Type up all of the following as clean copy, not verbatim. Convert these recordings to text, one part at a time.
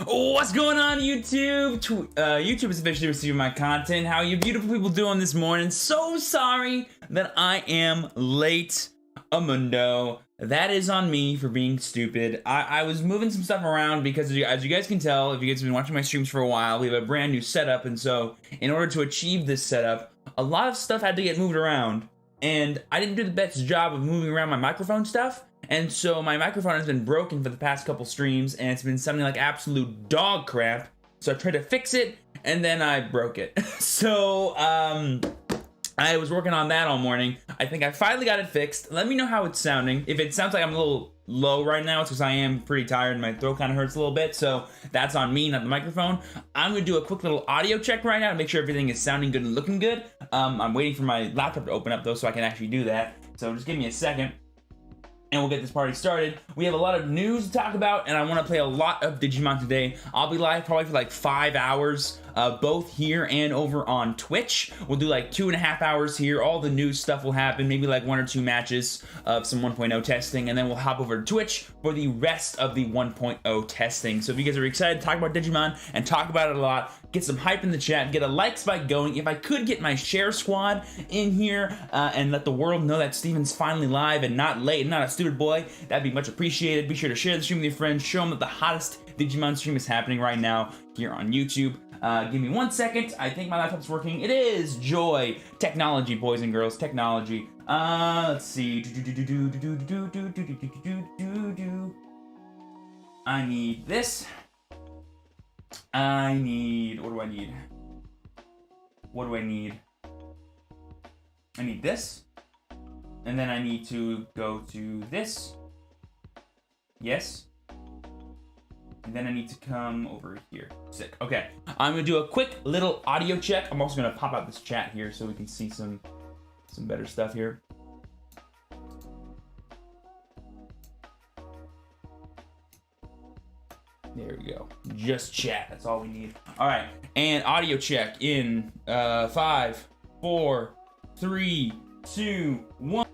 What's going on, YouTube? YouTube is officially receiving my content. How you beautiful people doing this morning? So sorry that I am late, Amundo. That is on me for being stupid. I was moving some stuff around because, as you guys can tell, if you guys have been watching my streams for a while, we have a brand new setup, and so in order to achieve this setup, a lot of stuff had to get moved around, and I didn't do the best job of moving around my microphone stuff. And so my microphone has been broken for the past couple streams, and it's been sounding like absolute dog crap. So I tried to fix it, and then I broke it. So, I was working on that all morning. I think I finally got it fixed. Let me know how it's sounding. If it sounds like I'm a little low right now, it's because I am pretty tired and my throat kind of hurts a little bit. So that's on me, not the microphone. I'm going to do a quick little audio check right now to make sure everything is sounding good and looking good. I'm waiting for my laptop to open up, though, so I can actually do that. So just give me a second, and we'll get this party started. We have a lot of news to talk about, and I want to play a lot of Digimon today. I'll be live probably for like 5 hours, both here and over on Twitch. We'll do like 2.5 hours here. All the news stuff will happen, maybe like 1 or 2 matches of some 1.0 testing, and then we'll hop over to Twitch for the rest of the 1.0 testing. So if you guys are excited to talk about Digimon and talk about it a lot, get some hype in the chat, get a like spike going. If I could get my share squad in here and let the world know that Steven's finally live and not late and not a stupid boy, that'd be much appreciated. Be sure to share the stream with your friends. Show them that the hottest Digimon stream is happening right now here on YouTube. Give me 1 second. I think my laptop's working. It is. Joy. Technology, boys and girls. Technology. Let's see. I need this. I need... What do I need? What do I need? I need this. And then I need to go to this. Yes. And then I need to come over here. Sick. Okay. I'm going to do a quick little audio check. I'm also going to pop out this chat here so we can see some better stuff here. There we go. Just chat. That's all we need. All right. And audio check in 5, 4, 3, 2, 1.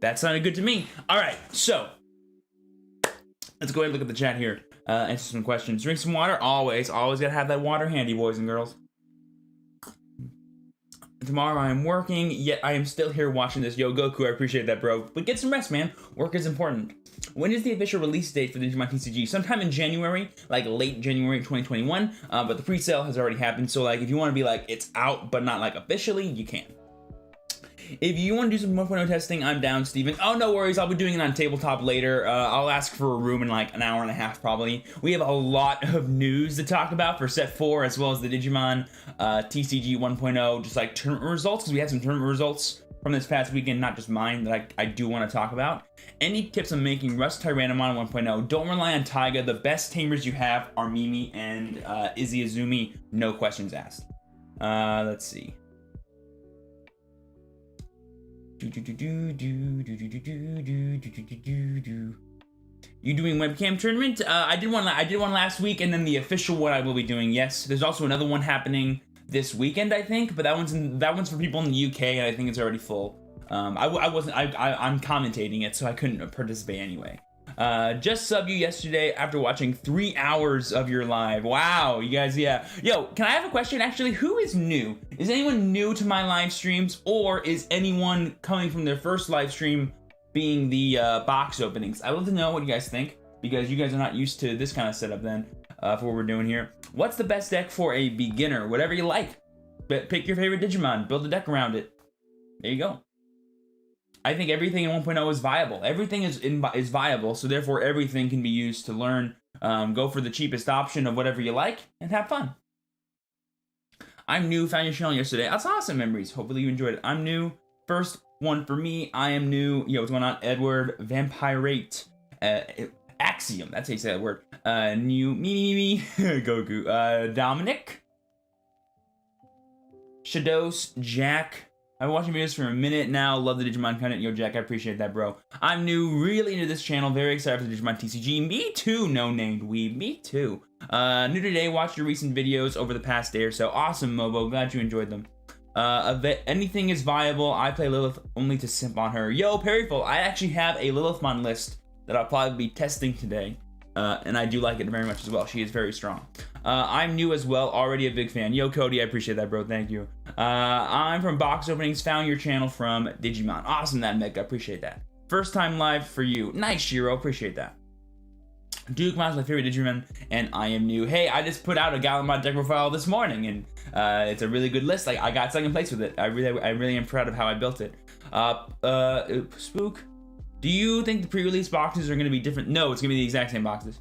That sounded good to me. All right, so let's go ahead and look at the chat here. Answer some questions. Drink some water. Always gotta have that water handy, boys and girls. Tomorrow I am working, yet I am still here watching this. Yo, Goku, I appreciate that, bro. But get some rest, man. Work is important. When is the official release date for Digimon TCG? Sometime in January, like late January 2021. But the pre-sale has already happened, so like if you want to be like it's out but not like officially, you can. If you want to do some 1.0 testing, I'm down, Steven. Oh, no worries. I'll be doing it on tabletop later. I'll ask for a room in like an hour and a half, probably. We have a lot of news to talk about for Set 4, as well as the Digimon TCG 1.0, just like tournament results, because we had some tournament results from this past weekend, not just mine, that I do want to talk about. Any tips on making Rust Tyrannomon 1.0? Don't rely on Taiga. The best tamers you have are Mimi and Izzy Azumi. No questions asked. Let's see. You doing webcam tournament? I did one last week, and then the official one I will be doing. Yes, there's also another one happening this weekend, I think, but that one's for people in the UK, and I think it's already full. I'm commentating it, so I couldn't participate anyway. Just subbed you yesterday after watching 3 hours of your live. Wow, you guys, yeah. Yo, can I have a question? Actually, who is new? Is anyone new to my live streams, or is anyone coming from their first live stream being the box openings? I would love to know what you guys think, because you guys are not used to this kind of setup then, for what we're doing here. What's the best deck for a beginner? Whatever you like. Pick your favorite Digimon, build a deck around it. There you go. I think everything in 1.0 is viable. Everything is viable, so therefore everything can be used to learn. Go for the cheapest option of whatever you like, and have fun. I'm new, found your channel yesterday. That's awesome, memories. Hopefully you enjoyed it. I'm new. First one for me, I am new. Yo, what's going on? Edward, Vampirate, Axiom, that's how you say that word. New, me, Goku, Dominic, Shadows, Jack. I've been watching videos for a minute now. Love the Digimon content. Yo, Jack, I appreciate that, bro. I'm new, really into this channel. Very excited for the Digimon TCG. Me too, no named weeb. Me too. New today, watched your recent videos over the past day or so. Awesome, Mobo. Glad you enjoyed them. Anything is viable. I play Lilith only to simp on her. Yo, Perryful, I actually have a Lilithmon list that I'll probably be testing today. And I do like it very much as well. She is very strong. I'm new as well, already a big fan. Yo, Cody, I appreciate that, bro. Thank you. I'm from Box Openings, found your channel from Digimon. Awesome, that Mega. Appreciate that. First time live for you. Nice, Shiro. Appreciate that. Dukemon's my favorite Digimon, and I am new. Hey, I just put out a Gaomon deck profile this morning, and it's a really good list. Like, I got second place with it. I really am proud of how I built it. Spook. Do you think the pre-release boxes are going to be different? No, it's going to be the exact same boxes.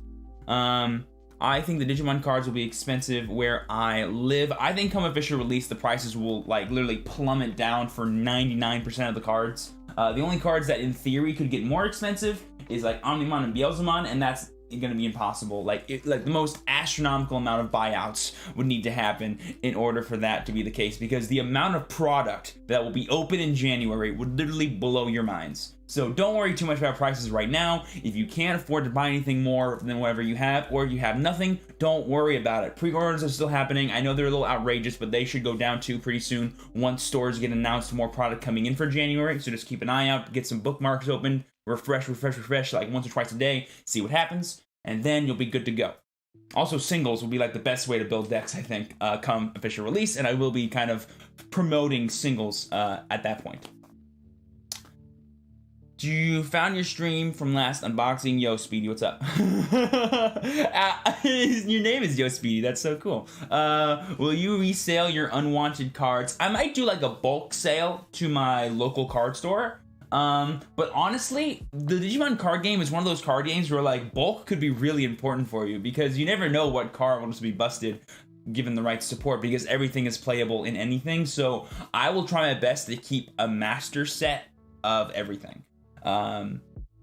I think the Digimon cards will be expensive where I live. I think come official release, the prices will like literally plummet down for 99% of the cards. The only cards that in theory could get more expensive is like Omnimon and Beowulfmon, and that's going to be impossible. Like the most astronomical amount of buyouts would need to happen in order for that to be the case, because the amount of product that will be open in January would literally blow your minds. So don't worry too much about prices right now. If you can't afford to buy anything more than whatever you have, or you have nothing, don't worry about it. Pre-orders are still happening. I know they're a little outrageous, but they should go down too pretty soon once stores get announced more product coming in for January. So just keep an eye out, get some bookmarks open, refresh like once or twice a day, see what happens, and then you'll be good to go. Also, singles will be like the best way to build decks, I think, come official release, and I will be kind of promoting singles at that point. You found your stream from last unboxing. Yo, Speedy, what's up? Your name is Yo, Speedy. That's so cool. Will you resell your unwanted cards? I might do like a bulk sale to my local card store. But honestly, the Digimon card game is one of those card games where like bulk could be really important for you, because you never know what card wants to be busted given the right support, because everything is playable in anything. So I will try my best to keep a master set of everything. At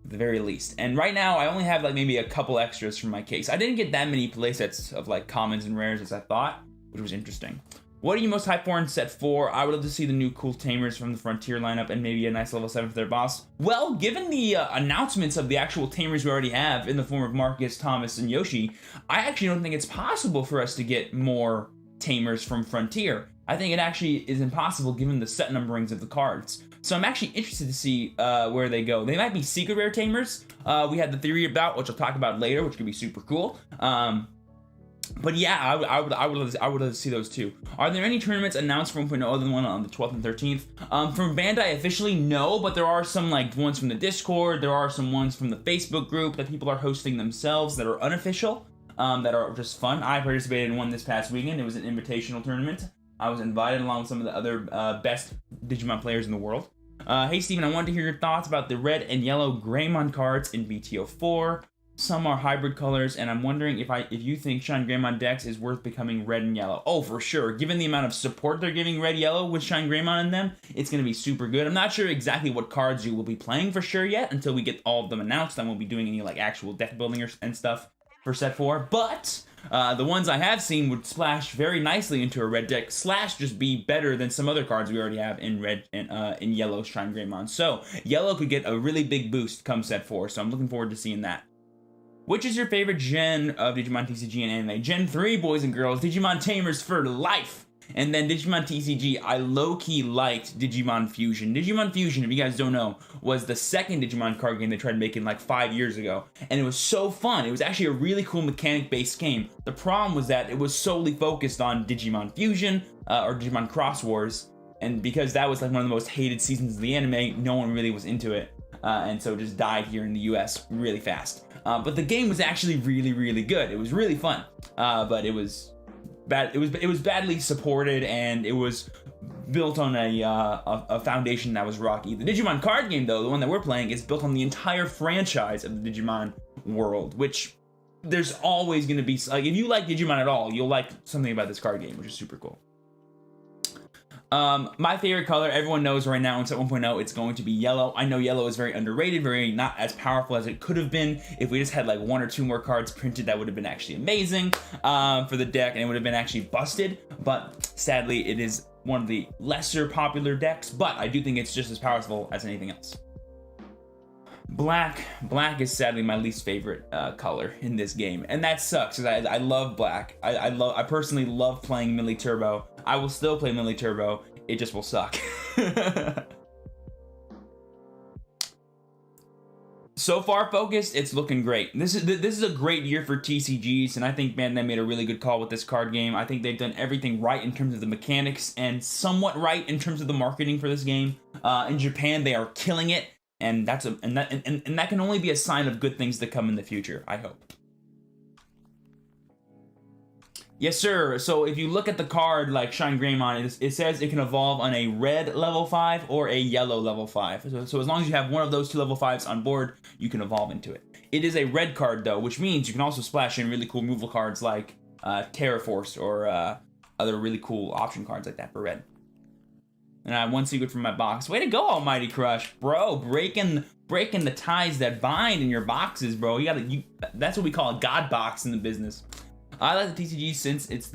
the very least. And right now I only have like maybe a couple extras from my case. I didn't get that many playsets of like commons and rares as I thought, which was interesting. What are you most hyped for in set 4? I would love to see the new cool Tamers from the Frontier lineup and maybe a nice level 7 for their boss. Well, given the announcements of the actual Tamers we already have in the form of Marcus, Thomas, and Yoshi, I actually don't think it's possible for us to get more Tamers from Frontier. I think it actually is impossible given the set numberings of the cards. So I'm actually interested to see where they go. They might be secret rare Tamers. We had the theory about, which I'll talk about later, which could be super cool. But yeah, I would love to see those too. Are there any tournaments announced for 1.0 other than one on the 12th and 13th? From Bandai officially, no, but there are some like ones from the Discord. There are some ones from the Facebook group that people are hosting themselves that are unofficial, that are just fun. I participated in one this past weekend. It was an invitational tournament. I was invited along with some of the other best Digimon players in the world. Hey Steven, I wanted to hear your thoughts about the red and yellow Greymon cards in BTO4. Some are hybrid colors, and I'm wondering if you think Shine Greymon decks is worth becoming red and yellow. Oh, for sure. Given the amount of support they're giving red yellow with Shine Greymon in them, it's going to be super good. I'm not sure exactly what cards you will be playing for sure yet until we get all of them announced. I won't be doing any like actual deck building and stuff for set 4, but the ones I have seen would splash very nicely into a red deck, / just be better than some other cards we already have in red and in yellow Shrine Greymon. So yellow could get a really big boost come set 4, so I'm looking forward to seeing that. Which is your favorite gen of Digimon TCG and anime? Gen 3, boys and girls. Digimon Tamers for life. And then Digimon TCG, I low-key liked Digimon Fusion. Digimon Fusion, if you guys don't know, was the second Digimon card game they tried making like 5 years ago. And it was so fun. It was actually a really cool mechanic-based game. The problem was that it was solely focused on Digimon Fusion, or Digimon Cross Wars. And because that was like one of the most hated seasons of the anime, no one really was into it. And so it just died here in the US really fast. But the game was actually really, really good. It was really fun. But it was bad. It was badly supported, and it was built on a foundation that was rocky. The Digimon card game, though, the one that we're playing, is built on the entire franchise of the Digimon world, which there's always going to be, like, if you like Digimon at all, you'll like something about this card game, which is super cool. My favorite color, everyone knows right now in set 1.0, it's going to be yellow. I know yellow is very underrated, very not as powerful as it could have been. If we just had like 1 or 2 more cards printed, that would have been actually amazing for the deck, and it would have been actually busted. But sadly, it is one of the lesser popular decks, but I do think it's just as powerful as anything else. Black is sadly my least favorite color in this game, and that sucks because I love black. I personally love playing Melee Turbo. I will still play Melee Turbo. It just will suck. So far, focused, it's looking great. This is a great year for TCGs, and I think Bandai made a really good call with this card game. I think they've done everything right in terms of the mechanics and somewhat right in terms of the marketing for this game. In Japan, they are killing it, and that can only be a sign of good things to come in the future, I hope. Yes, sir. So if you look at the card like Shine Greymon, it says it can evolve on a red level 5 or a yellow level 5. So as long as you have one of those two level 5s on board, you can evolve into it. It is a red card though, which means you can also splash in really cool removal cards like Terra Force or other really cool option cards like that for red. And I have one secret from my box. Way to go, Almighty Crush, bro! Breaking the ties that bind in your boxes, bro. That's what we call a god box in the business. I like the TCG since it's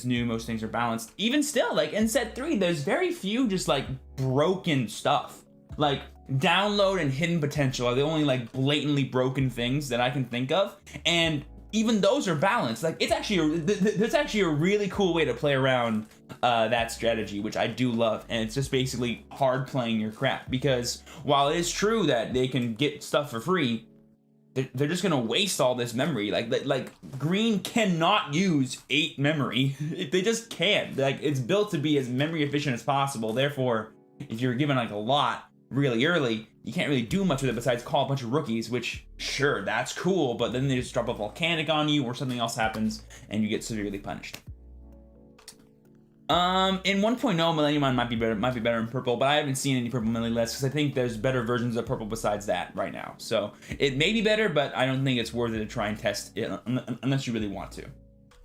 new, most things are balanced. Even still, like in set 3, there's very few just like broken stuff. Like download and hidden potential are the only like blatantly broken things that I can think of, and even those are balanced. Like it's actually a really cool way to play around that strategy, which I do love, and it's just basically hard playing your crap, because while it is true that they can get stuff for free, they're just gonna waste all this memory. Like green cannot use 8 memory. They just can't. Like it's built to be as memory efficient as possible. Therefore, if you're given like a lot really early, you can't really do much with it besides call a bunch of rookies, which sure, that's cool, but then they just drop a volcanic on you or something else happens and you get severely punished. In 1.0, Millenniumon might be better in purple, but I haven't seen any purple Melee lists because I think there's better versions of purple besides that right now. So it may be better, but I don't think it's worth it to try and test it unless you really want to.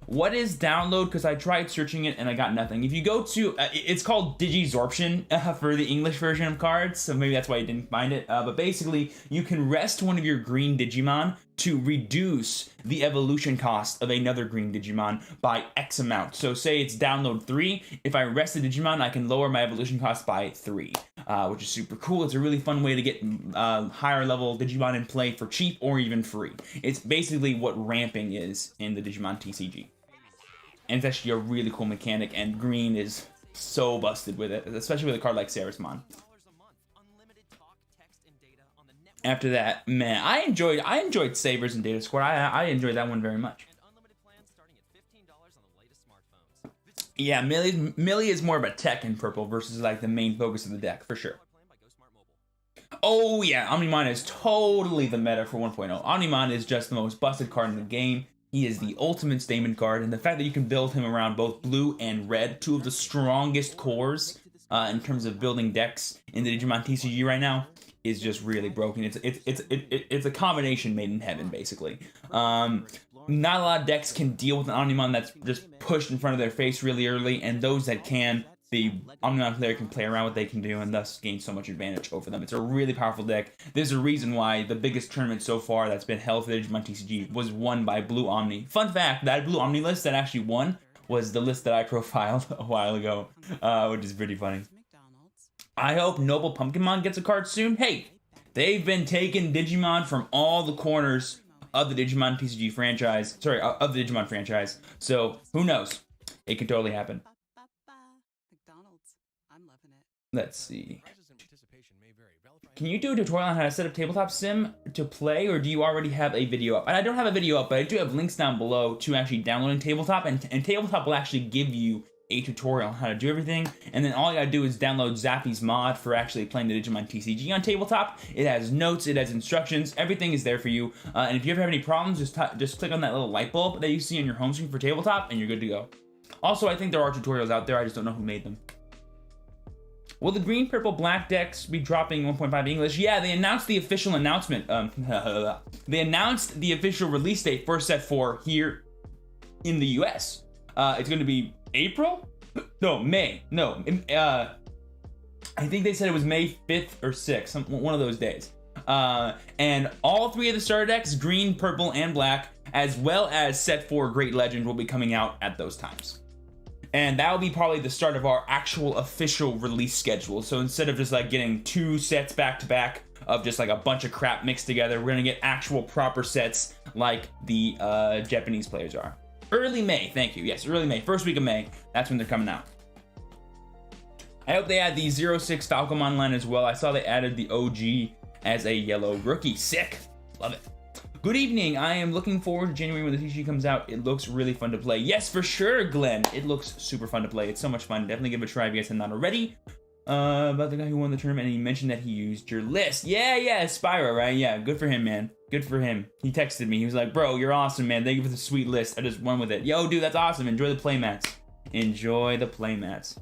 What is download? Because I tried searching it and I got nothing. If you go to, it's called Digizorption for the English version of cards, so maybe that's why you didn't find it. But basically, you can rest one of your green Digimon to reduce the evolution cost of another green Digimon by X amount. So say it's download 3, if I rest the Digimon, I can lower my evolution cost by 3, which is super cool. It's a really fun way to get higher level Digimon in play for cheap or even free. It's basically what ramping is in the Digimon TCG. And it's actually a really cool mechanic, and green is so busted with it, especially with a card like Sarismon. After that, man, I enjoyed Sabers and Data Squad. I enjoyed that one very much. Yeah, Melee is more of a tech in purple versus like the main focus of the deck, for sure. Oh yeah, Omnimon is totally the meta for 1.0. Omnimon is just the most busted card in the game. He is the ultimate statement card, and the fact that you can build him around both blue and red, two of the strongest cores in terms of building decks in the Digimon TCG right now, is just really broken. It's a combination made in heaven, basically. Not a lot of decks can deal with an Omnimon that's just pushed in front of their face really early, and those that can, the Omnimon player can play around what they can do and thus gain so much advantage over them. It's a really powerful deck. There's a reason why the biggest tournament so far that's been held for the Digimon TCG was won by Blue Omni. Fun fact, that Blue Omni list that actually won was the list that I profiled a while ago, which is pretty funny. I hope Noble Pumpkinmon gets a card soon. Hey, they've been taking Digimon from all the corners of the Digimon TCG franchise. Sorry, of the Digimon franchise. So, who knows? It could totally happen. Let's see. Can you do a tutorial on how to set up Tabletop Sim to play, or do you already have a video up? And I don't have a video up, but I do have links down below to actually downloading Tabletop, and Tabletop will actually give you a tutorial on how to do everything, and then all you gotta do is download Zappy's mod for actually playing the Digimon TCG on Tabletop. It has notes, it has instructions, everything is there for you, and if you ever have any problems, just click on that little light bulb that you see on your home screen for Tabletop, and you're good to go. Also, I think there are tutorials out there, I just don't know who made them. Will the green, purple, black decks be dropping 1.5 English? Yeah, they announced the official announcement. They announced the official release date for set 4 here in the US. It's going to be April? No, May. No. I think they said it was May 5th or 6th, one of those days. And all 3 of the starter decks, green, purple, and black, as well as set 4 Great Legend, will be coming out at those times. And that'll be probably the start of our actual official release schedule. So instead of just like getting 2 sets back to back of just like a bunch of crap mixed together, we're gonna get actual proper sets like the Japanese players are. Early May, thank you. Yes, early May, first week of May. That's when they're coming out. I hope they add the 06 Falcomon line as well. I saw they added the OG as a yellow rookie. Sick, love it. Good evening. I am looking forward to January when the TCG comes out. It looks really fun to play. Yes, for sure, Glenn. It looks super fun to play. It's so much fun. Definitely give it a try if you guys have not already. About the guy who won the tournament, and he mentioned that he used your list. Yeah, Spyro, right? Yeah, good for him, man. Good for him. He texted me. He was like, bro, you're awesome, man. Thank you for the sweet list. I just won with it. Yo, dude, that's awesome. Enjoy the playmats. Enjoy the playmats.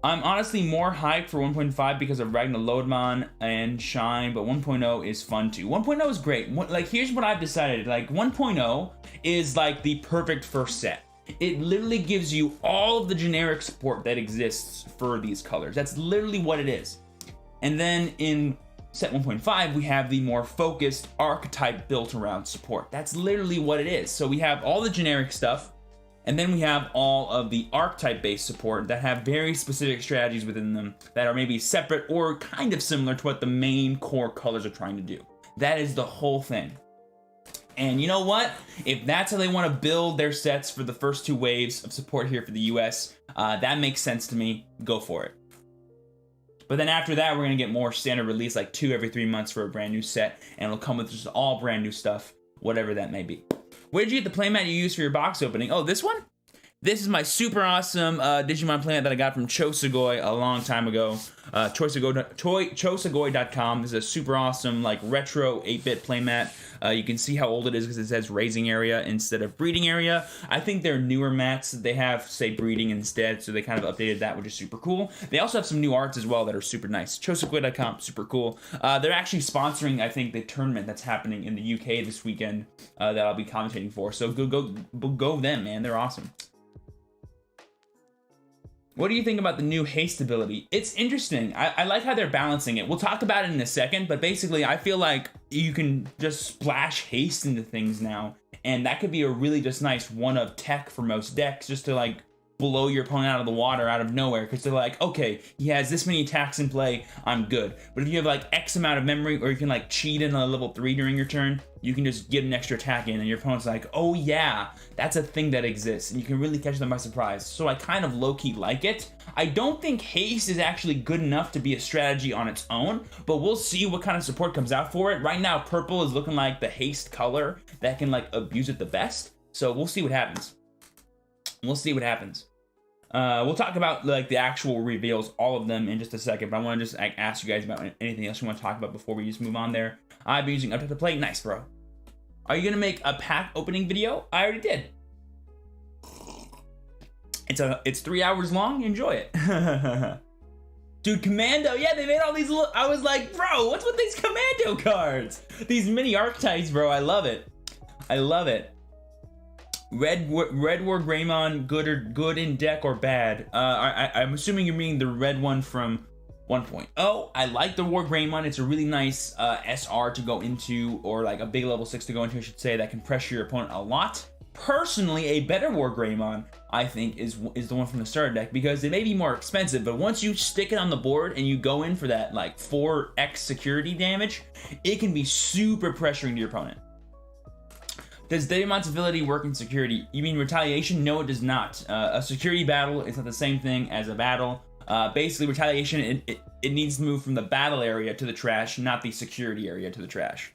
I'm honestly more hyped for 1.5 because of Ragnarlodmon and Shine, but 1.0 is fun too. 1.0 is great. Like, here's what I've decided. Like, 1.0 is like the perfect first set. It literally gives you all of the generic support that exists for these colors. That's literally what it is. And then in set 1.5, we have the more focused archetype built around support. That's literally what it is. So we have all the generic stuff, and then we have all of the archetype-based support that have very specific strategies within them that are maybe separate or kind of similar to what the main core colors are trying to do. That is the whole thing. And you know what? If that's how they want to build their sets for the first 2 waves of support here for the US, that makes sense to me. Go for it. But then after that, we're going to get more standard release, like 2 every 3 months for a brand new set, and it'll come with just all brand new stuff, whatever that may be. Where did you get the playmat you used for your box opening? Oh, this one? This is my super awesome Digimon playmat that I got from Chosugoi a long time ago. Chosugoi.com. This is a super awesome, like, retro 8-bit playmat. You can see how old it is because it says raising area instead of breeding area. I think they're newer mats. They have, say, breeding instead, so they kind of updated that, which is super cool. They also have some new arts as well that are super nice. Chosugoi.com, super cool. They're actually sponsoring, I think, the tournament that's happening in the UK this weekend that I'll be commentating for. So go them, man. They're awesome. What do you think about the new haste ability? It's interesting. I like how they're balancing it. We'll talk about it in a second, but basically I feel like you can just splash haste into things now, and that could be a really just nice one-of tech for most decks, just to like blow your opponent out of the water out of nowhere, because they're like, okay, he has this many attacks in play, I'm good. But if you have like X amount of memory, or you can like cheat in a level 3 during your turn, you can just get an extra attack in, and your opponent's like, oh yeah, that's a thing that exists, and you can really catch them by surprise. So I kind of low-key like it. I don't think haste is actually good enough to be a strategy on its own, but we'll see what kind of support comes out for it. Right now, purple is looking like the haste color that can like abuse it the best, so we'll see what happens. We'll see what happens. We'll talk about like the actual reveals, all of them, in just a second, but I want to just ask you guys about anything else you want to talk about before we just move on there. I've been using Untitled Play. Nice, bro. Are you going to make a pack opening video? I already did. It's 3 hours long. Enjoy it. Dude, Commando. Yeah, they made all these little... I was like, bro, what's with these Commando cards? These mini archetypes, bro. I love it. I love it. Red Wargreymon, good in deck or bad? I'm assuming you're meaning the red one from 1.0. I like the Wargreymon. It's a really nice SR to go into, or like a big level 6 to go into, I should say, that can pressure your opponent a lot. Personally, a better Wargreymon, I think, is the one from the starter deck, because it may be more expensive, but once you stick it on the board and you go in for that like 4x security damage, it can be super pressuring to your opponent. Does Deviamon's ability work in security? You mean retaliation? No, it does not. A security battle is not the same thing as a battle. Basically, retaliation, it needs to move from the battle area to the trash, not the security area to the trash.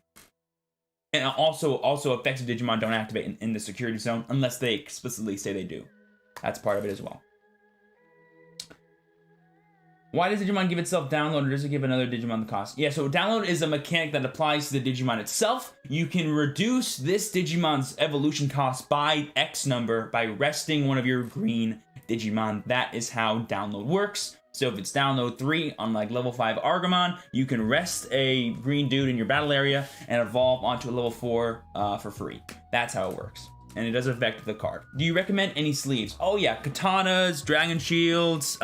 And also effective Digimon don't activate in the security zone unless they explicitly say they do. That's part of it as well. Why does Digimon give itself download, or does it give another Digimon the cost? Yeah, so download is a mechanic that applies to the Digimon itself. You can reduce this Digimon's evolution cost by X number by resting one of your green Digimon. That is how download works. So if it's download 3 on like level 5 Argomon, you can rest a green dude in your battle area and evolve onto a level 4 for free. That's how it works. And it does affect the card. Do you recommend any sleeves? Oh yeah, katanas, dragon shields,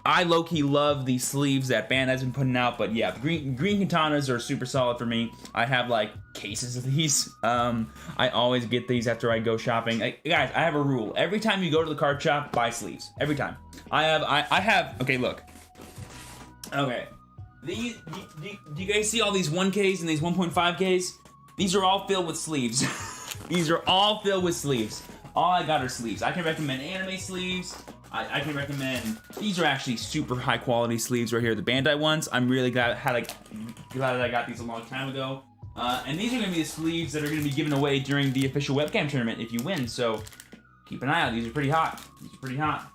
I low-key love these sleeves that Bandai's been putting out, but yeah, the green katanas are super solid for me. I have like cases of these. I always get these after I go shopping. Guys, I have a rule. Every time you go to the card shop, buy sleeves. Every time. I have, okay, look. Okay. Do you guys see all these 1Ks and these 1.5Ks? These are all filled with sleeves. These are all filled with sleeves. All I got are sleeves. I can recommend anime sleeves. I can recommend, these are actually super high quality sleeves right here, the Bandai ones. I'm really glad that I got these a long time ago. And these are going to be the sleeves that are going to be given away during the official webcam tournament if you win, so keep an eye out. These are pretty hot. These are pretty hot.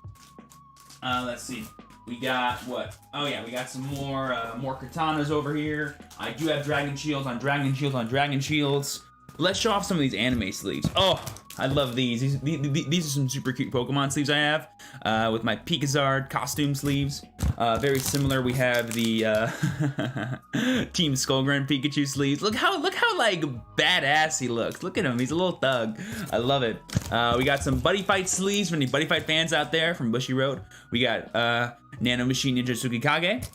Let's see. We got what? Oh yeah, we got some more katanas over here. I do have dragon shields on dragon shields on dragon shields. Let's show off some of these anime sleeves. Oh, I love these. These are some super cute Pokemon sleeves I have with my Pikazard costume sleeves. Very similar. We have the Team Skullgrin Pikachu sleeves. Look how like badass he looks. Look at him. He's a little thug. I love it. We got some Buddy Fight sleeves for any Buddy Fight fans out there from Bushy Road. We got Nano Machine Ninja Tsukikage.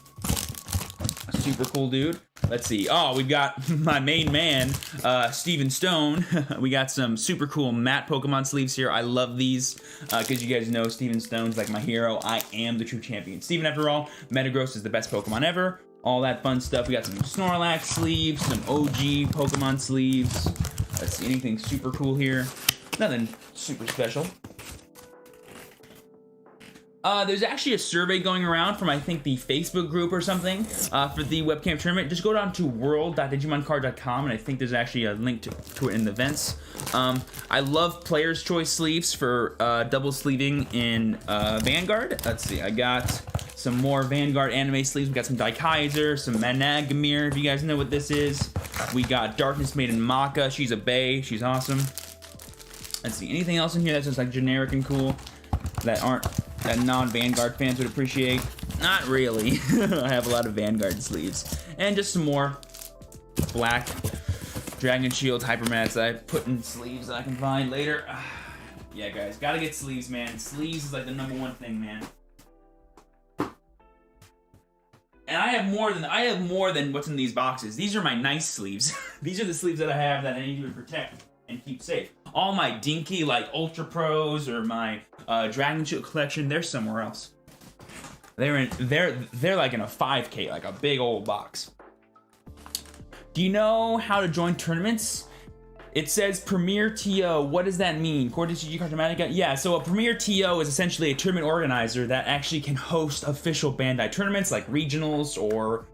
Super cool dude. Let's see. Oh, we've got my main man, Steven Stone. We got some super cool matte Pokemon sleeves here. I love these because you guys know Steven Stone's like my hero. I am the true champion. Steven, after all, Metagross is the best Pokemon ever. All that fun stuff. We got some Snorlax sleeves, some OG Pokemon sleeves. Let's see, anything super cool here. Nothing super special. There's actually a survey going around from, I think, the Facebook group or something for the webcam tournament. Just go down to world.digimonCard.com, and I think there's actually a link to it in the events. I love Player's Choice sleeves for double sleeving in Vanguard. Let's see, I got some more Vanguard anime sleeves. We got some Daikaiser, some Managamir, if you guys know what this is. We got Darkness Maiden Maka. She's a bae. She's awesome. Let's see, anything else in here that's just like generic and cool that non-Vanguard fans would appreciate? Not really. I have a lot of Vanguard sleeves. And just some more black Dragon Shield Hypermats that I put in sleeves that I can find later. Yeah, guys, gotta get sleeves, man. Sleeves is like the #1 thing, man. And I have more than what's in these boxes. These are my nice sleeves. These are the sleeves that I have that I need to protect and keep safe. All my dinky, like, Ultra Pros or my Dragon Shield collection, they're somewhere else. They're like in a 5K, like a big old box. Do you know how to join tournaments? It says Premier TO. What does that mean? Core TCG Cartomatica? Yeah, so a Premier TO is essentially a tournament organizer that actually can host official Bandai tournaments like regionals or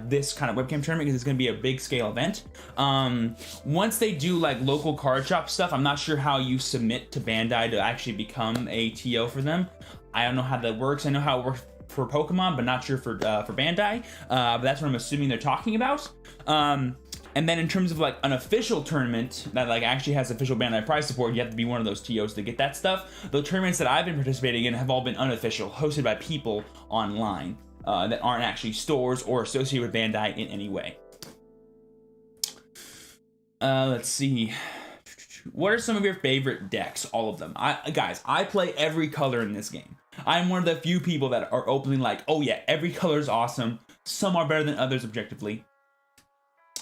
this kind of webcam tournament because it's going to be a big scale event. Once they do like local card shop stuff, I'm not sure how you submit to Bandai to actually become a TO for them. I don't know how that works. I know how it works for Pokemon, but not sure for Bandai. But that's what I'm assuming they're talking about. And then in terms of like an official tournament that like actually has official Bandai prize support, you have to be one of those TOs to get that stuff. The tournaments that I've been participating in have all been unofficial, hosted by people online that aren't actually stores or associated with Bandai in any way. Let's see. What are some of your favorite decks? All of them. Guys, I play every color in this game. I'm one of the few people that are openly like, oh yeah, every color is awesome. Some are better than others objectively.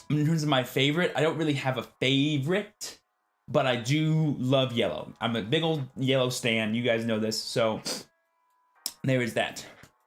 In terms of my favorite, I don't really have a favorite, but I do love yellow. I'm a big old yellow stan. You guys know this, so there is that.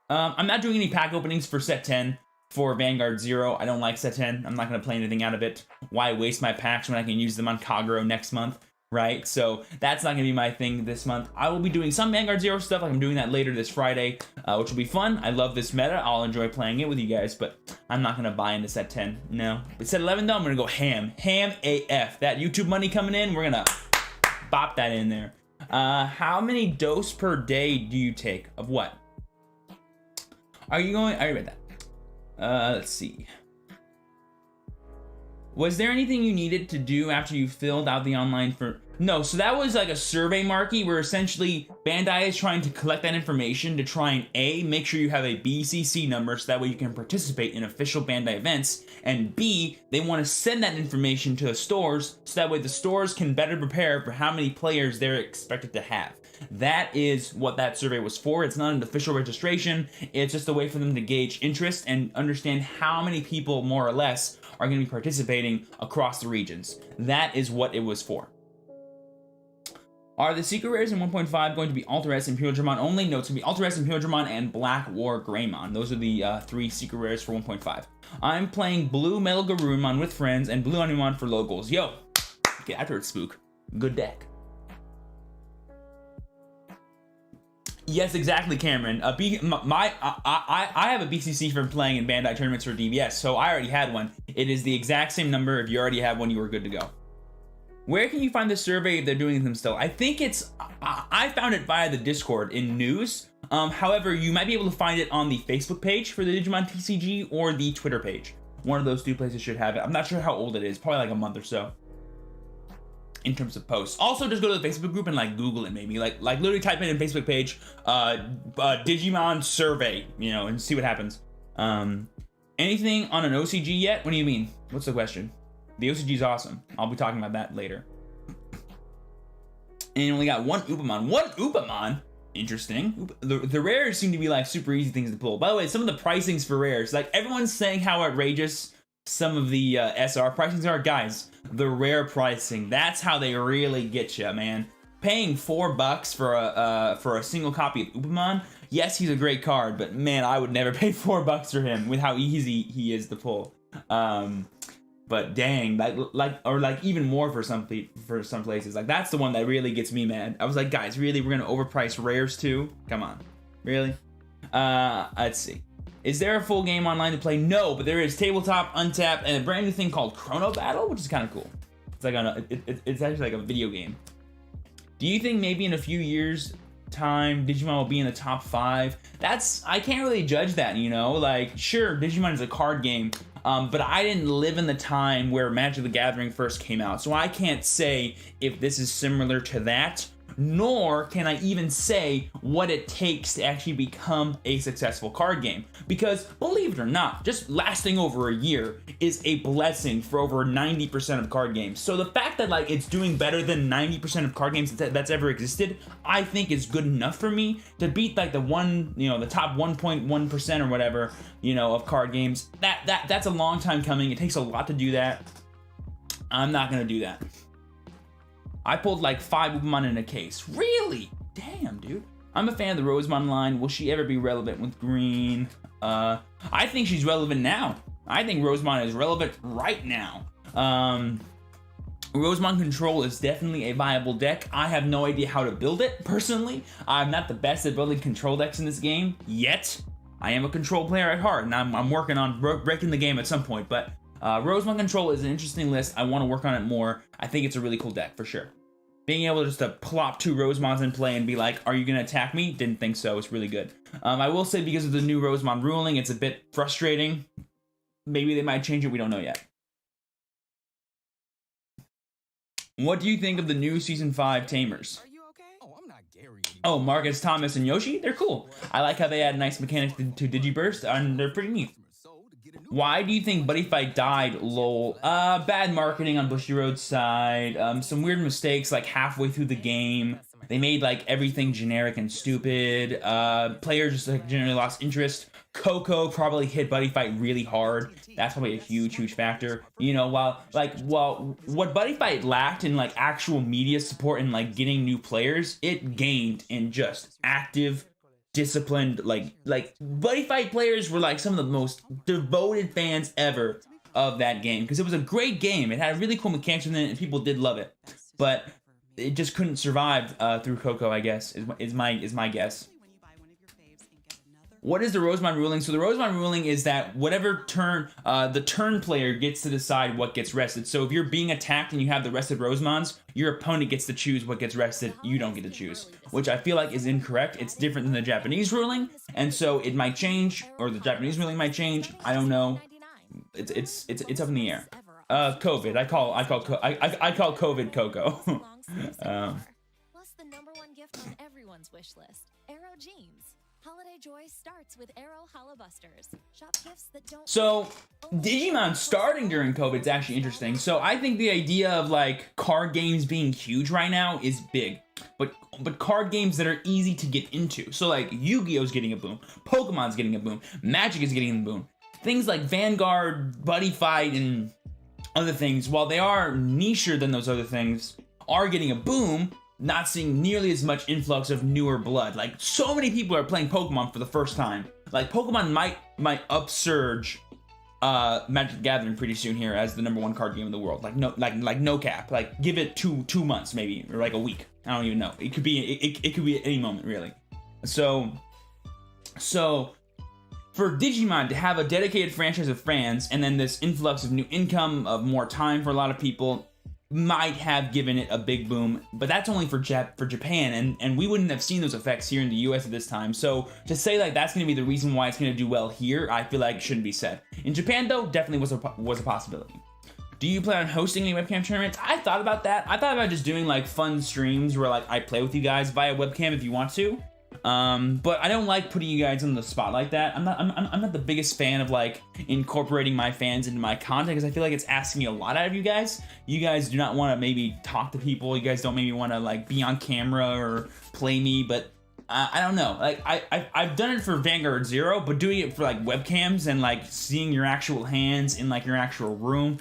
I'm not doing any pack openings for set 10 for Vanguard 0. I don't like set 10. I'm not going to play anything out of it. Why waste my packs when I can use them on Kagero next month, right? So that's not going to be my thing this month. I will be doing some Vanguard 0 stuff, like I'm doing that later this Friday, which will be fun. I love this meta. I'll enjoy playing it with you guys, but I'm not going to buy into set 10. No. But set 11, though, I'm going to go ham. Ham AF. That YouTube money coming in, we're going to bop that in there. How many dose per day do you take? Of what? Are you going? I already read that. Let's see. Was there anything you needed to do after you filled out the online for? No, so that was like a survey marquee where essentially Bandai is trying to collect that information to try and A, make sure you have a BCC number so that way you can participate in official Bandai events, and B, they want to send that information to the stores so that way the stores can better prepare for how many players they're expected to have. That is what that survey was for. It's not an official registration. It's just a way for them to gauge interest and understand how many people, more or less, are going to be participating across the regions. That is what it was for. Are the secret rares in 1.5 going to be Alter S and Imperial Dramon only? No, it's going to be Alter S, Imperial Dramon, and Black Wargreymon. Those are the 3 secret rares for 1.5. I'm playing Blue Metal Garurumon with friends and Blue Onimon for locals. Yo, get after it, Spook. Good deck. Yes, exactly, Cameron. I have a BCC from playing in Bandai tournaments for DBS, so I already had one. It is the exact same number. If you already have one, you were good to go. Where can you find the survey if they're doing them still? I think it's, I found it via the Discord in news. However, you might be able to find it on the Facebook page for the Digimon TCG or the Twitter page. One of those 2 places should have it. I'm not sure how old it is, probably like a month or so in terms of posts. Also, just go to the Facebook group and like Google it maybe. Like literally type in Facebook page, Digimon survey, you know, and see what happens. Anything on an OCG yet? What do you mean? What's the question? The OCG is awesome. I'll be talking about that later. And you only got one Upamon. One Upamon? Interesting. The rares seem to be like super easy things to pull. By the way, some of the pricings for rares, like everyone's saying how outrageous some of the SR pricings are. Guys, the rare pricing, that's how they really get you, man. Paying $4 for a single copy of Upamon, yes, he's a great card, but man, I would never pay $4 for him with how easy he is to pull. But dang, like even more for some places. Like that's the one that really gets me mad. I was like, guys, really, we're gonna overprice rares too? Come on, really? Let's see. Is there a full game online to play? No, but there is tabletop, untap, and a brand new thing called Chrono Battle, which is kind of cool. It's like it's actually like a video game. Do you think maybe in a few years time Digimon will be in the top 5? I can't really judge that, you know? Like, sure, Digimon is a card game, but I didn't live in the time where Magic the Gathering first came out, so I can't say if this is similar to that, nor can I even say what it takes to actually become a successful card game. Because, believe it or not, just lasting over a year is a blessing for over 90% of card games. So the fact that like it's doing better than 90% of card games that's ever existed, I think is good enough for me to beat like the top 1.1% or whatever, you know, of card games. That's a long time coming. It takes a lot to do that. I'm not gonna do that. I pulled like 5 Upamon in a case. Really? Damn, dude. I'm a fan of the Rosemary line. Will she ever be relevant with green? I think she's relevant now. I think Rosemary is relevant right now. Rosemary Control is definitely a viable deck. I have no idea how to build it, personally. I'm not the best at building control decks in this game, yet. I am a control player at heart, and I'm working on breaking the game at some point, but Rosemary Control is an interesting list. I want to work on it more. I think it's a really cool deck, for sure. Being able just to plop 2 Rosemons in play and be like, are you going to attack me? Didn't think so. It's really good. I will say because of the new Rosemary ruling, it's a bit frustrating. Maybe they might change it. We don't know yet. What do you think of the new Season 5 Tamers? Are you okay? Oh, I'm not Gary. Oh, Marcus, Thomas, and Yoshi? They're cool. I like how they add nice mechanics to Digiburst, and they're pretty neat. Why do you think Buddy Fight died? Lol. Bad marketing on Bushy Road's side. Some weird mistakes like halfway through the game. They made like everything generic and stupid. Players just like generally lost interest. Coco probably hit Buddy Fight really hard. That's probably a huge factor. You know, while what Buddy Fight lacked in like actual media support and like getting new players, it gained in just active, disciplined, like Buddy Fight players were like some of the most devoted fans ever of that game because it was a great game. It had a really cool mechanics in it and people did love it, but it just couldn't survive through Coco, I guess, is my guess. What is the Rosemary ruling? So the Rosemary ruling is that whatever turn, the turn player gets to decide what gets rested. So if you're being attacked and you have the rested Rosemons, your opponent gets to choose what gets rested. You don't get to choose, which I feel like is incorrect. It's different than the Japanese ruling, and so it might change, or the Japanese ruling might change. I don't know. It's up in the air. COVID. I call COVID Coco. Plus the #1 gift on everyone's wish list, Arrow Jeans. Holiday joy starts with Arrow Hollowbusters. Shop gifts that don't. So, Digimon starting during COVID is actually interesting. So I think the idea of like card games being huge right now is big. But card games that are easy to get into. So like Yu-Gi-Oh's getting a boom, Pokemon's getting a boom, Magic is getting a boom. Things like Vanguard, Buddy Fight, and other things, while they are nicher than those other things, are getting a boom. Not seeing nearly as much influx of newer blood. Like, so many people are playing Pokemon for the first time. Like, Pokemon might upsurge Magic the Gathering pretty soon here as the #1 card game in the world. Like no cap. Like, give it two months maybe, or like a week. I don't even know. It could be it could be at any moment really. So for Digimon to have a dedicated franchise of fans and then this influx of new income, of more time for a lot of people, might have given it a big boom, but that's only for Japan, and we wouldn't have seen those effects here in the US at this time. So to say like that's going to be the reason why it's going to do well here, I feel like shouldn't be said. In Japan though, definitely was a possibility. Do you plan on hosting any webcam tournaments? I thought about that. I thought about just doing like fun streams where like I play with you guys via webcam if you want to. But I don't like putting you guys on the spot like that. I'm not the biggest fan of like incorporating my fans into my content because I feel like it's asking a lot out of you guys. You guys do not want to maybe talk to people. You guys don't maybe want to like be on camera or play me, but I don't know. Like I've done it for Vanguard Zero, but doing it for like webcams and like seeing your actual hands in like your actual room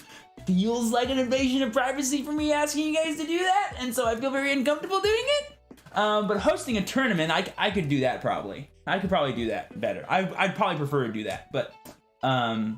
feels like an invasion of privacy for me asking you guys to do that, and so I feel very uncomfortable doing it. But hosting a tournament, I could do that probably. I could probably do that better. I'd probably prefer to do that, but I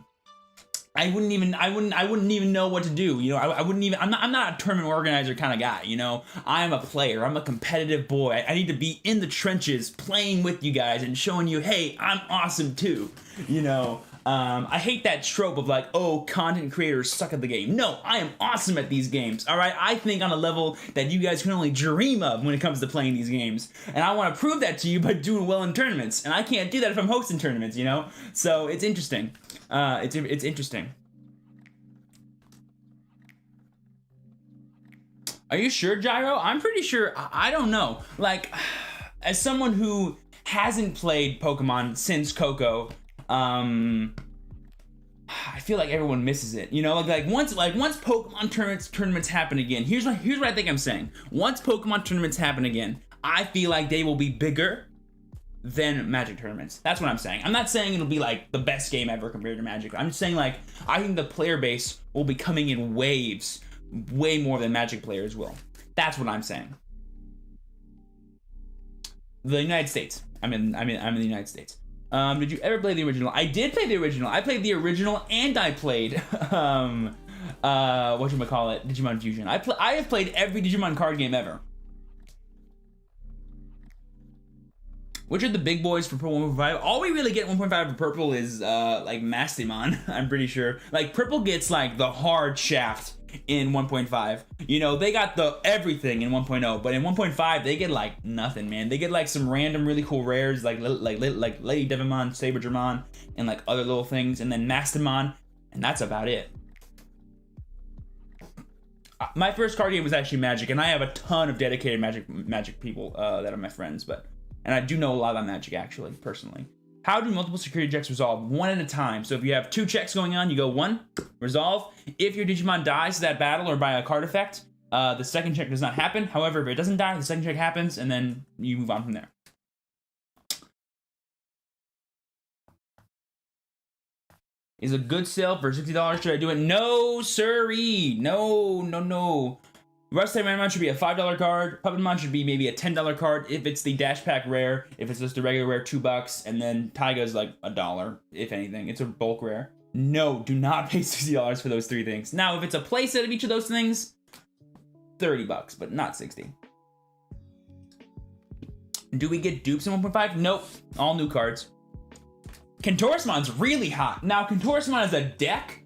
wouldn't even know what to do. You know, I wouldn't even. I'm not a tournament organizer kind of guy. You know, I'm a player. I'm a competitive boy. I need to be in the trenches, playing with you guys and showing you, hey, I'm awesome too. You know. I hate that trope of like, oh, content creators suck at the game. No, I am awesome at these games, all right? I think on a level that you guys can only dream of when it comes to playing these games. And I want to prove that to you by doing well in tournaments. And I can't do that if I'm hosting tournaments, you know? So it's interesting. It's interesting. Are you sure, Gyro? I'm pretty sure. I don't know. Like, as someone who hasn't played Pokemon since Coco, I feel like everyone misses it, you know, like once Pokemon tournaments happen again, here's what I think I'm saying. Once Pokemon tournaments happen again, I feel like they will be bigger than Magic tournaments. That's what I'm saying. I'm not saying it'll be like the best game ever compared to Magic. I'm just saying like I think the player base will be coming in waves, way more than Magic players will. That's what I'm saying. The United States. I'm in the United States. Did you ever play the original? I did play the original. I played the original and I played, whatchamacallit, Digimon Fusion. I have played every Digimon card game ever. Which are the big boys for Purple 1.5? All we really get 1.5 for Purple is, like, Mastimon, I'm pretty sure. Like, Purple gets, like, the hard shaft in 1.5. You know, they got the everything in 1.0, but in 1.5, they get, like, nothing, man. They get, like, some random really cool rares, like Lady Deviamon, Saberdramon, and, like, other little things, and then Mastimon, and that's about it. My first card game was actually Magic, and I have a ton of dedicated Magic people that are my friends, and I do know a lot about Magic, actually, personally. How do multiple security checks resolve? One at a time. So if you have 2 checks going on, you go 1, resolve. If your Digimon dies to that battle or by a card effect, the second check does not happen. However, if it doesn't die, the second check happens, and then you move on from there. Is a good sale for $60? Should I do it? No, sirree. No. Rust Type should be a $5 card. Puppetmon should be maybe a $10 card if it's the Dash Pack rare. If it's just a regular rare, $2. And then Taiga's like $1, if anything. It's a bulk rare. No, do not pay $60 for those 3 things. Now, if it's a playset of each of those things, $30, but not 60. Do we get dupes in 1.5? Nope. All new cards. Kentorismon's really hot. Now, Kentorismon is a deck.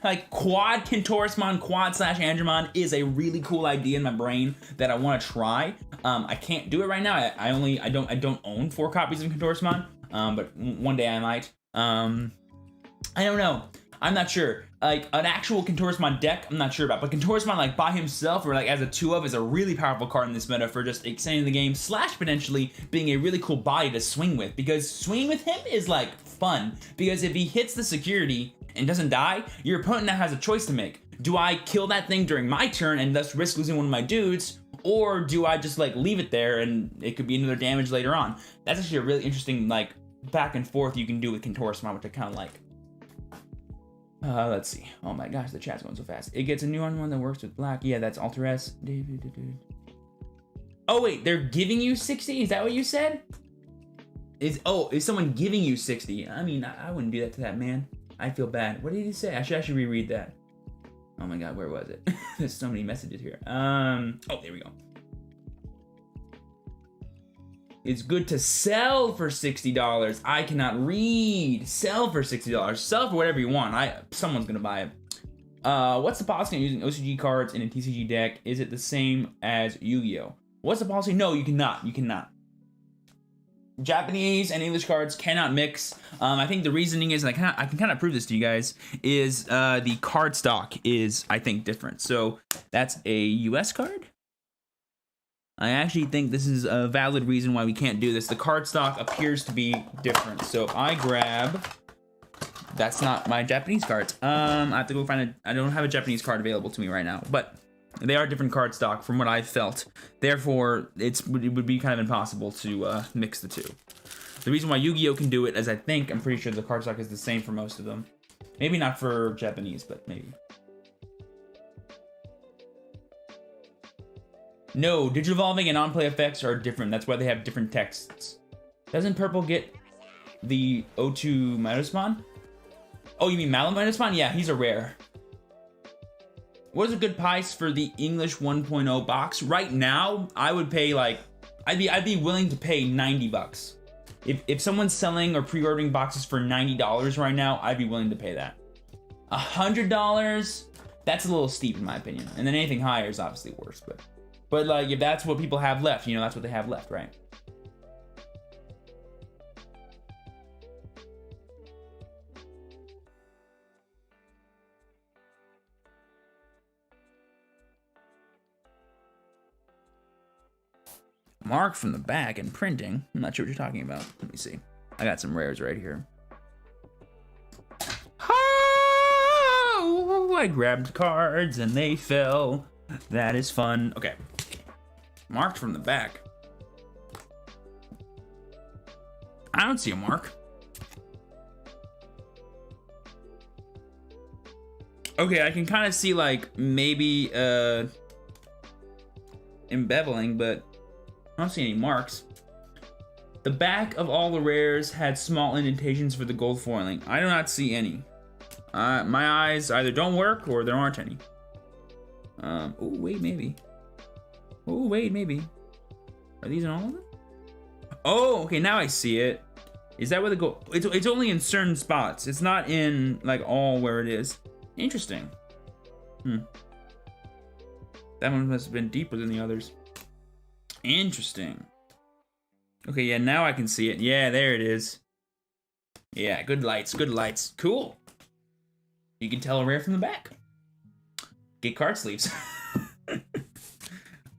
Like quad Kentorismon, quad / Andromon is a really cool idea in my brain that I want to try. I can't do it right now. I don't own 4 copies of Kentorismon. But one day I might. I don't know. I'm not sure. like an actual Contourmon deck, I'm not sure about, but Contourmon like by himself or like as a 2-of is a really powerful card in this meta for just extending the game / potentially being a really cool body to swing with, because swinging with him is like fun, because if he hits the security and doesn't die, your opponent now has a choice to make. Do I kill that thing during my turn and thus risk losing one of my dudes, or do I just like leave it there and it could be another damage later on? That's actually a really interesting like back and forth you can do with Contourmon, which I kind of like. Let's see. Oh my gosh, the chat's going so fast. It gets a new one that works with black. Yeah, that's Alter S. Oh wait, they're giving you 60? Is that what you said? Is someone giving you 60? I mean, I wouldn't do that to that man. I feel bad. What did he say? I should actually reread that. Oh my god, where was it? There's so many messages here. Oh, there we go. It's good to sell for $60. I cannot read. Sell for $60. Sell for whatever you want. Someone's gonna buy it. What's the policy on using OCG cards in a TCG deck? Is it the same as Yu-Gi-Oh? What's the policy? No, you cannot. You cannot. Japanese and English cards cannot mix. I think the reasoning is, and I can kind of prove this to you guys, is the card stock is, I think, different. So that's a US card. I actually think this is a valid reason why we can't do this. The card stock appears to be different. So if I grab, that's not my Japanese cards. I have to go find I don't have a Japanese card available to me right now, but they are different card stock from what I've felt. Therefore, it would be kind of impossible to mix the two. The reason why Yu-Gi-Oh can do it is I'm pretty sure the card stock is the same for most of them. Maybe not for Japanese, but maybe. No, Digivolving and on-play effects are different. That's why they have different texts. Doesn't Purple get the O2 Manospawn? Oh, you mean Malaminospon? Yeah, he's a rare. What is a good price for the English 1.0 box? Right now, I would pay like, I'd be willing to pay $90. If someone's selling or pre-ordering boxes for $90 right now, I'd be willing to pay that. $100, that's a little steep in my opinion. And then anything higher is obviously worse, but like, if that's what people have left, you know, that's what they have left, right? Mark from the back and printing. I'm not sure what you're talking about. Let me see. I got some rares right here. Oh, I grabbed cards and they fell. That is fun. Okay. Marked from the back. I don't see a mark. Okay, I can kind of see like maybe embeveling, but I don't see any marks. The back of all the rares had small indentations for the gold foiling. I do not see any. My eyes either don't work or there aren't any. Oh, wait, maybe. Oh, wait, maybe. Are these in all of them? Oh, okay, now I see it. Is that where the gold... It's only in certain spots. It's not in, like, all where it is. Interesting. That one must have been deeper than the others. Interesting. Okay, yeah, now I can see it. Yeah, there it is. Yeah, good lights, good lights. Cool. You can tell a rare from the back. Get card sleeves.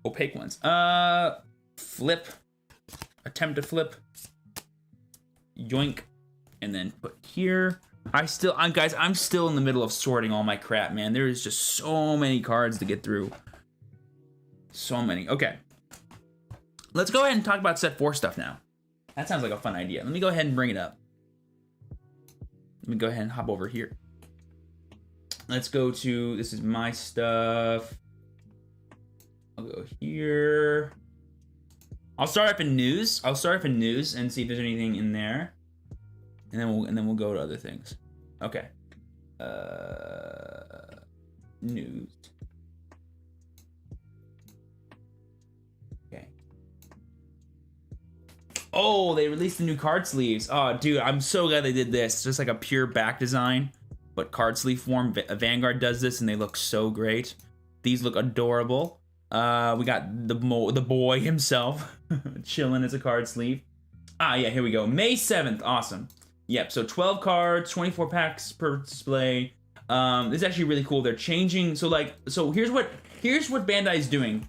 Opaque ones. Flip. Attempt to flip. Yoink. And then put here. Guys, I'm still in the middle of sorting all my crap, man. There is just so many cards to get through. So many. Okay. Let's go ahead and talk about set 4 stuff now. That sounds like a fun idea. Let me go ahead and bring it up. Let me go ahead and hop over here. Let's go to, this is my stuff. I'll go here. I'll start up in news. I'll start up in news and see if there's anything in there. And then we'll go to other things. Okay. News. Okay. Oh, they released the new card sleeves. Oh, dude, I'm so glad they did this. It's just like a pure back design, but card sleeve form. Vanguard does this, and they look so great. These look adorable. We got the boy himself chilling as a card sleeve. Ah, yeah, here we go. May 7th. Awesome. Yep, so 12 cards, 24 packs per display. This is actually really cool. They're changing. So here's what Bandai is doing.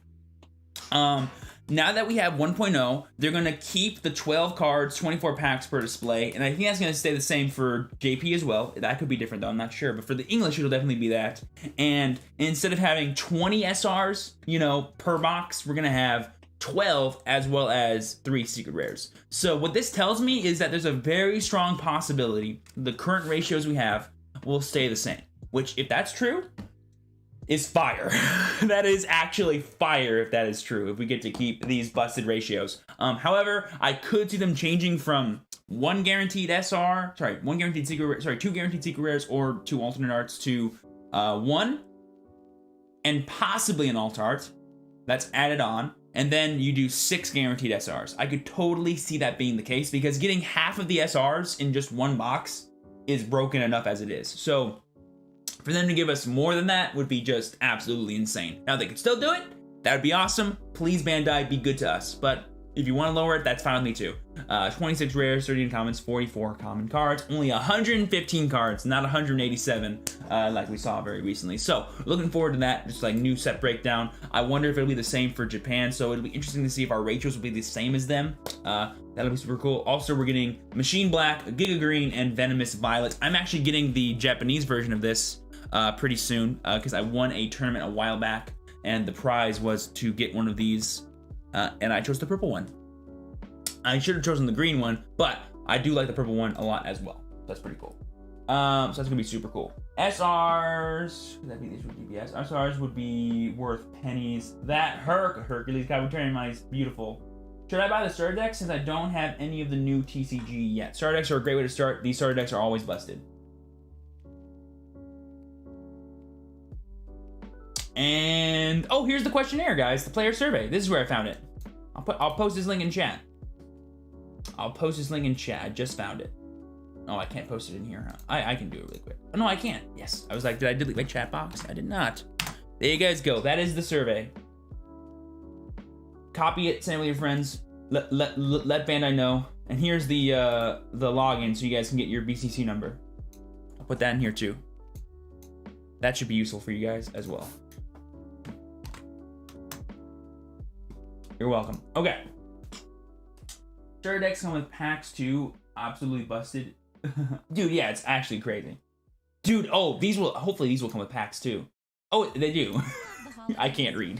Now that we have 1.0, they're going to keep the 12 cards, 24 packs per display, and I think that's going to stay the same for JP as well. That could be different though, I'm not sure, but for the English, it'll definitely be that. And instead of having 20 SRs, you know, per box, we're going to have 12 as well as 3 secret rares. So what this tells me is that there's a very strong possibility the current ratios we have will stay the same, which if that's true, is fire. That is actually fire if that is true, if we get to keep these busted ratios. However, I could see them changing from 2 guaranteed secret rares or 2 alternate arts to 1 and possibly an alt art that's added on, and then you do 6 guaranteed SRs. I could totally see that being the case because getting half of the SRs in just one box is broken enough as it is. So for them to give us more than that would be just absolutely insane. Now, they could still do it. That would be awesome. Please, Bandai, be good to us. But if you want to lower it, that's fine with me too. 26 rares, 13 commons, 44 common cards. Only 115 cards, not 187 like we saw very recently. So, looking forward to that. Just like new set breakdown. I wonder if it'll be the same for Japan. So, it'll be interesting to see if our ratios will be the same as them. That'll be super cool. Also, we're getting Machine Black, Giga Green, and Venomous Violet. I'm actually getting the Japanese version of this pretty soon because I won a tournament a while back and the prize was to get one of these and I chose the purple one. I should have chosen the green one, but I do like the purple one a lot as well. That's pretty cool. So that's gonna be super cool. SRs, that'd be these would DPS. SRs would be worth pennies. That Hercules Kabuterimon is beautiful. Should I buy the starter decks since I don't have any of the new TCG yet? Starter decks are a great way to start. These starter decks are always busted. And oh, here's the questionnaire, guys. The player survey. This is where I found it. I'll post this link in chat. I just found it. Oh, I can't post it in here, huh? I can do it really quick. Oh, no, I can't. Yes. I was like, did I delete my chat box? I did not. There you guys go. That is the survey. Copy it, send it with your friends. Let Bandai know. And here's the login so you guys can get your BCC number. I'll put that in here too. That should be useful for you guys as well. You're welcome. Okay. Starter decks come with packs too. Absolutely busted. Dude, yeah, it's actually crazy. Dude, oh, hopefully these will come with packs too. Oh, they do. I can't read.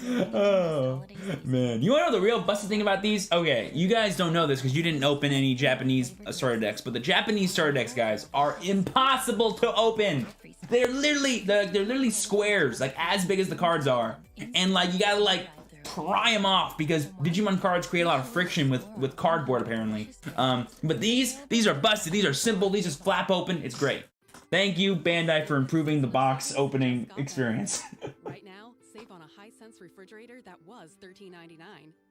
Oh, man. You wanna know the real busted thing about these? Okay, you guys don't know this because you didn't open any Japanese starter decks, but the Japanese starter decks, guys, are impossible to open. They're literally squares, like as big as the cards are. And like, you gotta like pry them off because Digimon cards create a lot of friction with cardboard apparently. But these are busted, these are simple, these just flap open, it's great. Thank you, Bandai, for improving the box opening experience. Right now, save on a Hisense refrigerator that was $13.99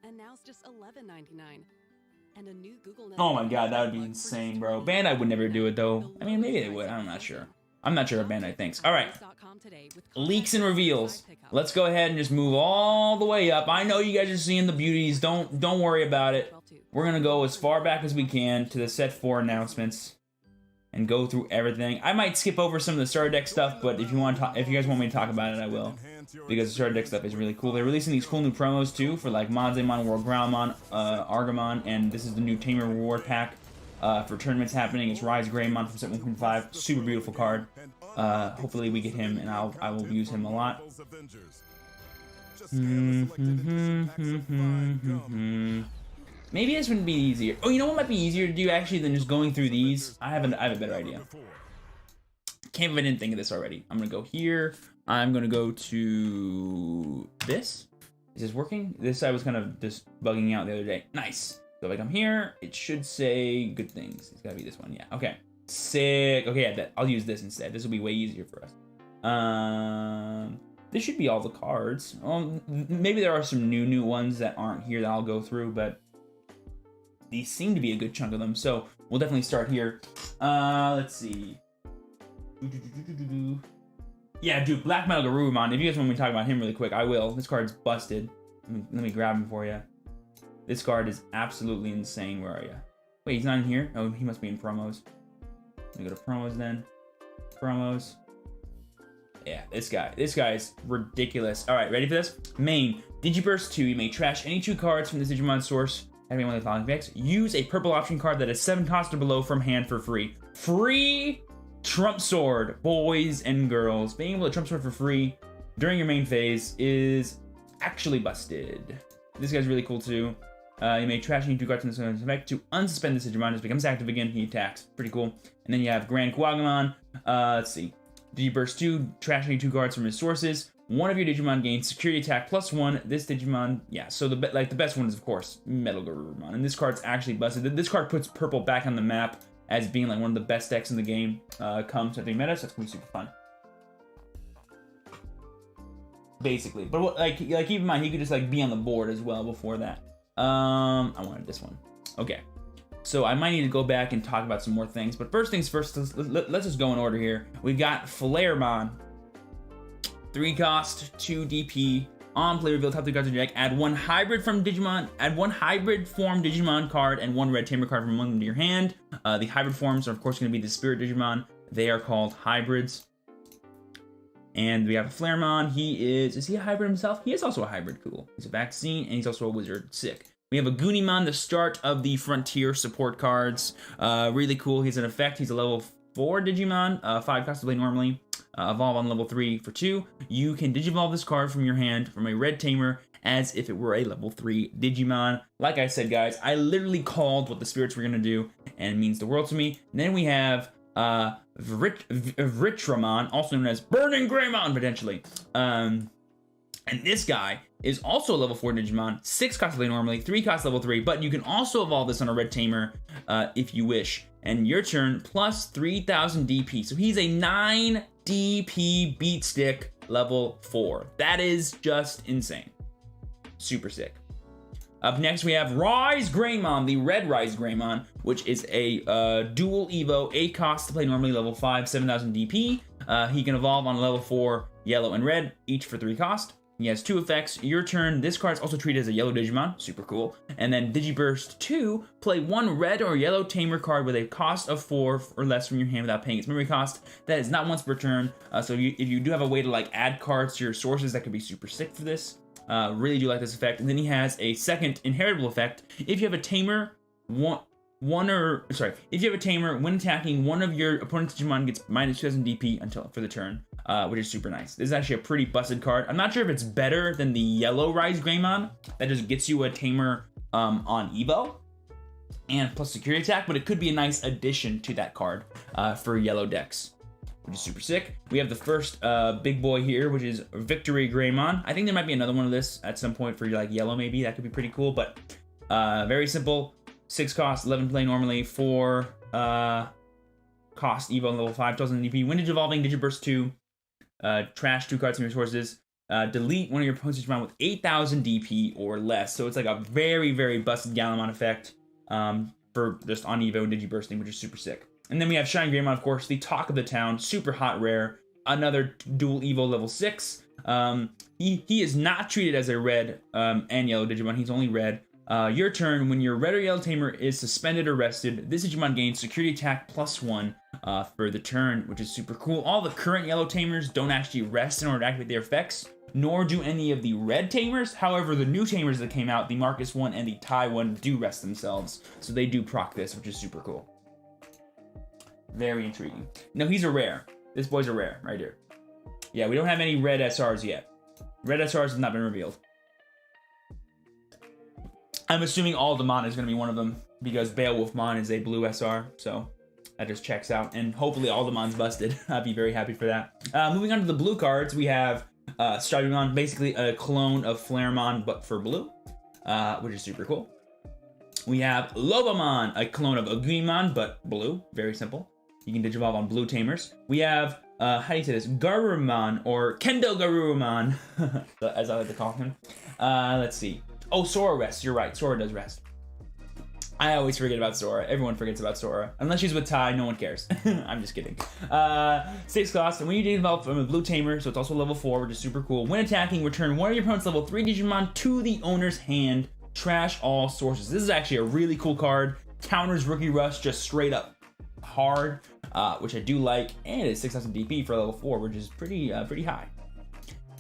and now it's just $11.99. And a new Google Oh my god, that would be insane, bro. Bandai would never do it though. I mean, maybe they would, I'm not sure. I'm not sure what Bandai thinks. Alright, leaks and reveals. Let's go ahead and just move all the way up. I know you guys are seeing the beauties, don't worry about it. We're gonna go as far back as we can to the set 4 announcements and go through everything. I might skip over some of the starter deck stuff, but if you guys want me to talk about it, I will. Because the starter deck stuff is really cool. They're releasing these cool new promos too for like Monzaemon, Wargreymon, Argamon, and this is the new Tamer reward pack for tournaments happening. It's Rise Greymon from set 1.5. Super beautiful card. Hopefully we get him, and I will use him a lot. Maybe this wouldn't be easier. Oh, you know what might be easier to do actually than just going through these? I have a better idea. Can't believe I didn't think of this already. I'm gonna go here. I'm gonna go to this. Is this working? This I was kind of just bugging out the other day. Nice. So if I come here, it should say good things. It's gotta be this one. Yeah. Okay. Sick. Okay. Yeah. I'll use this instead. This will be way easier for us. This should be all the cards. Maybe there are some new ones that aren't here that I'll go through, but these seem to be a good chunk of them, so we'll definitely start here. Let's see. Yeah, dude, Black Metal Gogumamon. If you guys want me to talk about him really quick, I will. This card's busted. Let me grab him for you. This card is absolutely insane. Where are you? Wait, he's not in here? Oh, he must be in promos. Let me go to promos then. Promos. Yeah, this guy is ridiculous. All right, ready for this? Main, Digiburst 2. You may trash any 2 cards from this Digimon source. Having one of the following effects. Use a purple option card that is 7 cost or below from hand for free. Free Trump Sword, boys and girls. Being able to Trump Sword for free during your main phase is actually busted. This guy's really cool too. You may trash any 2 cards from this effect to unsuspend this Digimon. It becomes active again. He attacks. Pretty cool. And then you have Grand Gogumamon. Let's see. Digiburst 2, trash any 2 cards from his sources. One of your Digimon gains security attack +1. This Digimon, yeah. So the best one is of course Metal Garurumon, and this card's actually busted. This card puts purple back on the map as being like one of the best decks in the game. Comes at the meta, so that's gonna be super fun. Basically, but like keep in mind he could just like be on the board as well before that. I wanted this one. Okay. So I might need to go back and talk about some more things, but first things first, let's just go in order here. We've got Flaremon, 3 cost, 2 DP. On play, reveal top 3 cards of your deck. Add 1 hybrid from Digimon. Add 1 hybrid form Digimon card and 1 red Tamer card from among them to your hand. The hybrid forms are of course going to be the Spirit Digimon. They are called hybrids. And we have Flaremon. Is he a hybrid himself? He is also a hybrid. Cool. He's a vaccine and he's also a wizard. Sick. We have a Goonimon, the start of the Frontier support cards. Really cool. He's an effect. He's a level 4 Digimon. 5 cost to play normally. Evolve on level 3 for 2. You can Digivolve this card from your hand from a red Tamer as if it were a level 3 Digimon. Like I said, guys, I literally called what the spirits were going to do, and it means the world to me. And then we have Vritramon, also known as Burning Greymon, potentially. And this guy is also a level 4 Digimon, 6 cost to play normally, 3 cost level 3, but you can also evolve this on a red Tamer if you wish. And your turn, plus 3,000 DP. So he's a 9 DP beat stick level 4. That is just insane. Super sick. Up next, we have Greymon, the red Greymon, which is a dual Evo, 8 cost to play normally, level 5, 7,000 DP. He can evolve on level 4 yellow and red, each for 3 cost. He has 2 effects. Your turn, this card's also treated as a yellow Digimon, super cool. And then Digiburst 2, play 1 red or yellow Tamer card with a cost of 4 or less from your hand without paying its memory cost. That is not once per turn, so if you do have a way to like add cards to your sources, that could be super sick for this. Really do like this effect. And then he has a second inheritable effect. If you have a Tamer, if you have a Tamer, when attacking, one of your opponent's Digimon gets minus 2,000 DP for the turn, which is super nice. This is actually a pretty busted card. I'm not sure if it's better than the yellow Greymon that just gets you a Tamer on Evo and plus security attack, but it could be a nice addition to that card for yellow decks, which is super sick. We have the first big boy here, which is Victory Greymon. I think there might be another one of this at some point for like yellow maybe. That could be pretty cool, but very simple. 6 cost, 11 play normally, 4 cost Evo on level 5, 2,000 DP. When Digivolving, Digiburst 2, trash 2 cards from your sources, delete one of your opponent's Digimon with 8,000 DP or less. So it's like a very, very busted Gaomon effect for just on Evo and Digibursting, which is super sick. And then we have Shine Greymon, of course, the talk of the town, super hot rare, another dual Evo level 6. He is not treated as a red and yellow Digimon, he's only red. Your turn, when your red or yellow Tamer is suspended or rested, this Digimon gains security attack +1 for the turn, which is super cool. All the current yellow Tamers don't actually rest in order to activate their effects, nor do any of the red Tamers. However, the new Tamers that came out, the Marcus 1 and the Tai 1, do rest themselves, so they do proc this, which is super cool. Very intriguing. No, he's a rare. This boy's a rare, right here. Yeah, we don't have any red SRs yet. Red SRs have not been revealed. I'm assuming Aldemon is going to be one of them because Beowulfmon is a blue SR, so that just checks out. And hopefully Aldemon's busted. I'd be very happy for that. Moving on to the blue cards, we have Starumon, basically a clone of Flaremon, but for blue, which is super cool. We have Lobamon, a clone of Agumon, but blue. Very simple. You can Digivolve on blue Tamers. We have, how do you say this? Garurumon, or Kendo Garurumon, as I like to call him. Let's see. Oh, Sora rests. You're right. Sora does rest. I always forget about Sora. Everyone forgets about Sora. Unless she's with Tai, no one cares. I'm just kidding. 6 cost. And when you develop from a blue Tamer, so it's also level 4, which is super cool. When attacking, return one of your opponent's level 3 Digimon to the owner's hand. Trash all sources. This is actually a really cool card. Counters Rookie Rush just straight up hard. which I do like, and it's 6,000 DP for level 4, which is pretty high.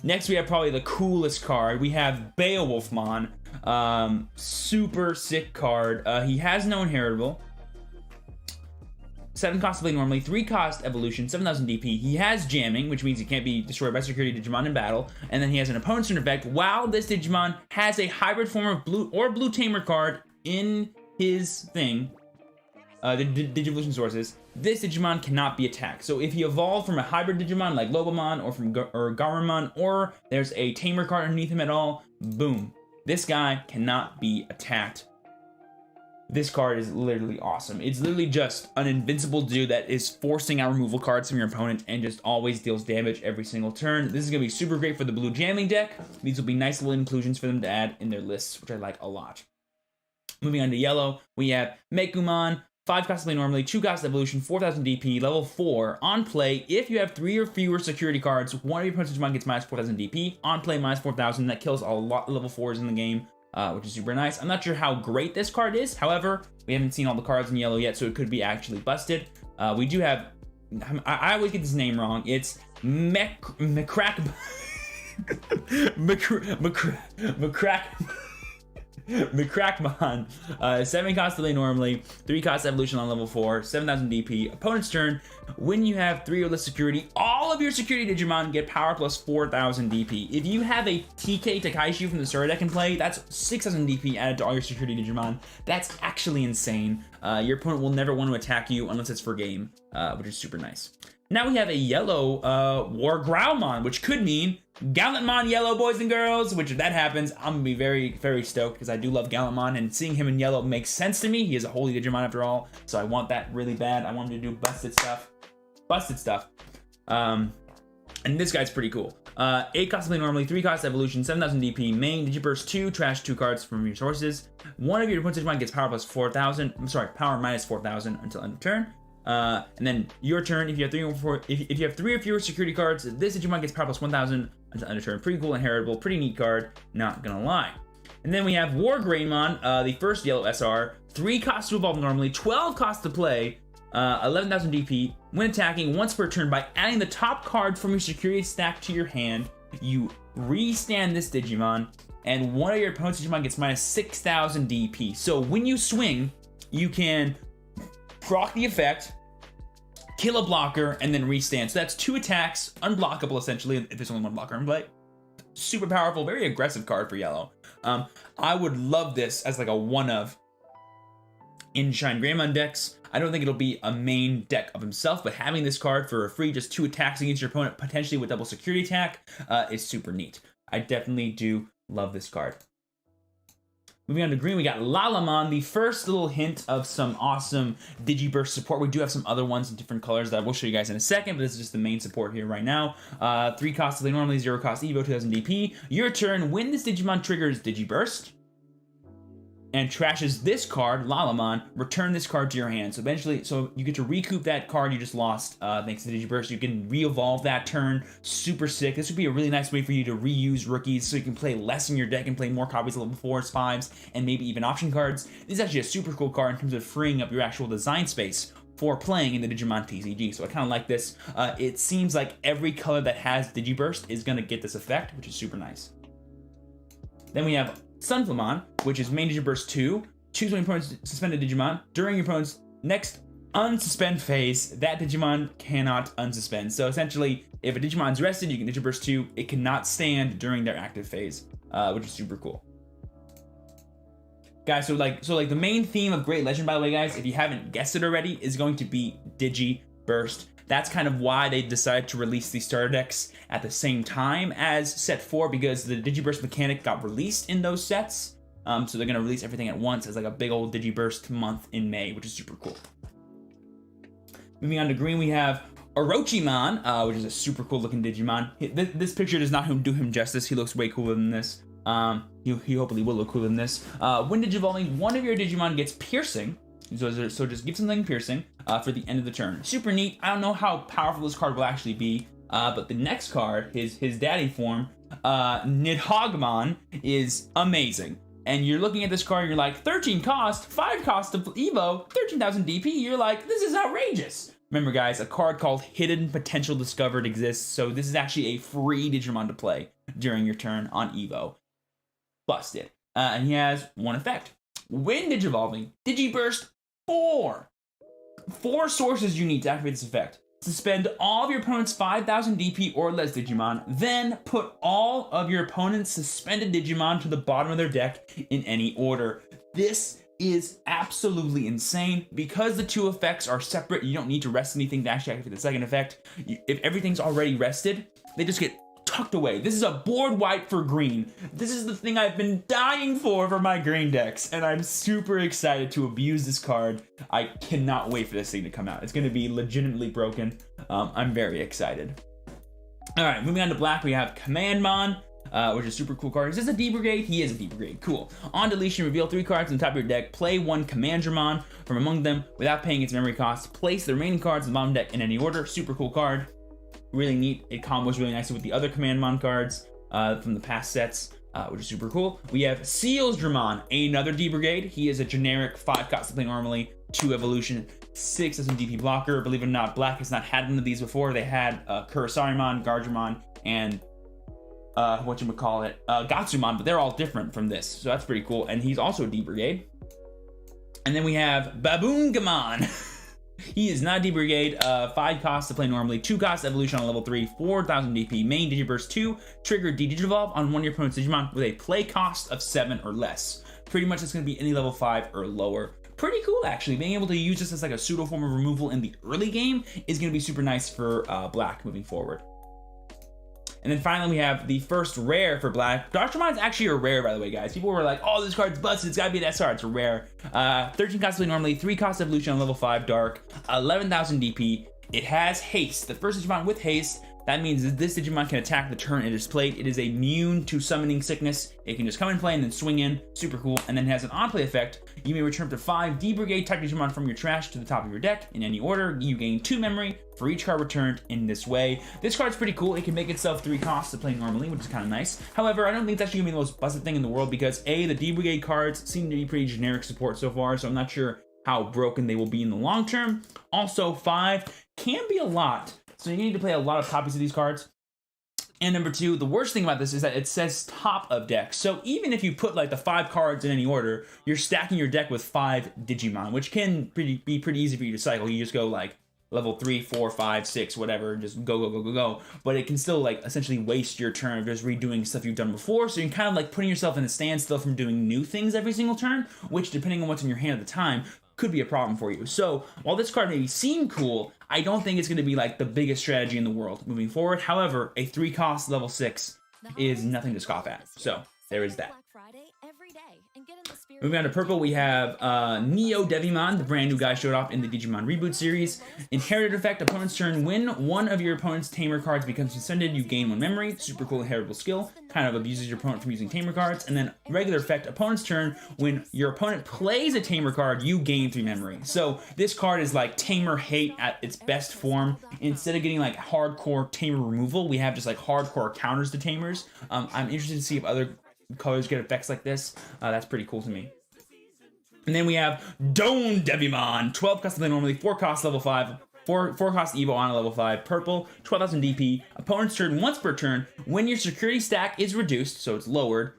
Next, we have probably the coolest card. We have Beowulfmon. Super sick card. He has no inheritable. 7 cost to play normally, 3 cost evolution, 7,000 DP. He has jamming, which means he can't be destroyed by security Digimon in battle. And then he has an opponent's turn effect. While this Digimon has a hybrid form of blue Tamer card in his thing, the Digivolution sources, this Digimon cannot be attacked. So if he evolved from a hybrid Digimon like Lobomon or from Gaomon, or there's a Tamer card underneath him at all, boom. This guy cannot be attacked. This card is literally awesome. It's literally just an invincible dude that is forcing out removal cards from your opponent and just always deals damage every single turn. This is going to be super great for the blue jamming deck. These will be nice little inclusions for them to add in their lists, which I like a lot. Moving on to yellow, we have Meikumon, 5 cost to play normally, 2 cost evolution, 4,000 DP, level 4. On play, if you have 3 or fewer security cards, one of your opponent's Digimon gets minus 4,000 DP. On play, minus 4,000. That kills a lot of level 4s in the game. Which is super nice. I'm not sure how great this card is. However, we haven't seen all the cards in yellow yet, so it could be actually busted. We do have... I always get this name wrong. It's Mecrackmon. 7 cost to play normally, 3 cost evolution on level 4, 7,000 DP. Opponent's turn. When you have 3 or less security, all of your security Digimon get power plus 4,000 DP. If you have a TK Takaishu from the starter deck in play, that's 6,000 DP added to all your security Digimon. That's actually insane. Your opponent will never want to attack you unless it's for game, which is super nice. Now we have a yellow Wargreymon, which could mean Gallantmon yellow, boys and girls, which if that happens, I'm going to be very, very stoked because I do love Gallantmon, and seeing him in yellow makes sense to me. He is a holy Digimon after all, so I want that really bad. I want him to do busted stuff. And this guy's pretty cool. 8 cost to play normally, 3 cost evolution, 7,000 DP, main, Digiburst 2, trash 2 cards from your sources. One of your opponent's Digimon gets power plus 4,000, power minus 4,000 until end of turn. And then your turn, if you have 3 or 4, if you have 3 or fewer security cards, this Digimon gets power plus 1,000 until end of turn. Pretty cool, inheritable, pretty neat card, not gonna lie. And then we have Wargreymon, the first yellow SR, 3 costs to evolve normally, 12 costs to play, 11,000 DP. When attacking once per turn, by adding the top card from your security stack to your hand, you re-stand this Digimon, and one of your opponent's Digimon gets minus 6,000 DP. So when you swing, you can proc the effect, kill a blocker, and then restand. So that's 2 attacks, unblockable essentially, if there's only one blocker in play. Super powerful, very aggressive card for yellow. I would love this as like a one-of in Shine Greymon decks. I don't think it'll be a main deck of himself, but having this card for a free, just 2 attacks against your opponent, potentially with double security attack, is super neat. I definitely do love this card. Moving on to green, we got Lalamon, the first little hint of some awesome Digiburst support. We do have some other ones in different colors that I will show you guys in a second, but this is just the main support here right now. 3 costs to play normally, 0 cost Evo, 2,000 DP. Your turn, when this Digimon triggers Digiburst and trashes this card, Lalamon, return this card to your hand. So eventually, so you get to recoup that card you just lost thanks to Digiburst. You can re-evolve that turn. Super sick. This would be a really nice way for you to reuse rookies so you can play less in your deck and play more copies of level 4s, 5s, and maybe even option cards. This is actually a super cool card in terms of freeing up your actual design space for playing in the Digimon TCG. So I kind of like this. It seems like every color that has Digiburst is going to get this effect, which is super nice. Then we have Sunflamon, which is main Digiburst 2. Choose when your opponent's suspended Digimon. During your opponent's next unsuspend phase, that Digimon cannot unsuspend. So essentially, if a Digimon's rested, you can Digiburst 2. It cannot stand during their active phase, which is super cool. Guys, so the main theme of Great Legend, by the way, guys, if you haven't guessed it already, is going to be Digiburst. That's kind of why they decided to release these starter decks at the same time as set 4, because the Digiburst mechanic got released in those sets. So they're going to release everything at once as like a big old Digiburst month in May, which is super cool. Moving on to green, we have Orochimon, which is a super cool looking Digimon. This picture does not do him justice. He looks way cooler than this. He hopefully will look cooler than this. When Digivolving, one of your Digimon gets piercing. So just give something piercing for the end of the turn. Super neat. I don't know how powerful this card will actually be, but the next card, his daddy form, Nidhogman, is amazing. And you're looking at this card, you're like, 13 cost, 5 cost of Evo, 13,000 DP. You're like, this is outrageous. Remember guys, a card called Hidden Potential Discovered exists, so this is actually a free Digimon to play during your turn on Evo. Busted. And he has one effect. When Digivolving, Digiburst 4. 4 sources you need to activate this effect. Suspend all of your opponent's 5,000 DP or less Digimon, then put all of your opponent's suspended Digimon to the bottom of their deck in any order. This is absolutely insane. Because the 2 effects are separate, you don't need to rest anything to actually activate the second effect. If everything's already rested, they just get tucked away. This is a board wipe for green. This is the thing I've been dying for my green decks, and I'm super excited to abuse this card. I cannot wait for this thing to come out. It's going to be legitimately broken. I'm very excited. All right, moving on to black, we have Commandmon, which is a super cool card. Is this a D Brigade? He is a D Brigade. Cool. On deletion, reveal 3 cards on the top of your deck. Play 1 Commandramon from among them without paying its memory cost. Place the remaining cards in the bottom deck in any order. Super cool card. Really neat. It combos really nicely with the other Commandmon cards from the past sets, which is super cool. We have Sealsdramon, another D Brigade. He is a generic 5 cost to play normally, 2 evolution, 6 as a DP blocker. Believe it or not, Black has not had one of these before. They had Kurisarimon, Gardramon, and Gatsumon, but they're all different from this, so that's pretty cool. And he's also a D Brigade. And then we have Baboongamon. He is not D Brigade, 5 costs to play normally, 2 costs evolution on level 3, 4,000 DP, main Digiburst 2, trigger Digivolve on one of your opponent's Digimon with a play cost of 7 or less. Pretty much it's going to be any level 5 or lower. Pretty cool actually. Being able to use this as like a pseudo form of removal in the early game is going to be super nice for black moving forward. And then finally, we have the first rare for black. Darkstramon is actually a rare, by the way, guys. People were like, oh, this card's busted. It's got to be an SR. It's a rare. 13 costs normally, 3 costs evolution on level 5 dark, 11,000 DP. It has haste. The first Digimon with haste. That means that this Digimon can attack the turn it is played. It is immune to summoning sickness. It can just come and play and then swing in. Super cool. And then it has an on-play effect. You may return up to 5 D Brigade type Digimon from your trash to the top of your deck in any order. You gain 2 memory for each card returned in this way. This card's pretty cool. It can make itself 3 costs to play normally, which is kind of nice. However, I don't think it's actually going to be the most busted thing in the world because A, the D Brigade cards seem to be pretty generic support so far, so I'm not sure how broken they will be in the long term. Also, 5 can be a lot. So you need to play a lot of copies of these cards. And number 2, the worst thing about this is that it says top of deck. So even if you put like the 5 cards in any order, you're stacking your deck with 5 Digimon, which can be pretty easy for you to cycle. You just go like level 3, 4, 5, 6, whatever, just go. But it can still like essentially waste your turn of just redoing stuff you've done before. So you're kind of like putting yourself in a standstill from doing new things every single turn, which depending on what's in your hand at the time, could be a problem for you. So while this card may seem cool, I don't think it's going to be like the biggest strategy in the world moving forward. However, a 3 cost level 6 is nothing to scoff at. So there is that. Moving on to purple, we have Neo Deviamon, the brand new guy showed off in the Digimon Reboot series. Inherited effect, opponent's turn, when one of your opponent's Tamer cards becomes suspended, you gain 1 memory. Super cool inheritable skill, kind of abuses your opponent from using Tamer cards. And then regular effect, opponent's turn, when your opponent plays a Tamer card, you gain 3 memory. So this card is like Tamer hate at its best form. Instead of getting like hardcore Tamer removal, we have just like hardcore counters to Tamers. I'm interested to see if other colors get effects like this. That's pretty cool to me. And then we have Don Deviamon, 12 cost normally, 4 cost level 5, 4 cost Evo on a level 5, purple, 12,000 DP. Opponent's turn once per turn. When your security stack is reduced, so it's lowered,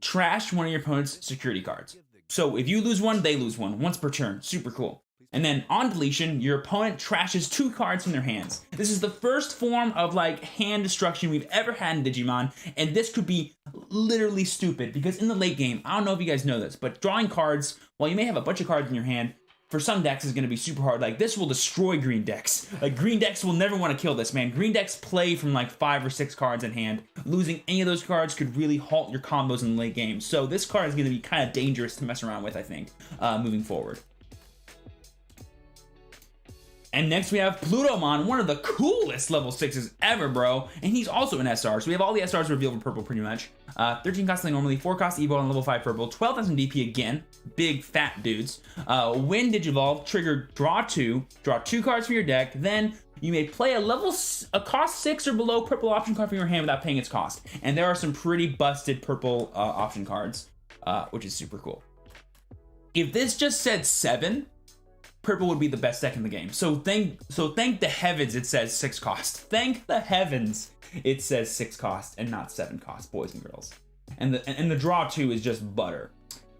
trash one of your opponent's security cards. So if you lose one, they lose one, once per turn. Super cool. And then on deletion, your opponent trashes 2 cards from their hands. This is the first form of like hand destruction we've ever had in Digimon, and this could be literally stupid because in the late game, I don't know if you guys know this, but drawing cards, while you may have a bunch of cards in your hand, for some decks is going to be super hard. Like this will destroy green decks. Like green decks will never want to kill this, man. Green decks play from like 5 or 6 cards in hand. Losing any of those cards could really halt your combos in the late game. So this card is going to be kind of dangerous to mess around with, I think, moving forward. And next we have Plutomon, one of the coolest level 6s ever, bro. And he's also an SR, so we have all the SRs revealed for purple pretty much. 13 cost normally, 4 cost Evo on level 5 purple, 12,000 DP again, big fat dudes. When Digivolve, trigger draw 2 cards from your deck, then you may play a cost 6 or below purple option card from your hand without paying its cost. And there are some pretty busted purple option cards, which is super cool. If this just said 7, purple would be the best deck in the game. So thank the heavens it says 6 cost. Thank the heavens it says 6 cost and not 7 cost, boys and girls. And the draw 2 is just butter.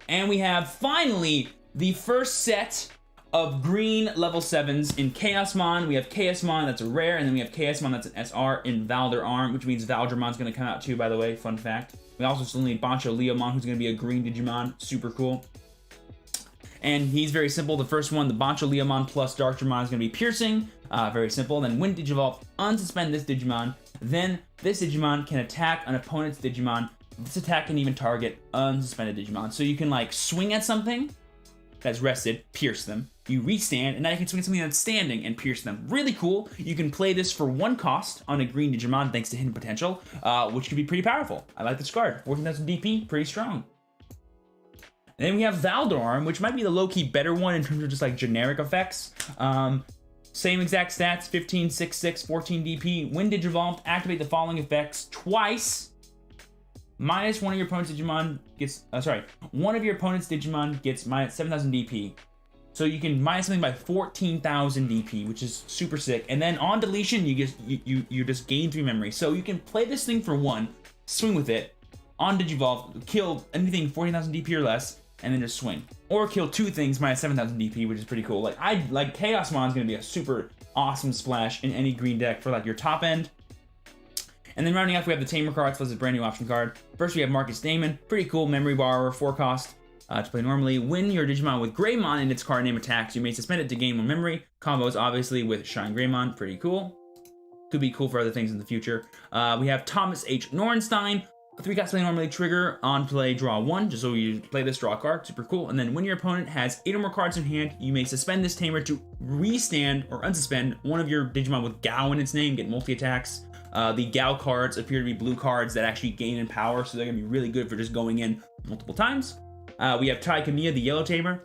And we have finally the first set of green level 7s in Chaosmon. We have Chaosmon, that's a rare, and then we have Chaosmon, that's an SR in Valdor Arm, which means Valdormon's gonna come out too, by the way, fun fact. We also still need Bancho Leomon, who's gonna be a green Digimon, super cool. And he's very simple. The first one, the Bancho Leomon plus Dark Digimon, is gonna be piercing, very simple. Then when Digivolve, unsuspend this Digimon, then this Digimon can attack an opponent's Digimon. This attack can even target unsuspended Digimon. So you can like swing at something that's rested, pierce them. You restand, and now you can swing at something that's standing and pierce them. Really cool. You can play this for 1 cost on a green Digimon thanks to hidden potential, which could be pretty powerful. I like this card. 14,000 DP, pretty strong. And then we have Valdor Arm, which might be the low-key better one in terms of just like generic effects. Same exact stats, 15, 6, 6, 14 DP. When Digivolved, activate the following effects twice. Minus one of your opponent's Digimon gets, one of your opponent's Digimon gets minus 7,000 DP. So you can minus something by 14,000 DP, which is super sick. And then on deletion, you just gain 3 memory. So you can play this thing for 1, swing with it, on Digivolve, kill anything 14,000 DP or less, and then just swing. Or kill 2 things minus 7,000 DP, which is pretty cool. Like Chaosmon is gonna be a super awesome splash in any green deck for like your top end. And then rounding off, we have the Tamer Cards plus a brand new option card. First, we have Marcus Damon, pretty cool memory borrower, 4 cost to play normally. When your Digimon with Greymon in its card name attacks, you may suspend it to gain 1 memory. Combos obviously with Shine Greymon, pretty cool. Could be cool for other things in the future. We have Thomas H. Nornstein, 3 cost play normally, trigger on play, draw 1, just so you play this, draw a card, super cool. And then when your opponent has 8 or more cards in hand, you may suspend this Tamer to restand or unsuspend one of your Digimon with Gao in its name, get multi-attacks. The Gao cards appear to be blue cards that actually gain in power, so they're gonna be really good for just going in multiple times. We have Tai Kamiya, the yellow Tamer.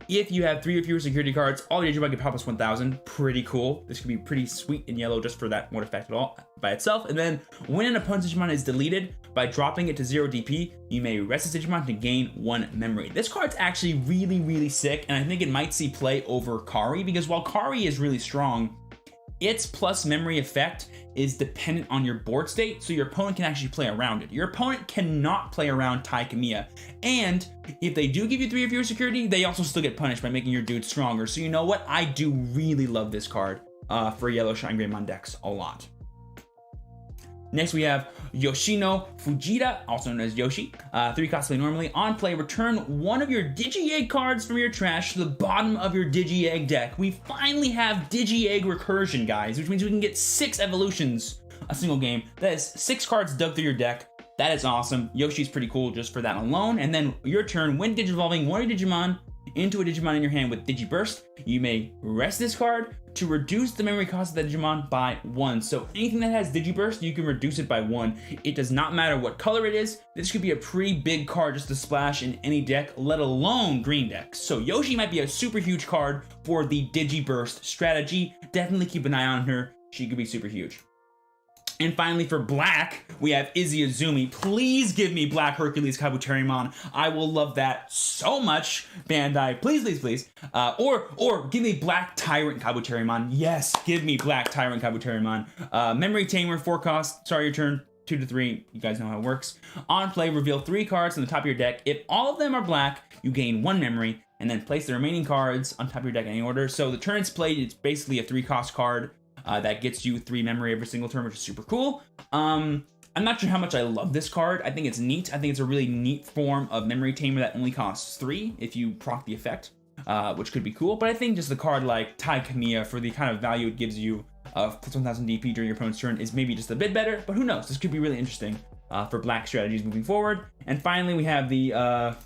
If you have 3 or fewer security cards, all your Digimon get power plus 1,000. Pretty cool. This could be pretty sweet in yellow just for that one effect at all by itself. And then when an opponent's Digimon is deleted, by dropping it to 0 DP, you may rest this Digimon to gain 1 memory. This card's actually really, really sick, and I think it might see play over Kari, because while Kari is really strong, its plus memory effect is dependent on your board state, so your opponent can actually play around it. Your opponent cannot play around Tai Kamiya, and if they do give you 3 or fewer security, they also still get punished by making your dude stronger. So you know what? I do really love this card for Yellow Shine Greymon decks a lot. Next, we have Yoshino Fujita, also known as Yoshi. 3 cost play normally. On play, return 1 of your Digi-Egg cards from your trash to the bottom of your Digi-Egg deck. We finally have Digi-Egg recursion, guys, which means we can get 6 evolutions a single game. That is 6 cards dug through your deck. That is awesome. Yoshi's pretty cool just for that alone. And then your turn, when Digivolving 1 of your Digimon into a Digimon in your hand with Digiburst, you may rest this card to reduce the memory cost of the Digimon by 1. So anything that has Digiburst, you can reduce it by 1. It does not matter what color it is. This could be a pretty big card just to splash in any deck, let alone green decks. So Yoshi might be a super huge card for the Digiburst strategy. Definitely keep an eye on her. She could be super huge. And finally, for black, we have Izzy Azumi. Please give me Black Hercules Kabuterimon. I will love that so much, Bandai. Please, please, please. Or give me Black Tyrant Kabuterimon. Yes, give me Black Tyrant Kabuterimon. Memory Tamer, 4 cost. Sorry, your turn. 2 to 3. You guys know how it works. On play, reveal 3 cards on the top of your deck. If all of them are black, you gain 1 memory, and then place the remaining cards on top of your deck in any order. So the turn it's played, it's basically a 3 cost card. That gets you 3 memory every single turn, which is super cool. I'm not sure how much I love this card. I think it's neat. I think it's a really neat form of memory tamer that only costs 3 if you proc the effect, which could be cool. But I think just the card like Tai Kamiya, for the kind of value it gives you of plus 1,000 DP during your opponent's turn, is maybe just a bit better. But who knows? This could be really interesting for black strategies moving forward. And finally, we have the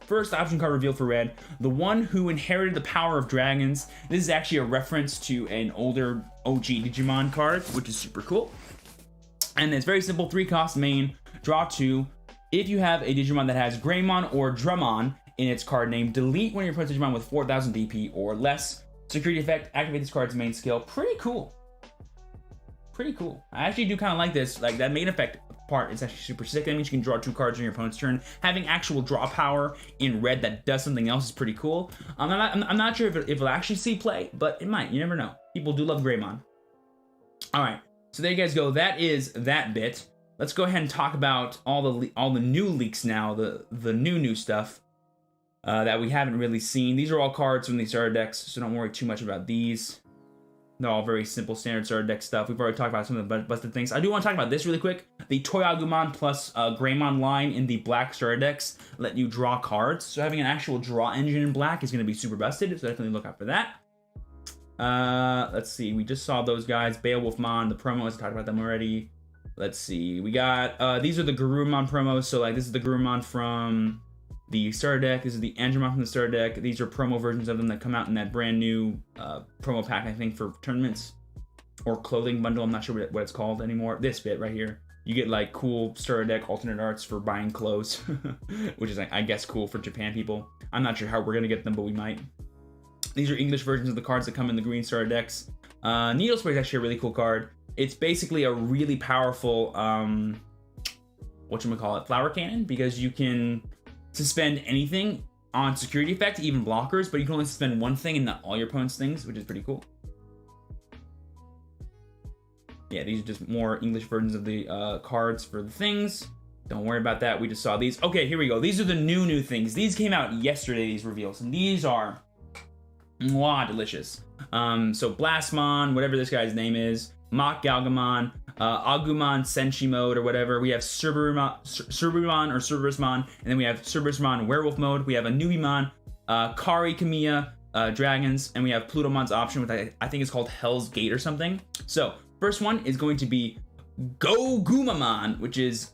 first option card reveal for red, the one who inherited the power of dragons. This is actually a reference to an older OG Digimon card, which is super cool. And it's very simple, 3 cost main, draw 2. If you have a Digimon that has Greymon or Drummon in its card name, delete one of your opponent's Digimon with 4,000 DP or less. Security effect, activate this card's main skill. Pretty cool. Pretty cool. I actually do kind of like this. Like, that main effect part is actually super sick. That means you can draw 2 cards on your opponent's turn. Having actual draw power in red that does something else is pretty cool. I'm not sure if it'll actually see play, but it might. You never know. People do love Greymon. All right, so there you guys go. That is that bit. Let's go ahead and talk about all the new leaks now, the new stuff that we haven't really seen. These are all cards from the starter decks, so don't worry too much about these. They're all very simple standard starter deck stuff. We've already talked about some of the busted things. I do want to talk about this really quick. The Toyagumon plus Greymon line in the black starter decks let you draw cards. So having an actual draw engine in black is going to be super busted, so definitely look out for that. Let's see. We just saw those guys. Beowulfmon, the promos. I talked about them already. Let's see. We got, these are the Gogumamon promos. So, like, this is the Gogumamon from the starter deck. This is the Angemon from the starter deck. These are promo versions of them that come out in that brand new promo pack, I think, for tournaments. Or clothing bundle. I'm not sure what it's called anymore. This bit right here. You get, like, cool starter deck alternate arts for buying clothes. Which is, like, I guess, cool for Japan people. I'm not sure how we're going to get them, but we might. These are English versions of the cards that come in the green starter decks. Needle Spray is actually a really cool card. It's basically a really powerful, whatchamacallit, flower cannon, because you can suspend anything on security effect, even blockers, but you can only suspend one thing and not all your opponent's things, which is pretty cool. Yeah, these are just more English versions of the cards for the things. Don't worry about that. We just saw these. Okay, here we go. These are the new things. These came out yesterday, these reveals, and these are mwah, delicious. So Blastmon, whatever this guy's name is, Mach Galgamon, Agumon Senshi mode or whatever. We have Cerbumon or Cerberusmon, and then we have Cerberusmon Werewolf mode. We have a Nubimon, Kari Kamiya dragons, and we have Plutomon's option, which I think is called Hell's Gate or something. So first one is going to be Gogumamon, which is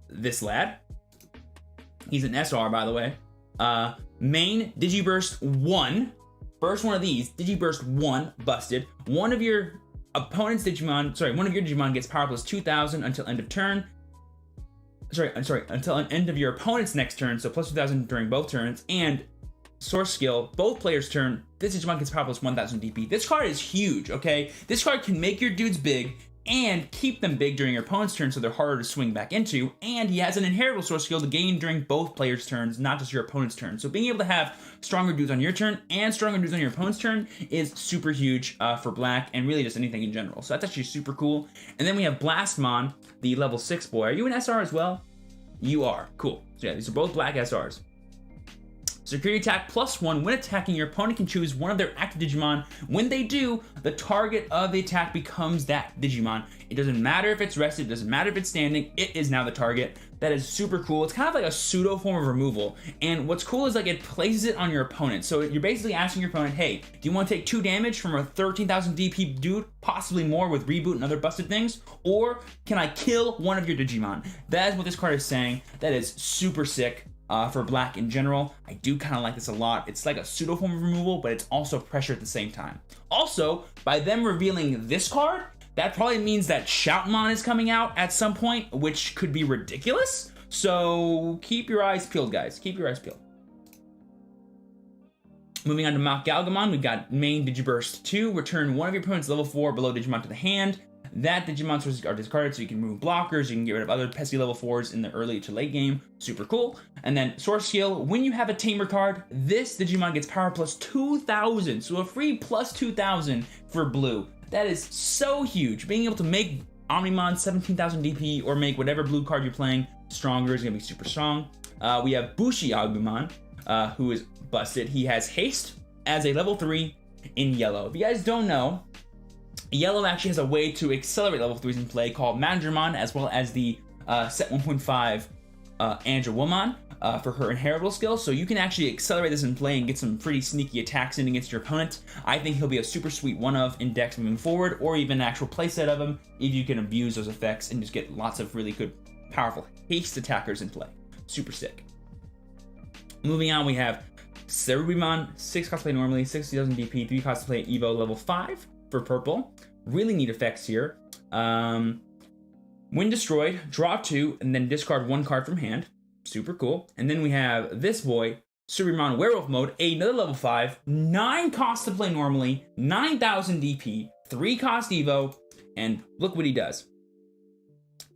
this lad. He's an SR, by the way. Main Digiburst 1. First one of these, Digiburst 1, busted. One of your opponent's Digimon, one of your Digimon gets power plus 2,000 until end of turn. Until an end of your opponent's next turn, so plus 2,000 during both turns. And source skill, both players' turn, this Digimon gets power plus 1,000 DP. This card is huge, okay? This card can make your dudes big and keep them big during your opponent's turn so they're harder to swing back into, and he has an inheritable source skill to gain during both players' turns, not just your opponent's turn. So being able to have stronger dudes on your turn and stronger dudes on your opponent's turn is super huge for black and really just anything in general. So that's actually super cool. And then we have Blastmon, the level 6 boy. Are you an SR as well? You are. Cool. So yeah, these are both black SRs. Security attack +1. When attacking, your opponent can choose one of their active Digimon. When they do, the target of the attack becomes that Digimon. It doesn't matter if it's rested, it doesn't matter if it's standing, it is now the target. That is super cool. It's kind of like a pseudo form of removal. And what's cool is like it places it on your opponent. So you're basically asking your opponent, hey, do you want to take 2 damage from a 13,000 DP dude, possibly more with reboot and other busted things? Or can I kill one of your Digimon? That is what this card is saying. That is super sick. For black in general, I do kind of like this a lot. It's like a pseudo form of removal, but it's also pressure at the same time. Also, by them revealing this card, that probably means that Shoutmon is coming out at some point, which could be ridiculous. So keep your eyes peeled, guys. Keep your eyes peeled. Moving on to Mach Galgamon, we've got main Digiburst 2. Return one of your opponent's level 4 below Digimon to the hand. That Digimon sources are discarded, so you can remove blockers, you can get rid of other pesky level 4s in the early to late game. Super cool. And then source skill, when you have a Tamer card, this Digimon gets power plus 2,000. So a free plus 2,000 for blue. That is so huge. Being able to make Omnimon 17,000 DP or make whatever blue card you're playing stronger is going to be super strong. We have Bushy Augment, who is busted. He has haste as a level 3 in yellow. If you guys don't know, Yellow actually has a way to accelerate level 3s in play called Managermon, as well as the set 1.5 Angelwomon for her inheritable skill. So you can actually accelerate this in play and get some pretty sneaky attacks in against your opponent. I think he'll be a super sweet one-of in decks moving forward, or even an actual playset of him if you can abuse those effects and just get lots of really good, powerful haste attackers in play. Super sick. Moving on, we have Cerubimon, 6 cost to play normally, 60,000 DP, 3 cost to play Evo level 5. For purple. Really neat effects here. When destroyed, draw 2 and then discard 1 card from hand. Super cool. And then we have this boy, Cerubimon Werewolf mode, another level 5, 9 cost to play normally, 9,000 DP, 3 cost Evo, and look what he does.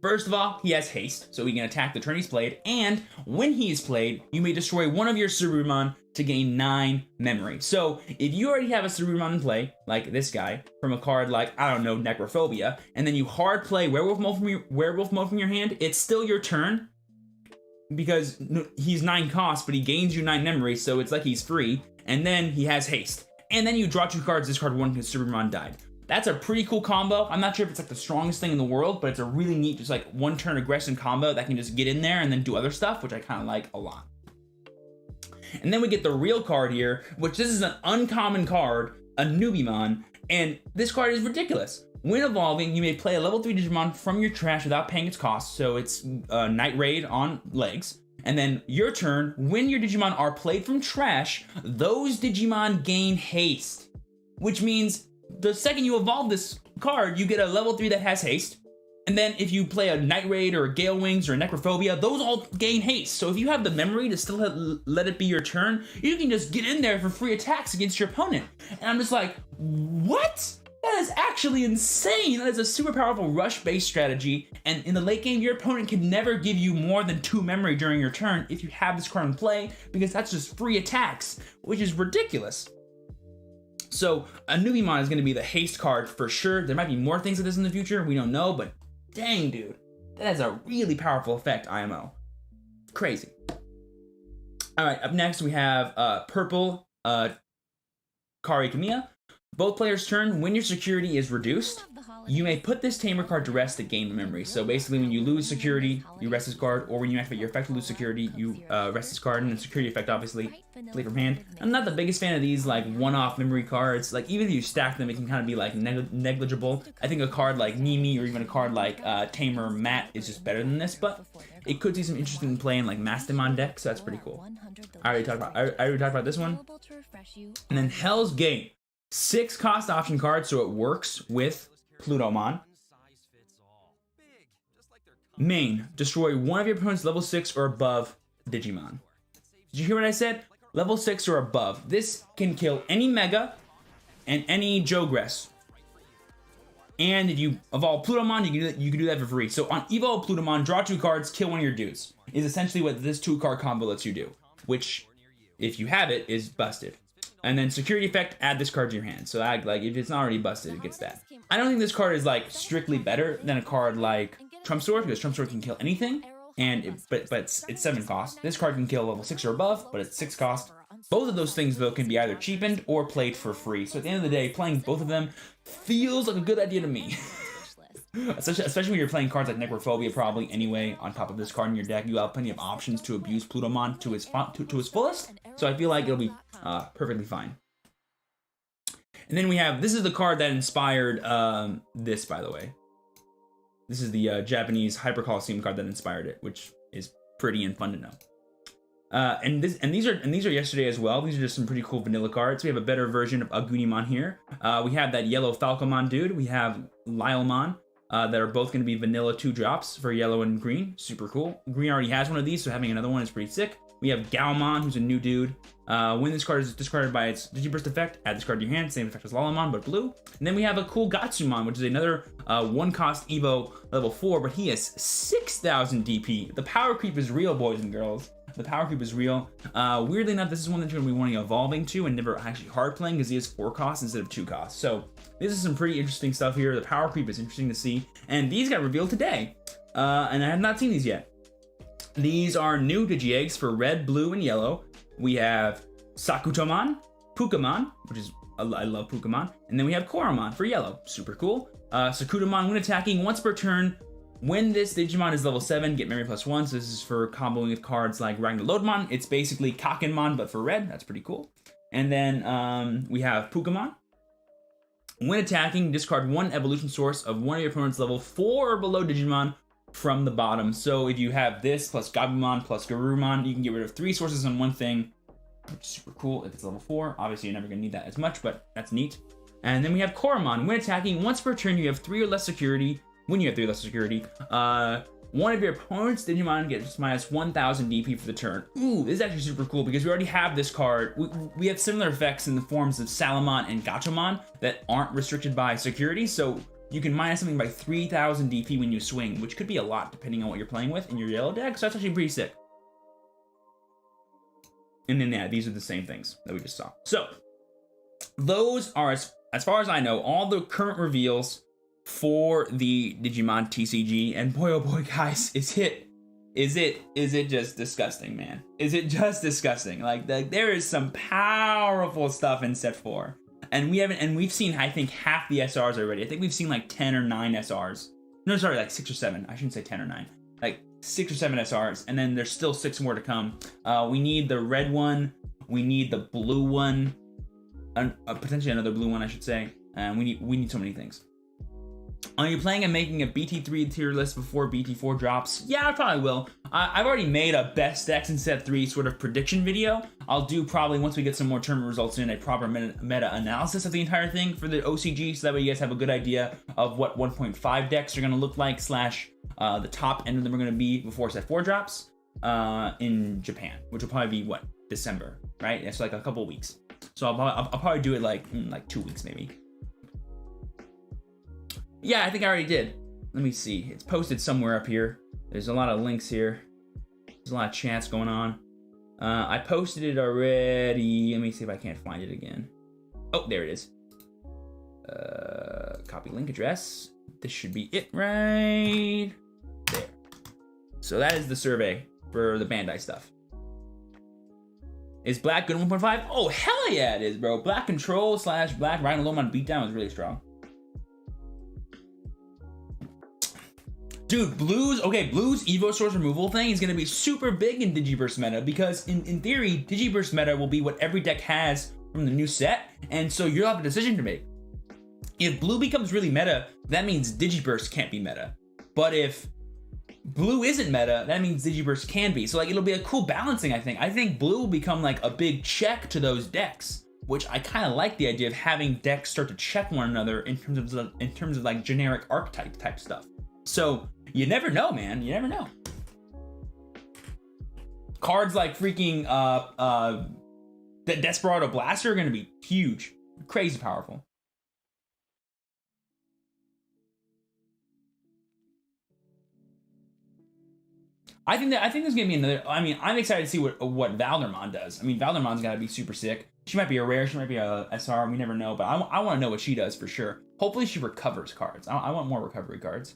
First of all, he has haste, so he can attack the turn he's played, and when he is played, you may destroy one of your Tsurumon to gain 9 memory. So if you already have a Tsurumon in play, like this guy, from a card like, I don't know, Necrophobia, and then you hard play Werewolf mode from your hand, it's still your turn, because he's 9 cost, but he gains you 9 memory, so it's like he's free, and then he has haste. And then you draw 2 cards, discard 1 because Tsurumon died. That's a pretty cool combo. I'm not sure if it's like the strongest thing in the world, but it's a really neat, just like 1 turn aggression combo that can just get in there and then do other stuff, which I kind of like a lot. And then we get the real card here, which this is an uncommon card, a Newbimon, and this card is ridiculous. When evolving, you may play a level 3 Digimon from your trash without paying its cost, so it's Night Raid on legs. And then your turn, when your Digimon are played from trash, those Digimon gain haste, which means the second you evolve this card, you get a level 3 that has haste. And then if you play a Night Raid or a Gale Wings or a Necrophobia, those all gain haste. So if you have the memory to still let it be your turn, you can just get in there for free attacks against your opponent. And I'm just like, what? That is actually insane. That is a super powerful rush-based strategy. And in the late game, your opponent can never give you more than 2 memory during your turn if you have this card in play, because that's just free attacks, which is ridiculous. So a Newbimon is going to be the haste card for sure. There might be more things of this in the future. We don't know, but dang, dude. That has a really powerful effect, IMO. Crazy. All right, up next we have Purple Kari Kamiya. Both players' turn, when your security is reduced, you may put this Tamer card to rest to gain the memory. So basically when you lose security, you rest this card, or when you activate your effect to lose security, you rest this card, and the security effect obviously play from hand. I'm not the biggest fan of these like one-off memory cards. Like even if you stack them, it can kind of be like negligible. I think a card like Mimi or even a card like Tamer Matt is just better than this, but it could see some interesting play in like Mastemon decks, so that's pretty cool. I already talked about this one. And then Hell's Gate. 6 cost option card, so it works with Plutomon. Main, destroy one of your opponent's level 6 or above Digimon. Did you hear what I said? Level 6 or above. This can kill any Mega and any Jogress. And if you evolve Plutomon, you can do that for free. So on Evolve Plutomon, draw 2 cards, kill one of your dudes. Is essentially what this 2-card combo lets you do. Which, if you have it, is busted. And then security effect, add this card to your hand. So like if it's not already busted, it gets that. I don't think this card is like strictly better than a card like Trump Sword, because Trump Sword can kill anything, and but it's 7 cost. This card can kill level 6 or above, but it's 6 cost. Both of those things though can be either cheapened or played for free. So at the end of the day, playing both of them feels like a good idea to me. Especially when you're playing cards like Necrophobia probably anyway, on top of this card in your deck, you have plenty of options to abuse Plutomon to his fullest, so I feel like it'll be perfectly fine. And then we have, this is the card that inspired this, by the way. This is the Japanese Hyper Coliseum card that inspired it, which is pretty and fun to know. And these are yesterday as well. These are just some pretty cool vanilla cards. We have a better version of Agunimon here. We have that yellow Falcomon dude. We have Lylemon. That are both going to be vanilla 2-drops for yellow and green. Super cool. Green already has one of these, so having another one is pretty sick. We have Gaomon, who's a new dude. When this card is discarded by its Digiburst effect, add this card to your hand. Same effect as Lylemon, but blue. And then we have a cool Gatsumon, which is another 1-cost Evo level 4, but he has 6,000 DP. The power creep is real, boys and girls. The power creep is real. Weirdly enough, this is one that you're going to be wanting evolving to and never actually hard playing, because he has 4 costs instead of 2 costs. So this is some pretty interesting stuff here. The power creep is interesting to see. And these got revealed today. And I have not seen these yet. These are new Digi-Eggs for red, blue, and yellow. We have Sakutomon, Pukamon, which is, I love Pukamon. And then we have Coramon for yellow. Super cool. Sakutomon, when attacking once per turn, when this Digimon is level 7, get memory +1. So this is for comboing with cards like Ragnarlodmon. It's basically Kakenmon, but for red. That's pretty cool. And then we have Pukamon. When attacking, discard 1 evolution source of one of your opponent's level 4 or below Digimon from the bottom. So if you have this plus Gogumamon plus Garurumon, you can get rid of 3 sources on one thing, which is super cool if it's level 4. Obviously, you're never going to need that as much, but that's neat. And then we have Coramon. When attacking, once per turn, you have 3 or less security. When you have 3 or less security, one of your opponent's Digimon gets minus 1,000 DP for the turn. Ooh, this is actually super cool because we already have this card. We have similar effects in the forms of Salamon and Gachamon that aren't restricted by security. So you can minus something by 3,000 DP when you swing, which could be a lot depending on what you're playing with in your yellow deck, so that's actually pretty sick. And then, yeah, these are the same things that we just saw. So, those are, as far as I know, all the current reveals for the Digimon TCG, and boy, oh boy, guys, is it just disgusting, man? Is it just disgusting? Like there is some powerful stuff in set 4. And we've seen, I think, half the SRs already. I think we've seen like 10 or 9 SRs. No, sorry, like 6 or 7. I shouldn't say 10 or 9. Like 6 or 7 SRs, and then there's still 6 more to come. We need the red one, we need the blue one, potentially another blue one, I should say. And we need so many things. Are you planning on making a BT3 tier list before BT4 drops? Yeah, I probably will. I've already made a best decks in set 3 sort of prediction video. I'll do probably, once we get some more tournament results in, a proper meta-analysis of the entire thing for the OCG, so that way you guys have a good idea of what 1.5 decks are going to look like, slash the top end of them are going to be before set 4 drops in Japan, which will probably be, what, December, right? It's like a couple weeks. So I'll probably do it like 2 weeks maybe. Yeah, I think I already did. Let me see. It's posted somewhere up here. There's a lot of links here. There's a lot of chats going on. I posted it already. Let me see if I can't find it again. Oh, there it is. Copy link address. This should be it right there. So that is the survey for the Bandai stuff. Is Black good in 1.5? Oh, hell yeah it is, bro. Black Control / Black Rhinolomon Beatdown is really strong. Dude, Blue's Evo Source removal thing is going to be super big in Digiburst meta, because in theory, Digiburst meta will be what every deck has from the new set, and so you'll have a decision to make. If Blue becomes really meta, that means Digiburst can't be meta. But if Blue isn't meta, that means Digiburst can be. So like, it'll be a cool balancing, I think. I think Blue will become like a big check to those decks, which I kind of like the idea of having decks start to check one another in terms of like generic archetype type stuff. So you never know, man. You never know. Cards like freaking the Desperado Blaster are going to be huge, crazy powerful. I think there's gonna be another. I mean, I'm excited to see what Valdormon does. I mean, Valdormon's gotta be super sick. She might be a rare, she might be a SR. We never know, but I want to know what she does for sure. Hopefully, she recovers cards. I want more recovery cards.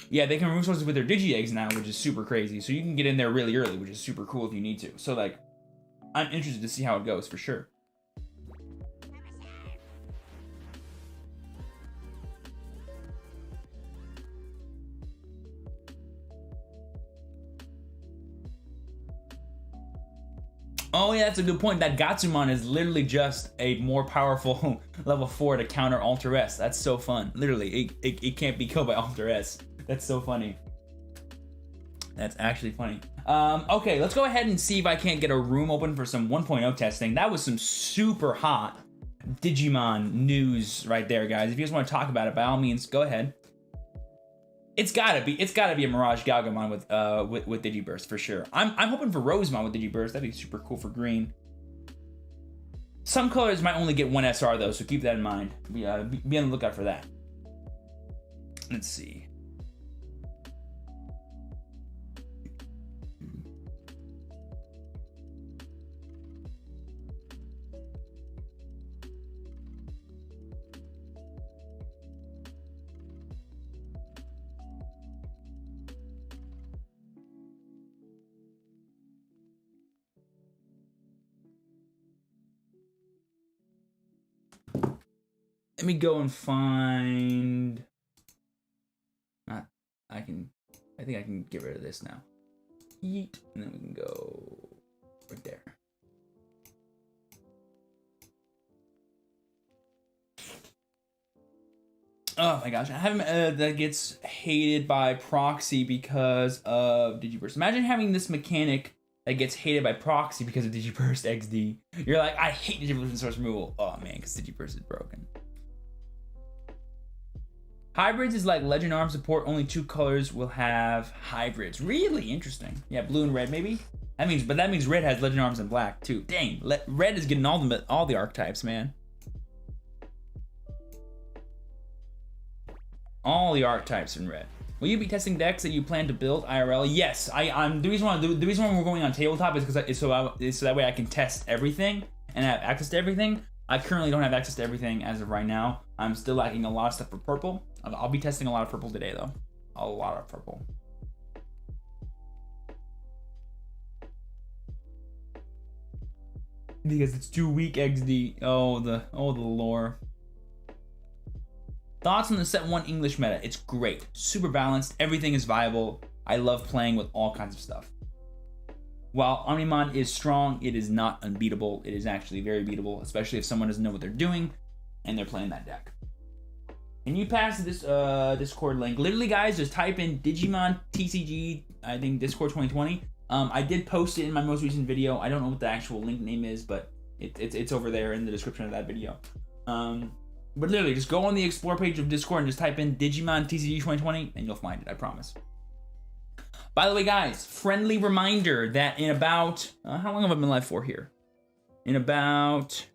Yeah, they can remove sources with their Digi-Eggs now, which is super crazy. So you can get in there really early, which is super cool if you need to. So like, I'm interested to see how it goes for sure. Oh yeah, that's a good point. That Gatsumon is literally just a more powerful level 4 to counter Alter S. That's so fun. Literally, it can't be killed by Alter S. That's so funny. That's actually funny. Okay, let's go ahead and see if I can't get a room open for some 1.0 testing. That was some super hot Digimon news right there, guys. If you guys want to talk about it, by all means, go ahead. It's gotta be a Mirage Gaomon with Digiburst for sure. I'm hoping for Rosemary with Digiburst. That'd be super cool for green. Some colors might only get one SR though, so keep that in mind. Be on the lookout for that. Let's see. Let me go and find. I think I can get rid of this now. Yeet, and then we can go right there. Oh my gosh, I haven't that gets hated by proxy because of Digiburst. Imagine having this mechanic that gets hated by proxy because of Digiburst XD. You're like, I hate Digiburst source removal. Oh man, because Digiburst is broken. Hybrids is like Legend Arm support. Only 2 colors will have hybrids. Really interesting. Yeah, blue and red maybe. That means red has Legend Arms and black too. Dang, red is getting all the archetypes, man. All the archetypes in red. Will you be testing decks that you plan to build IRL? Yes, I'm. The reason why we're going on tabletop is because so that way I can test everything and have access to everything. I currently don't have access to everything as of right now. I'm still lacking a lot of stuff for purple. I'll be testing a lot of purple today though. A lot of purple. Because it's too weak, XD. Oh the lore. Thoughts on the set 1 English meta? It's great. Super balanced. Everything is viable. I love playing with all kinds of stuff. While Omnimon is strong, it is not unbeatable. It is actually very beatable, especially if someone doesn't know what they're doing and they're playing that deck. Can you pass this Discord link? Literally, guys, just type in Digimon TCG, I think Discord 2020. I did post it in my most recent video. I don't know what the actual link name is, but it's over there in the description of that video. But literally, just go on the explore page of Discord and just type in Digimon TCG 2020 and you'll find it, I promise. By the way, guys, friendly reminder that in about, how long have I been live for here? In about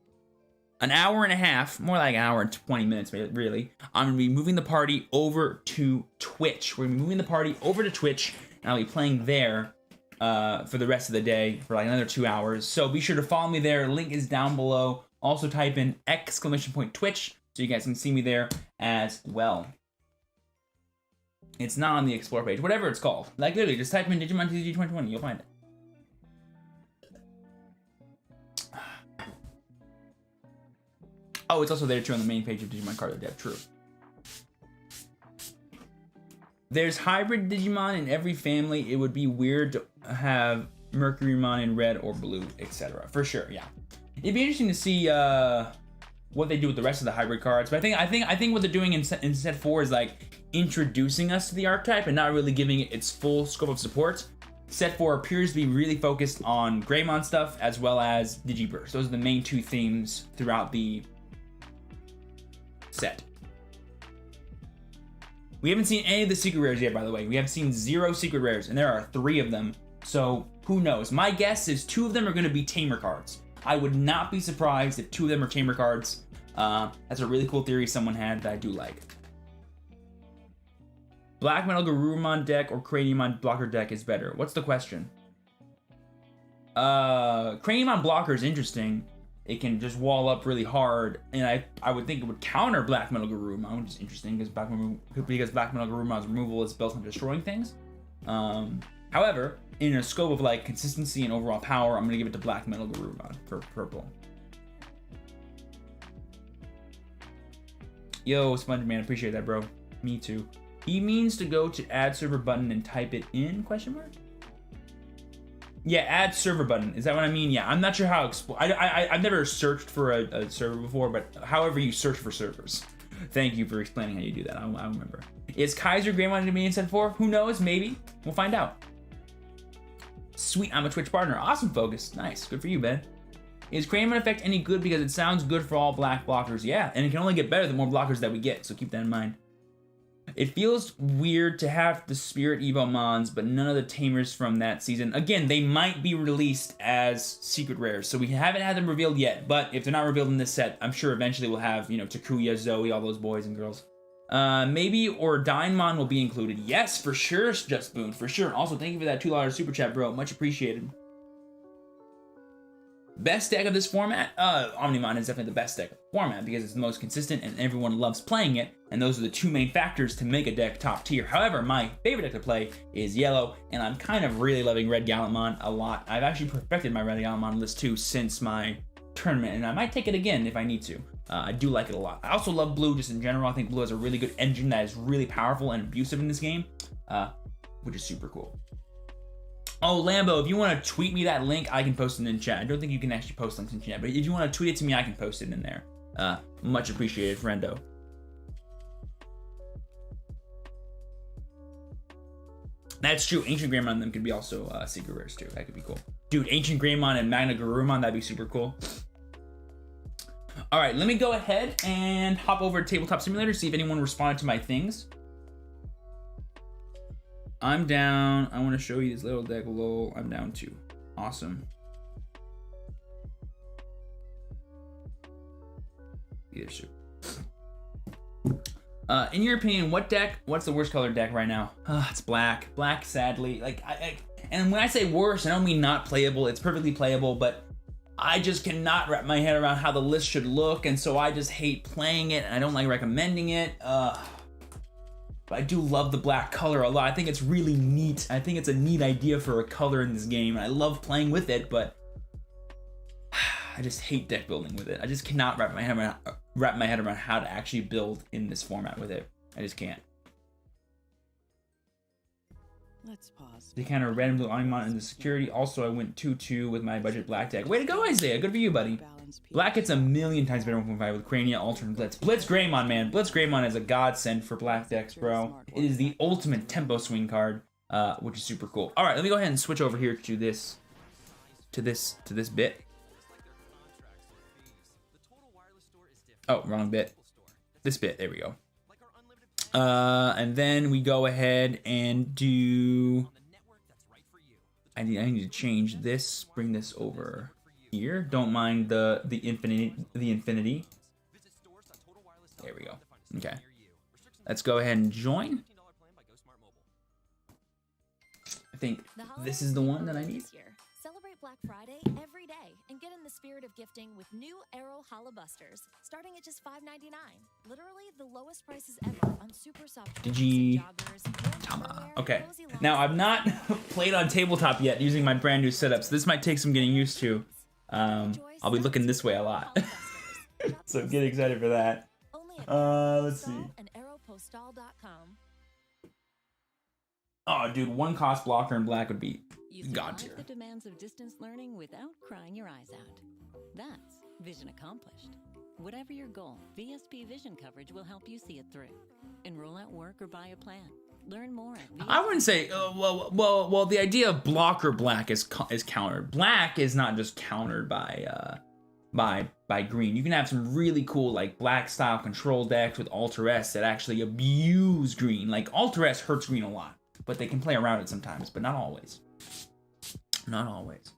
an hour and a half, more like an hour and 20 minutes, really, I'm going to be moving the party over to Twitch. We're going to be moving the party over to Twitch, and I'll be playing there for the rest of the day for like another 2 hours. So be sure to follow me there. Link is down below. Also type in !Twitch so you guys can see me there as well. It's not on the explore page, whatever it's called. Like literally, just type in Digimon TCG 2020, you'll find it. Oh, it's also there too on the main page of Digimon Card Dev. True. There's hybrid Digimon in every family. It would be weird to have Mercurymon in red or blue, etc. For sure, yeah. It'd be interesting to see what they do with the rest of the hybrid cards. But I think what they're doing in set 4 is like introducing us to the archetype and not really giving it its full scope of support. Set 4 appears to be really focused on Greymon stuff as well as Digiburst. Those are the main 2 themes throughout the set. We haven't seen any of the secret rares yet, by the way. We have seen 0 secret rares, and there are 3 of them. So who knows? My guess is 2 of them are going to be Tamer cards. I would not be surprised if 2 of them are Tamer cards. That's a really cool theory someone had that I do like. Black Metal Garurumon deck or Craniumon blocker deck is better? What's the question? Craniumon blocker is interesting. It can just wall up really hard, and I would think it would counter Black Metal Garurumon, which is interesting because Black Metal Garurumon's removal is built on destroying things. However, in a scope of like consistency and overall power, I'm gonna give it to Black Metal Garurumon for purple. Yo, SpongeMan, appreciate that, bro. Me too. He means to go to add server button and type it in, question mark? Yeah, add server button. Is that what I mean? Yeah, I'm not sure how I've never searched for a server before, but however you search for servers. Thank you for explaining how you do that. I remember. Is Kaiser Greymon going to be in set 4? Who knows? Maybe. We'll find out. Sweet, I'm a Twitch partner. Awesome, Focus. Nice. Good for you, Ben. Is Greymon effect any good because it sounds good for all black blockers? Yeah, and it can only get better the more blockers that we get, so keep that in mind. It feels weird to have the Spirit Evo Mons, but none of the Tamers from that season. Again, they might be released as secret rares, so we haven't had them revealed yet, but if they're not revealed in this set, I'm sure eventually we'll have, you know, Takuya, Zoe, all those boys and girls. Maybe Ordainmon will be included. Yes, for sure, Just Boon, for sure. Also, thank you for that $2 super chat, bro. Much appreciated. Best deck of this format? Omnimon is definitely the best deck of the format because it's the most consistent and everyone loves playing it, and those are the 2 main factors to make a deck top tier. However, my favorite deck to play is yellow, and I'm kind of really loving Red Gaomon a lot. I've actually perfected my Red Gaomon list too since my tournament, and I might take it again if I need to. I do like it a lot. I also love blue just in general. I think blue has a really good engine that is really powerful and abusive in this game, which is super cool. Oh, Lambo, if you want to tweet me that link, I can post it in chat. I don't think you can actually post links in chat, but if you want to tweet it to me, I can post it in there. Much appreciated, friendo. That's true. Ancient Greymon and them could be also secret rares too. That could be cool. Dude, Ancient Greymon and Magna Garurumon, that'd be super cool. All right, let me go ahead and hop over to Tabletop Simulator, see if anyone responded to my things. I'm down. I want to show you this little deck. Lol. I'm down 2. Awesome. Either shoot. In your opinion, what's the worst colored deck right now? It's black. Black, sadly. Like, and when I say worse, I don't mean not playable. It's perfectly playable, but I just cannot wrap my head around how the list should look, and so I just hate playing it, and I don't like recommending it. But I do love the black color a lot. I think it's really neat. I think it's a neat idea for a color in this game, and I love playing with it, but I just hate deck building with it. I just cannot wrap my head around how to actually build in this format with it. I just can't. Let's pause. They kind of red and blue Omnimon into security. Also, I went 2-2 with my budget black deck. Way to go, Isaiah. Good for you, buddy. Black gets a million times better 1.5 with Crania, Ultra, and Blitz. Blitz Greymon, man. Blitz Greymon is a godsend for black decks, bro. It is the ultimate tempo swing card, which is super cool. All right, let me go ahead and switch over here to this bit. Oh, wrong bit. This bit. There we go. And then we go ahead and do. I need to change this. Bring this over here. Don't mind the infinity. There we go. Okay. Let's go ahead and join. I think this is the one that I need. Celebrate Black Friday every day and get in the spirit of gifting with new Arrow Holobusters, starting at just $5.99. Literally the lowest prices ever on super soft Tamer. Okay. Now I've not played on tabletop yet using my brand new setup, so this might take some getting used to. I'll be looking this way a lot, so get excited for that. Let's see. Oh, dude, one cost blocker in black would be god tier. The demands of distance learning without crying your eyes out. That's vision accomplished. Whatever your goal, VSP Vision coverage will help you see it through. Enroll at work or buy a plan. Learn more at VSP. I wouldn't say. Well. The idea of blocker black is countered. Black is not just countered by green. You can have some really cool like black style control decks with Alter S that actually abuse green. Like Alter S hurts green a lot, but they can play around it sometimes, but not always. Not always.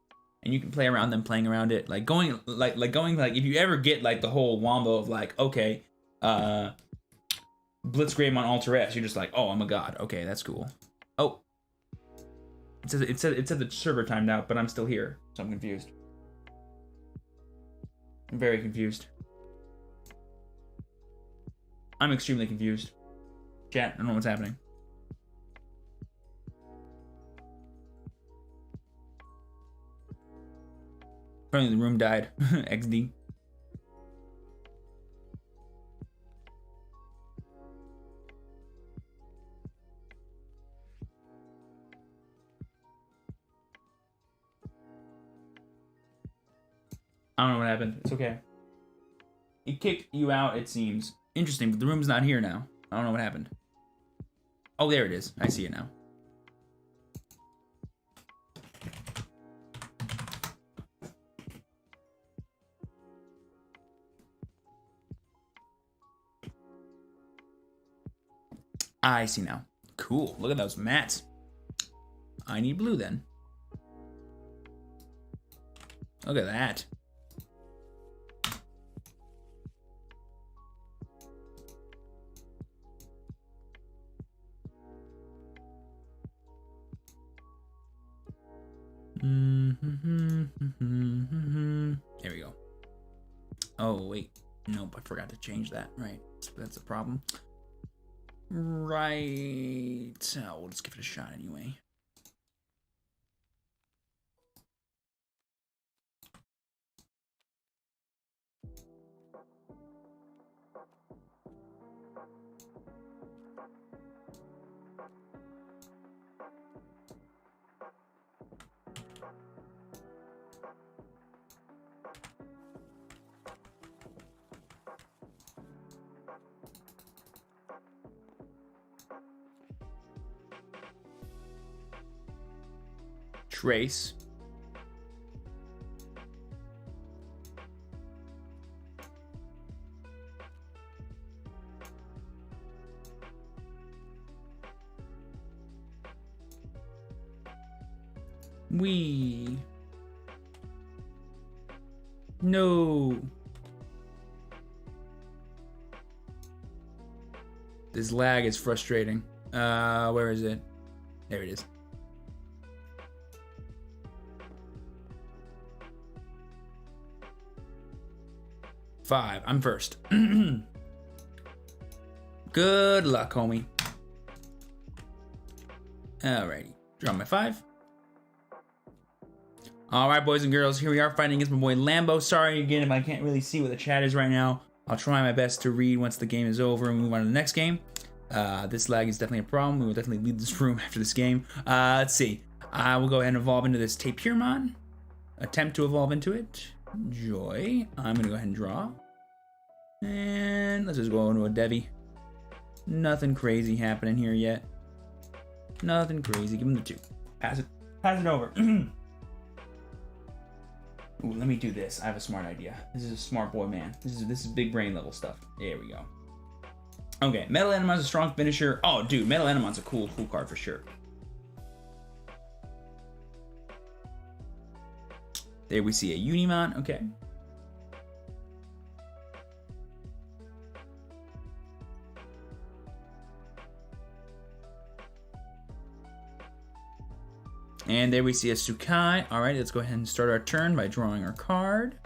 And you can play around them playing around it, like going if you ever get like the whole wombo of like, okay, Blitz Greymon Alter S, you're just like, oh, I'm a god. Okay, that's cool. Oh, it said the server timed out, but I'm still here, so I'm confused. I'm very confused. I'm extremely confused. Chat, I don't know what's happening. Apparently the room died. XD. I don't know what happened. It's okay. It kicked you out, it seems. Interesting, but the room's not here now. I don't know what happened. Oh, there it is. I see it now. I see now. Cool. Look at those mats. I need blue then. Look at that. There we go. Oh, wait. Nope, I forgot to change that. Right. That's a problem. Right. Oh, we'll just give it a shot anyway. Trace. No. This lag is frustrating. Where is it? There it is. Five. I'm first. Good luck, homie. Alrighty. Draw my 5. Alright, boys and girls. Here we are fighting against my boy Lambo. Sorry again if I can't really see what the chat is right now. I'll try my best to read once the game is over and move on to the next game. This lag is definitely a problem. We will definitely leave this room after this game. Let's see. I will go ahead and evolve into this Tapirmon. Attempt to evolve into it. Joy. I'm going to go ahead and draw. And let's just go into a Devi. Nothing crazy happening here yet. Nothing crazy. Give him the 2. Pass it. Pass it over. Ooh, let me do this. I have a smart idea. This is a smart boy, man. This is big brain level stuff. There we go. Okay, Metal Anamon's a strong finisher. Oh, dude, Metal Anamon's a cool card for sure. There we see a Unimon. Okay. And there we see a Sukai. All right, let's go ahead and start our turn by drawing our card.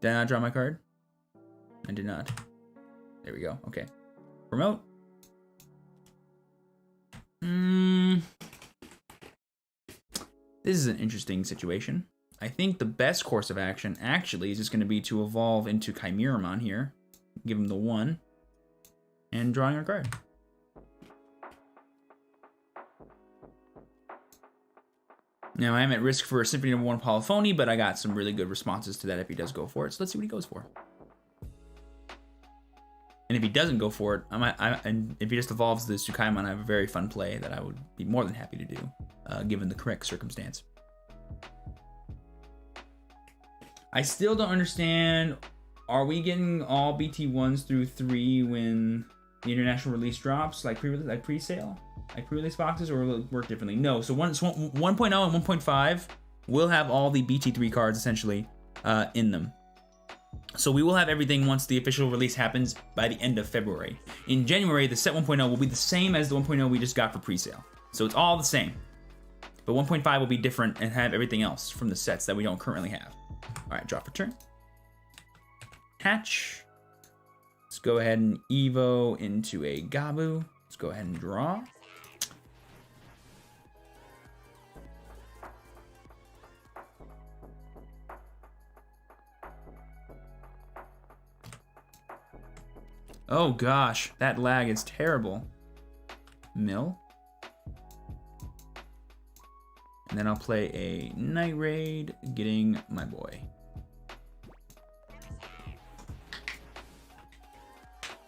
Did I not draw my card? I did not. There we go. Okay. Promote. This is an interesting situation. I think the best course of action actually is just going to be to evolve into Chimeramon here. Give him the 1. And drawing our card. Now, I am at risk for a Symphony No. 1 Polyphony, but I got some really good responses to that if he does go for it. So let's see what he goes for. And if he doesn't go for it, and if he just evolves the Sukaimon, I have a very fun play that I would be more than happy to do, given the correct circumstance. I still don't understand, are we getting all BT1s through 3 when the international release drops, like pre-sale? Like pre-release boxes, or will it work differently? No, so 1.0 and 1.5 will have all the BT3 cards essentially in them. So we will have everything once the official release happens by the end of February. In January, the set 1.0 will be the same as the 1.0 we just got for pre-sale. So it's all the same. But 1.5 will be different and have everything else from the sets that we don't currently have. All right, draw for turn. Hatch. Let's go ahead and Evo into a Gabu. Let's go ahead and draw. Oh gosh, that lag is terrible. Mill. And then I'll play a Night Raid, getting my boy.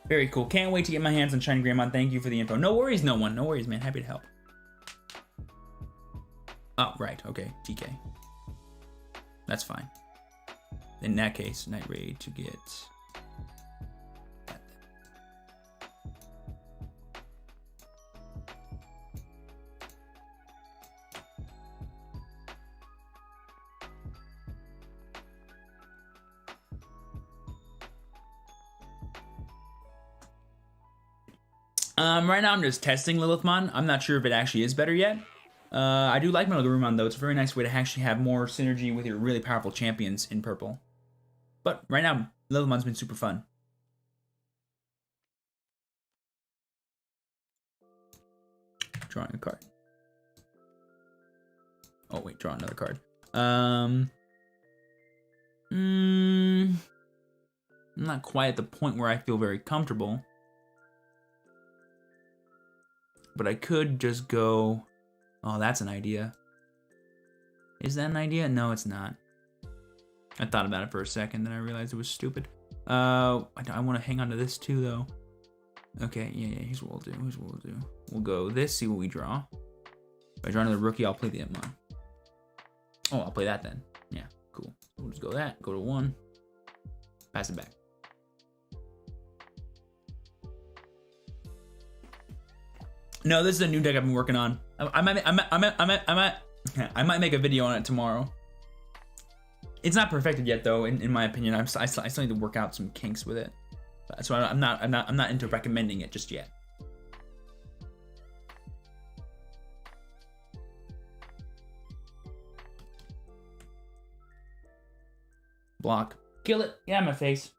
Very cool. Can't wait to get my hands on Shiny Greymon. Thank you for the info. No worries, no one. No worries, man. Happy to help. Oh, right. Okay. TK. That's fine. In that case, Night Raid to get... Right now I'm just testing Lilithmon. I'm not sure if it actually is better yet. I do like Gogumamon though. It's a very nice way to actually have more synergy with your really powerful champions in purple. But right now, Lilithmon's been super fun. Drawing a card. Oh wait, draw another card. I'm not quite at the point where I feel very comfortable. But I could just go... Oh, that's an idea. Is that an idea? No, it's not. I thought about it for a second, then I realized it was stupid. I want to hang on to this too, though. Okay, yeah, here's what we'll do. We'll go this, see what we draw. If I draw another rookie, I'll play the Edmon. Oh, I'll play that then. Yeah, cool. We'll just go that, go to 1. Pass it back. No, this is a new deck I've been working on. I might make a video on it tomorrow. It's not perfected yet, though. In my opinion, I still need to work out some kinks with it. So I'm not into recommending it just yet. Block. Kill it. Yeah, my face.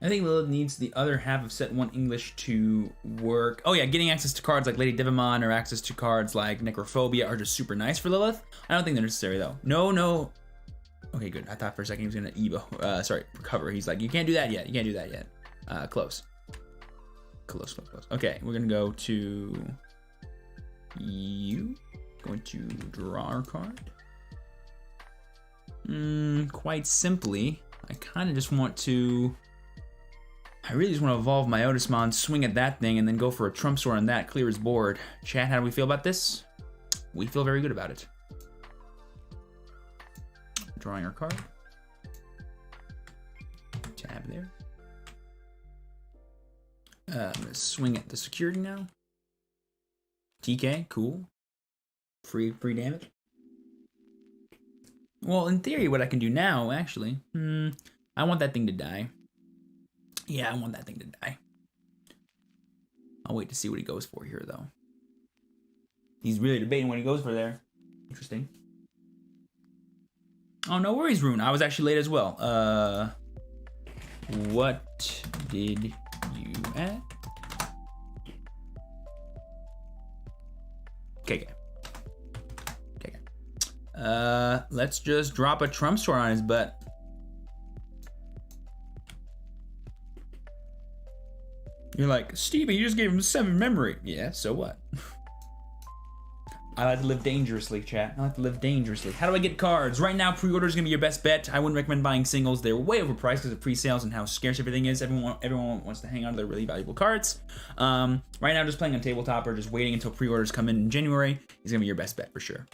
I think Lilith needs the other half of set 1 English to work. Oh yeah, getting access to cards like Lady Deviamon or access to cards like Necrophobia are just super nice for Lilith. I don't think they're necessary though. No. Okay, good. I thought for a second he was gonna Evo. Recover. He's like, you can't do that yet. You can't do that yet. Close. Okay, we're gonna go to you. Going to draw our card. Quite simply, I kind of just want to. I really just want to evolve my Otismon, swing at that thing, and then go for a Trump Sword on that, clear his board. Chat, how do we feel about this? We feel very good about it. Drawing our card. Tab there. I'm going to swing at the security now. TK, cool. Free damage. Well, in theory, what I can do now, actually, I want that thing to die. Yeah, I want that thing to die. I'll wait to see what he goes for here, though. He's really debating what he goes for there. Interesting. Oh, no worries, Rune. I was actually late as well. What did you add? Okay. Let's just drop a Trump Sword on his butt. You're like, Steven, you just gave him 7 memory. Yeah, so what? I like to live dangerously, chat. I like to live dangerously. How do I get cards? Right now, pre-order is gonna be your best bet. I wouldn't recommend buying singles. They're way overpriced because of pre-sales and how scarce everything is. Everyone wants to hang on to their really valuable cards. Right now, just playing on tabletop or just waiting until pre-orders come in January is gonna be your best bet for sure.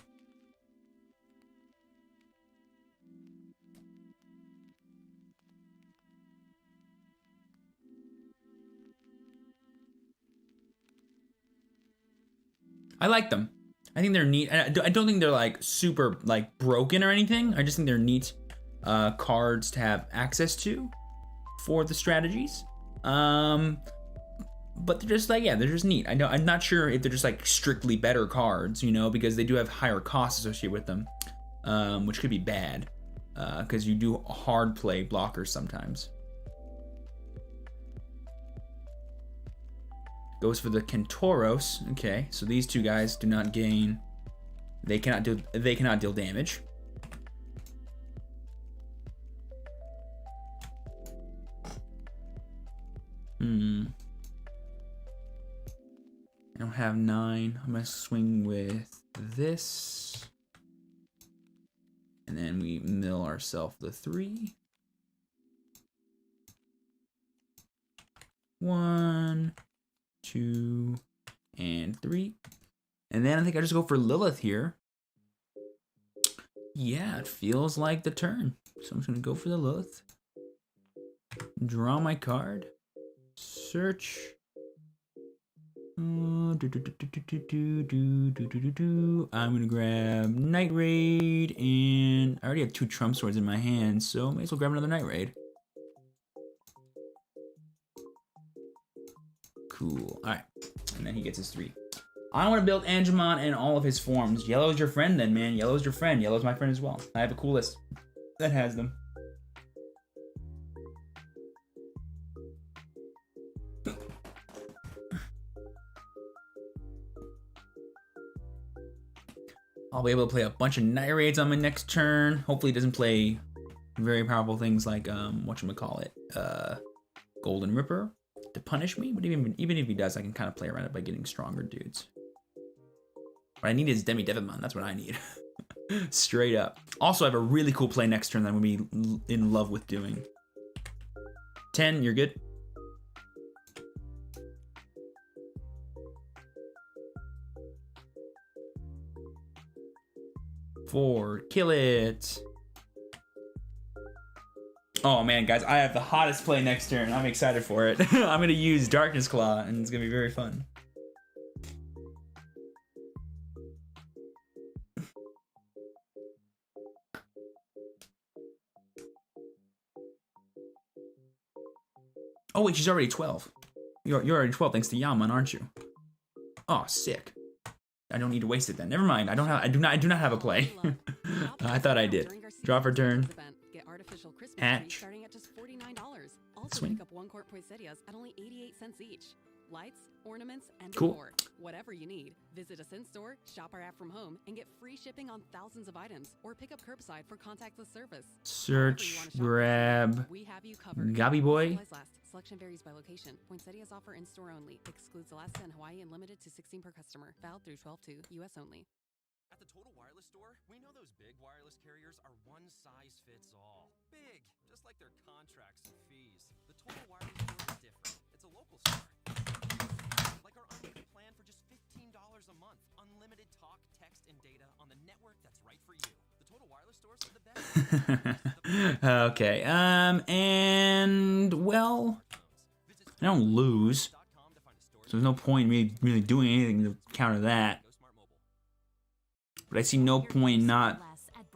I like them. I think they're neat. I don't think they're like super like broken or anything. I just think they're neat cards to have access to for the strategies. But they're just like, yeah, they're just neat. I'm not sure if they're just like strictly better cards, you know, because they do have higher costs associated with them, which could be bad because you do hard play blockers sometimes. Goes for the Kentoros. Okay, so these two guys do not gain. They cannot deal damage. I don't have 9. I'm gonna swing with this, and then we mill ourselves the 3. 1, 2, and 3. And then I think I just go for Lilith here. Yeah, it feels like the turn. So I'm just gonna go for the Lilith. Draw my card. Search. I'm gonna grab Night Raid, and I already have 2 Trump Swords in my hand, so may as well grab another Night Raid. Cool. Alright. And then he gets his 3. I want to build Angemon in all of his forms. Yellow's your friend then, man. Yellow's your friend. Yellow's my friend as well. I have a cool list that has them. I'll be able to play a bunch of Night Raids on my next turn. Hopefully it doesn't play very powerful things like, whatchamacallit, Golden Ripper to punish me. But even if he does, I can kind of play around it by getting stronger dudes. What I need is Deviamon. That's what I need. Straight up. Also, I have a really cool play next turn that I'm going to be in love with doing. 10, you're good? Four, kill it. Oh man, guys, I have the hottest play next turn. I'm excited for it. I'm gonna use Darkness Claw, and it's gonna be very fun. Oh wait, she's already 12. You're already 12 thanks to Yaman, aren't you? Oh, sick. I don't need to waste it then. Never mind. I do not have a play. I thought I did. Draw for turn. Hatch. Starting at just $49. Also Swing. pick up 1-quart poinsettias at only 88 cents each. Lights, ornaments, and Cool. more. Whatever you need, visit us in store, shop our app from home, and get free shipping on thousands of items, or pick up curbside for contactless service. Search, grab, We have you covered. Gobby Boy. Supplies last. Selection varies by location. Poinsettias offer in store only. Excludes Alaska and Hawaii and limited to 16 per customer. Valid through 12/2. U.S. only. At the Total Wireless store, we know those big wireless carriers are one size fits all. Big, just like their contracts and fees. The Total Wireless store is different. It's a local store. Like our unlimited plan for just $15 a month. Unlimited talk, text, and data on the network that's right for you. The Total Wireless stores are the best. Okay, and well, I don't lose, so there's no point in me really doing anything to counter that. But I see no point not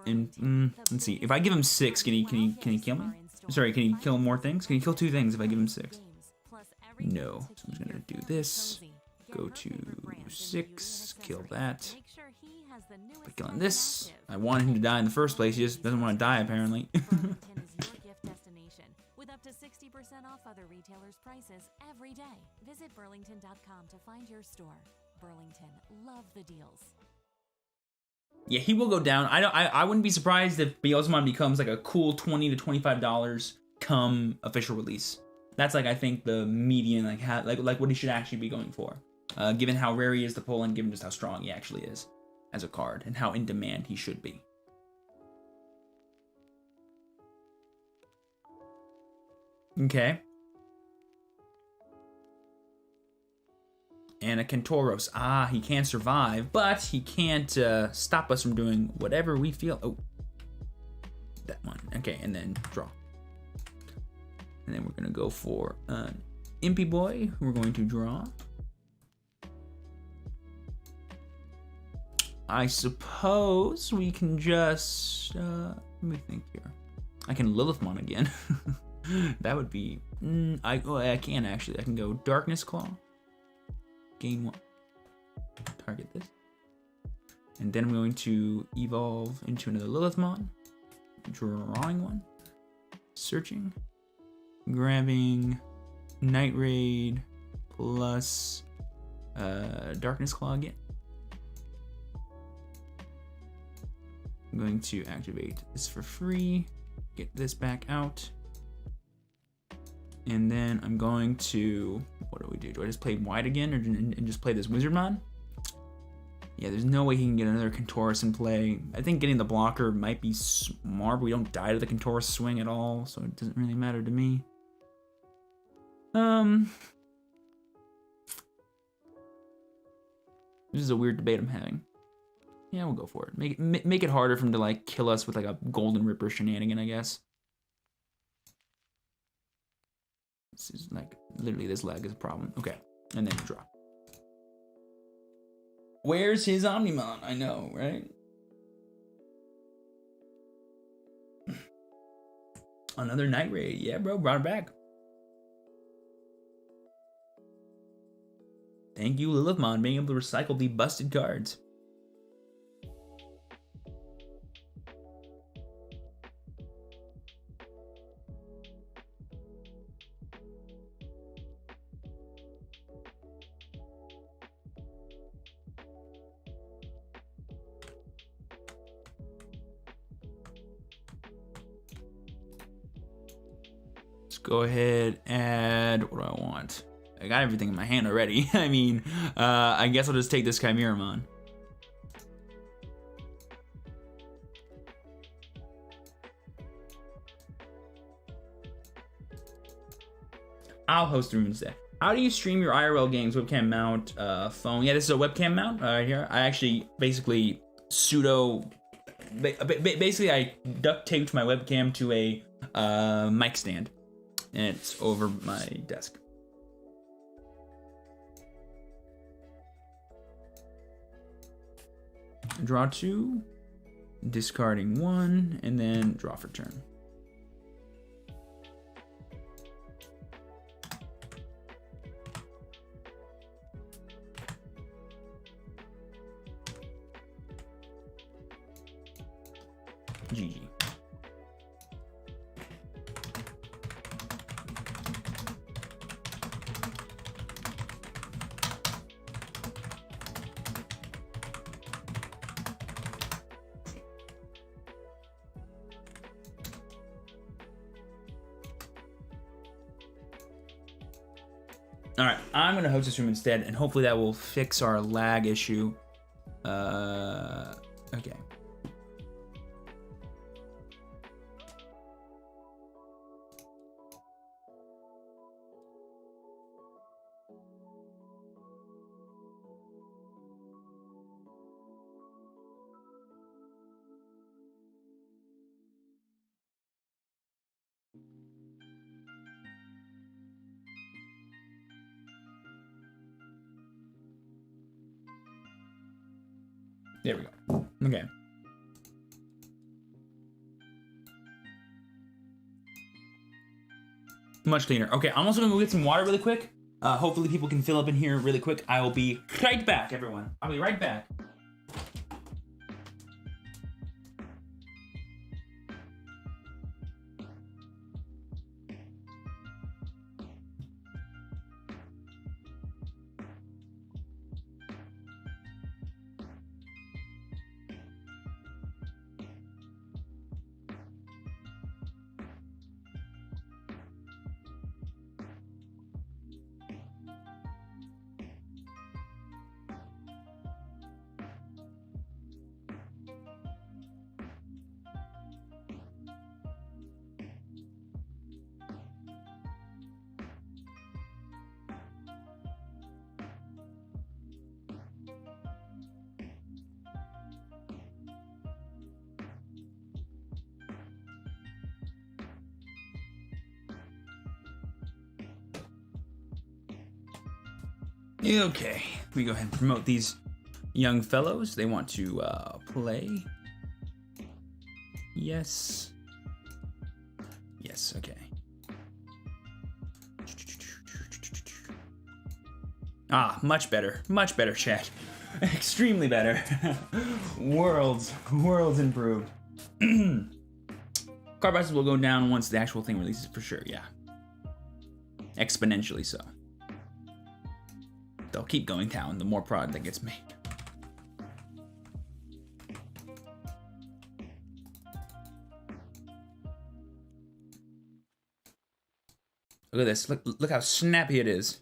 in. Let's see. If I give him 6, can he kill me? Sorry, can he kill more things? Can he kill 2 things if I give him 6? No. So I'm just gonna do this. Go to 6. Kill that. By killing this, I wanted him to die in the first place. He just doesn't want to die apparently. Burlington is your gift destination with up to 60% off other retailers' prices every day. Visit burlington.com to find your store. Burlington, love the deals. Yeah, he will go down. I wouldn't be surprised if Beowulfmon becomes like a cool $20 to $25 come official release. That's like I think the median like what he should actually be going for, given how rare he is to pull and given just how strong he actually is as a card and how in demand he should be. Okay. And a Kentauros. Ah, he can survive, but he can't stop us from doing whatever we feel. Oh, that one. Okay, and then draw. And then we're gonna go for an Impy Boy. We're going to draw. I suppose we can just, let me think here. I can Lilithmon again. That would be, I can actually. I can go Darkness Claw. Gain 1. Target this. And then I'm going to evolve into another Lilithmon. Drawing one. Searching. Grabbing Night Raid plus Darkness Claw again. I'm going to activate this for free, get this back out, and then I'm going to, what do we do? Do I just play white again and just play this Wizardmon? Yeah, there's no way he can get another Kentauros in play. I think getting the blocker might be smart, but we don't die to the Kentauros swing at all, so it doesn't really matter to me. This is a weird debate I'm having. Yeah, we'll go for it. Make it harder for him to like kill us with like a Golden Ripper shenanigan, I guess. This is like literally this leg is a problem. Okay, and then draw. Where's his Omnimon? I know, right? Another Night Raid. Yeah, bro, brought it back. Thank you, Lilithmon, being able to recycle the busted cards. Let's go ahead and add what do I want? I got everything in my hand already. I mean, I guess I'll just take this Chimeramon. I'll host the room instead. How do you stream your IRL games? Webcam mount, phone? Yeah, this is a webcam mount right here. I actually basically basically I duct taped my webcam to a mic stand, and it's over my desk. Draw 2, discarding 1, and then draw for turn. GG. All right, I'm gonna host this room instead, and hopefully that will fix our lag issue. Okay. There we go. Okay. Much cleaner. Okay, I'm also gonna go get some water really quick. Hopefully people can fill up in here really quick. I will be right back, everyone. I'll be right back. Okay, let me go ahead and promote these young fellows. They want to play. Yes. Yes, okay. Ah, much better, chat. Extremely better. Worlds improved. Card prices will go down once the actual thing releases for sure, yeah. Exponentially so. They'll keep going down the more product that gets made. Look at this. Look how snappy it is.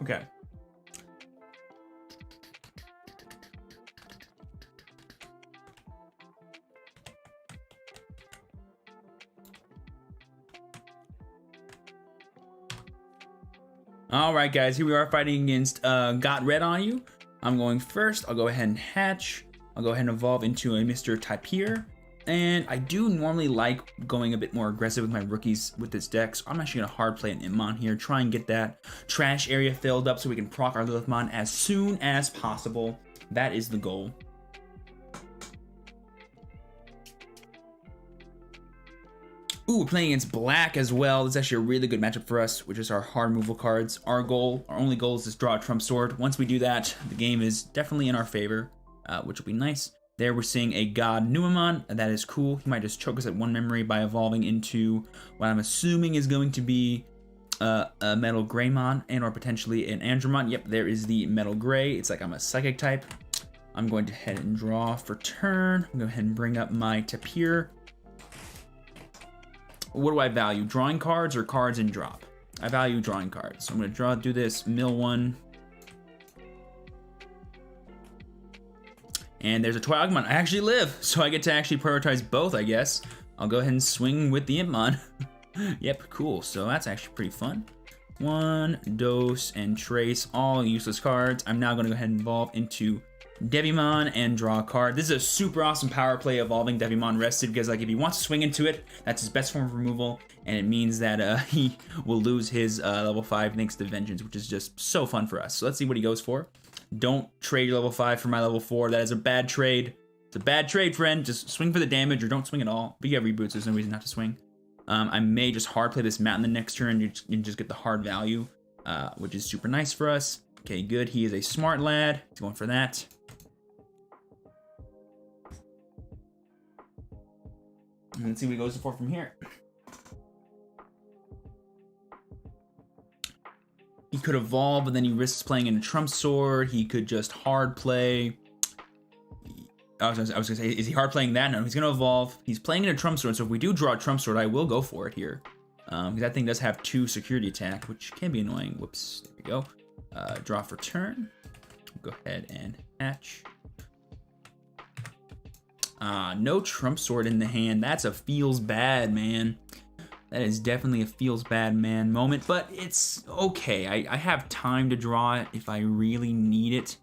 Okay. All right, guys, here we are fighting against Got Red on You. I'm going first. I'll go ahead and hatch. I'll go ahead and evolve into a Mr. Tapier. And I do normally like going a bit more aggressive with my rookies with this deck, so I'm actually going to hard play an Imon here, try and get that trash area filled up so we can proc our Lilithmon as soon as possible. That is the goal. Ooh, we're playing against black as well. This is actually a really good matchup for us, which is our hard removal cards. Our only goal is to draw a Trump Sword. Once we do that, the game is definitely in our favor, which will be nice. There we're seeing a God Numamon, and that is cool. He might just choke us at one memory by evolving into what I'm assuming is going to be a Metal Greymon and or potentially an Andromon. Yep, there is the Metal Gray. It's like I'm a Psychic type. I'm going to head and draw for turn. I'm going to go ahead and bring up my Tapir. What do I value? Drawing cards or cards and drop? I value drawing cards. So I'm going to do this, mill one. And there's a Toy Agumon. I actually live, so I get to actually prioritize both, I guess. I'll go ahead and swing with the Impmon. Yep, cool. So that's actually pretty fun. 1, Dose, and Trace, all useless cards. I'm now going to go ahead and evolve into Deviamon and draw a card. This is a super awesome power play, evolving Deviamon rested, because like if he wants to swing into it, that's his best form of removal, and it means that he will lose his level 5 thanks to Vengeance, which is just so fun for us. So let's see what he goes for. Don't trade your level 5 for my level 4. That is a bad trade. It's a bad trade, friend. Just swing for the damage or don't swing at all. But you have reboots, there's no reason not to swing. I may just hard play this Mountain the next turn and just get the hard value, which is super nice for us. Okay, good. He is a smart lad. He's going for that. And let's see what he goes for from here. He could evolve, but then he risks playing in a Trump Sword. He could just hard play. I was gonna say, is he hard playing that? No, he's gonna evolve. He's playing in a Trump Sword, so if we do draw a Trump Sword, I will go for it here. Because that thing does have 2 security attack, which can be annoying. Whoops, there we go. Draw for turn. Go ahead and hatch. No Trump Sword in the hand. That's a feels bad, man. That is definitely a feels bad, man moment, but it's okay. I have time to draw it if I really need it.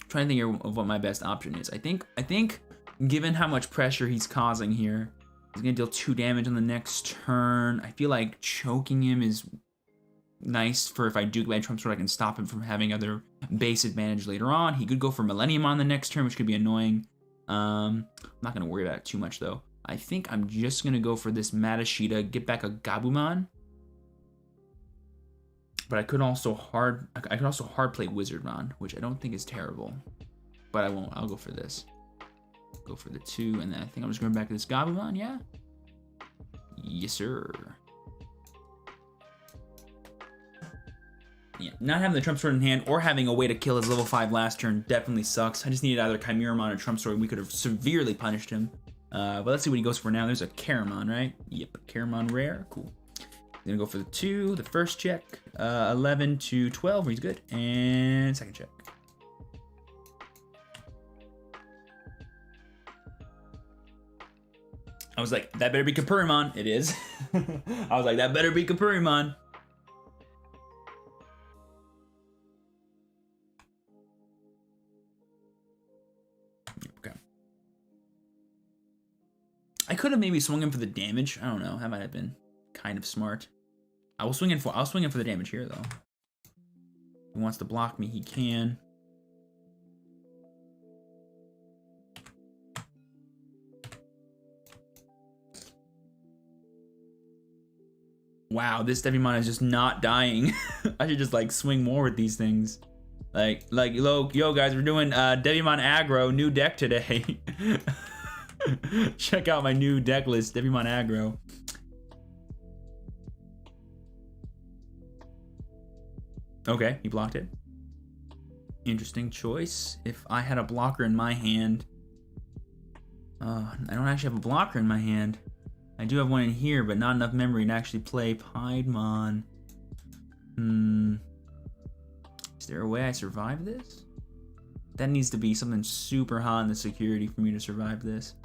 Trying to think of what my best option is. I think given how much pressure he's causing here, he's gonna deal 2 damage on the next turn. I feel like choking him is nice for if I do get Trump Sword, I can stop him from having other base advantage later on. He could go for Millennium on the next turn, which could be annoying. I'm not gonna worry about it too much though. I think I'm just gonna go for this Matashita, get back a Gabumon. But I could also hard play Wizardmon, which I don't think is terrible. But I won't. I'll go for this. Go for the 2, and then I think I'm just going back to this Gabumon, yeah? Yes, sir. Yeah, not having the Trump Sword in hand or having a way to kill his level 5 last turn definitely sucks. I just needed either Chimeramon or Trump Sword. We could have severely punished him. But let's see what he goes for now. There's a Coramon, right? Yep, Coramon rare. Cool. He's gonna go for the 2, the first check, 11 to 12, he's good, and second check. I was like, that better be Coramon. It is. I was like, that better be Coramon. Okay. I could have maybe swung him for the damage. I don't know. That might have been kind of smart. I'll swing in for the damage here though. If he wants to block me, he can. Wow, this Deviamon is just not dying. I should just like swing more with these things. Like yo guys, we're doing Deviamon aggro, new deck today. Check out my new deck list, Deviamon aggro. Okay, he blocked it. Interesting choice. If I had a blocker in my hand... I don't actually have a blocker in my hand. I do have one in here, but not enough memory to actually play Piedmon. Is there a way I survive this? That needs to be something super hot in the security for me to survive this.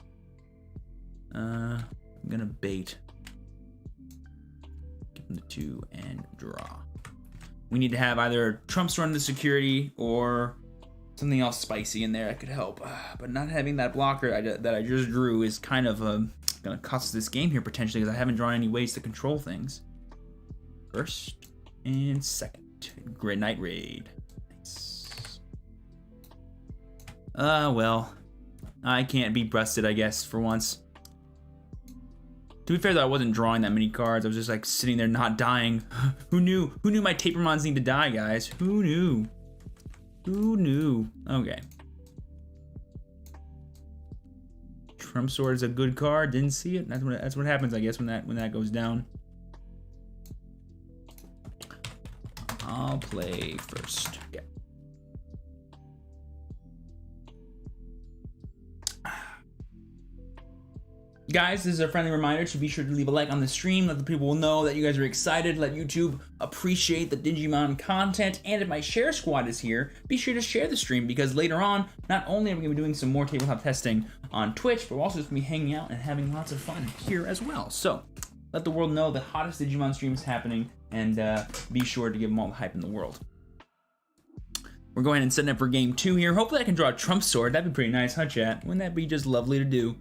I'm gonna bait. Give him the 2 and draw. We need to have either Trump Sword in the security or something else spicy in there that could help. But not having that blocker that I just drew is kind of gonna cost us this game here potentially, because I haven't drawn any ways to control things. First and second. Great Night Raid. Nice. Well, I can't be busted, I guess, for once. To be fair though, I wasn't drawing that many cards. I was just like sitting there not dying. Who knew? Who knew my Tapermons need to die, guys? Who knew? Who knew? Okay. Trump Sword is a good card. Didn't see it. That's what happens, I guess, when that goes down. I'll play first. Okay. Guys, this is a friendly reminder to be sure to leave a like on the stream. Let the people know that you guys are excited. Let YouTube appreciate the Digimon content. And if my share squad is here, be sure to share the stream, because later on, not only are we going to be doing some more tabletop testing on Twitch, but we're also just going to be hanging out and having lots of fun here as well. So let the world know the hottest Digimon stream is happening, and be sure to give them all the hype in the world. We're going and setting up for game 2 here. Hopefully I can draw a Trump sword. That'd be pretty nice, huh, chat? Wouldn't that be just lovely to do?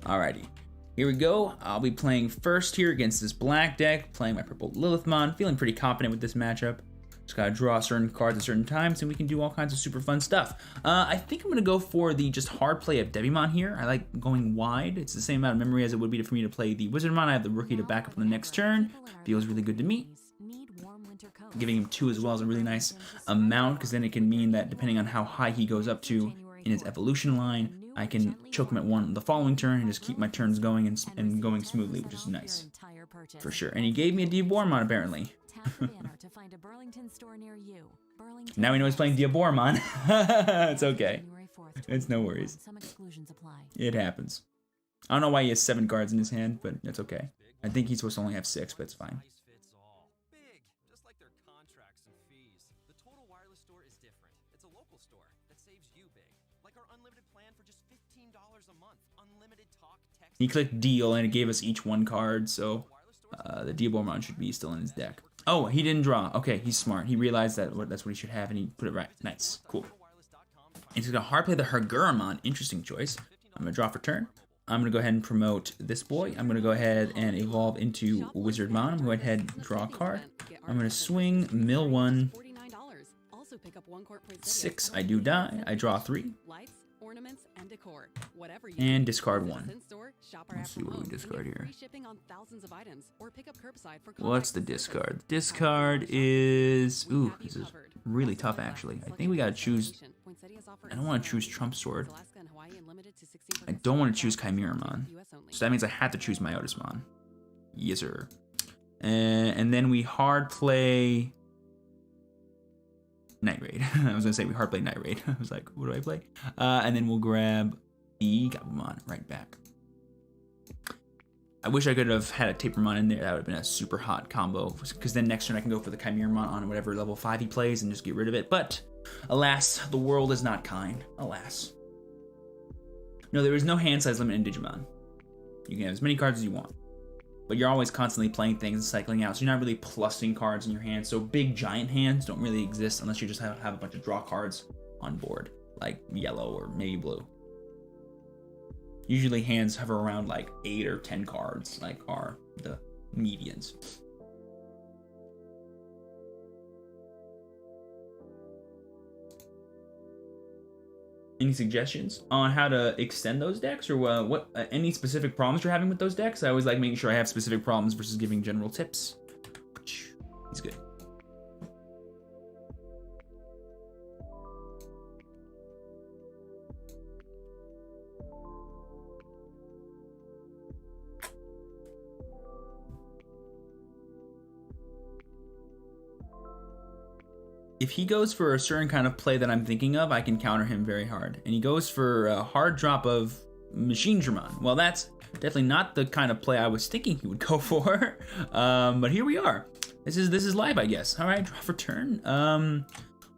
Alrighty, here we go. I'll be playing first here against this black deck, playing my purple Lilithmon. Feeling pretty confident with this matchup. Just gotta draw certain cards at certain times, and we can do all kinds of super fun stuff. I think I'm gonna go for the just hard play of Deviamon here. I like going wide. It's the same amount of memory as it would be for me to play the Wizardmon. I have the rookie to back up on the next turn. Feels really good to me. Giving him 2 as well is a really nice amount, because then it can mean that depending on how high he goes up to in his evolution line, I can choke him at 1 the following turn and just keep my turns going and going smoothly, which is nice. For sure. And he gave me a Deviamon apparently. Now we know he's playing Deviamon. It's okay. It's no worries. It happens. I don't know why he has 7 cards in his hand, but it's okay. I think he's supposed to only have 6, but it's fine. He clicked deal and it gave us each 1 card, so the Deviamon should be still in his deck. Oh, he didn't draw. Okay, he's smart. He realized that that's what he should have, and he put it right. Nice, cool. And he's gonna hard play the Herguramon. Interesting choice. I'm gonna draw for turn. I'm gonna go ahead and promote this boy. I'm gonna go ahead and evolve into Wizardmon. I'm gonna go ahead and draw a card. I'm gonna swing, mill 1. 6, I do die. I draw 3. And discard 1. Let's see what we discard here. What's the discard? Discard is... Ooh, this is really tough, actually. I think we gotta choose... I don't want to choose Trump Sword. I don't want to choose Chimeramon. So that means I have to choose Myotismon. Yes, sir. And then we hard play... Night Raid. I was gonna say we hard play Night Raid. I was like, what do I play? And then we'll grab the Gogumamon right back. I wish I could have had a Tapermon in there. That would have been a super hot combo, because then next turn I can go for the Chimeramon on whatever level 5 he plays and just get rid of it. But alas, the world is not kind. Alas. No, there is no hand size limit in Digimon. You can have as many cards as you want, but you're always constantly playing things and cycling out, so you're not really plussing cards in your hand. So big giant hands don't really exist unless you just have a bunch of draw cards on board, like yellow or maybe blue. Usually hands hover around like 8 or 10 cards, like are the medians. Any suggestions on how to extend those decks, or what any specific problems you're having with those decks? I always like making sure I have specific problems versus giving general tips. He's good. If he goes for a certain kind of play that I'm thinking of, I can counter him very hard. And he goes for a hard drop of Machine Dramon. Well, that's definitely not the kind of play I was thinking he would go for. But here we are. This is live, I guess. All right, draw for turn.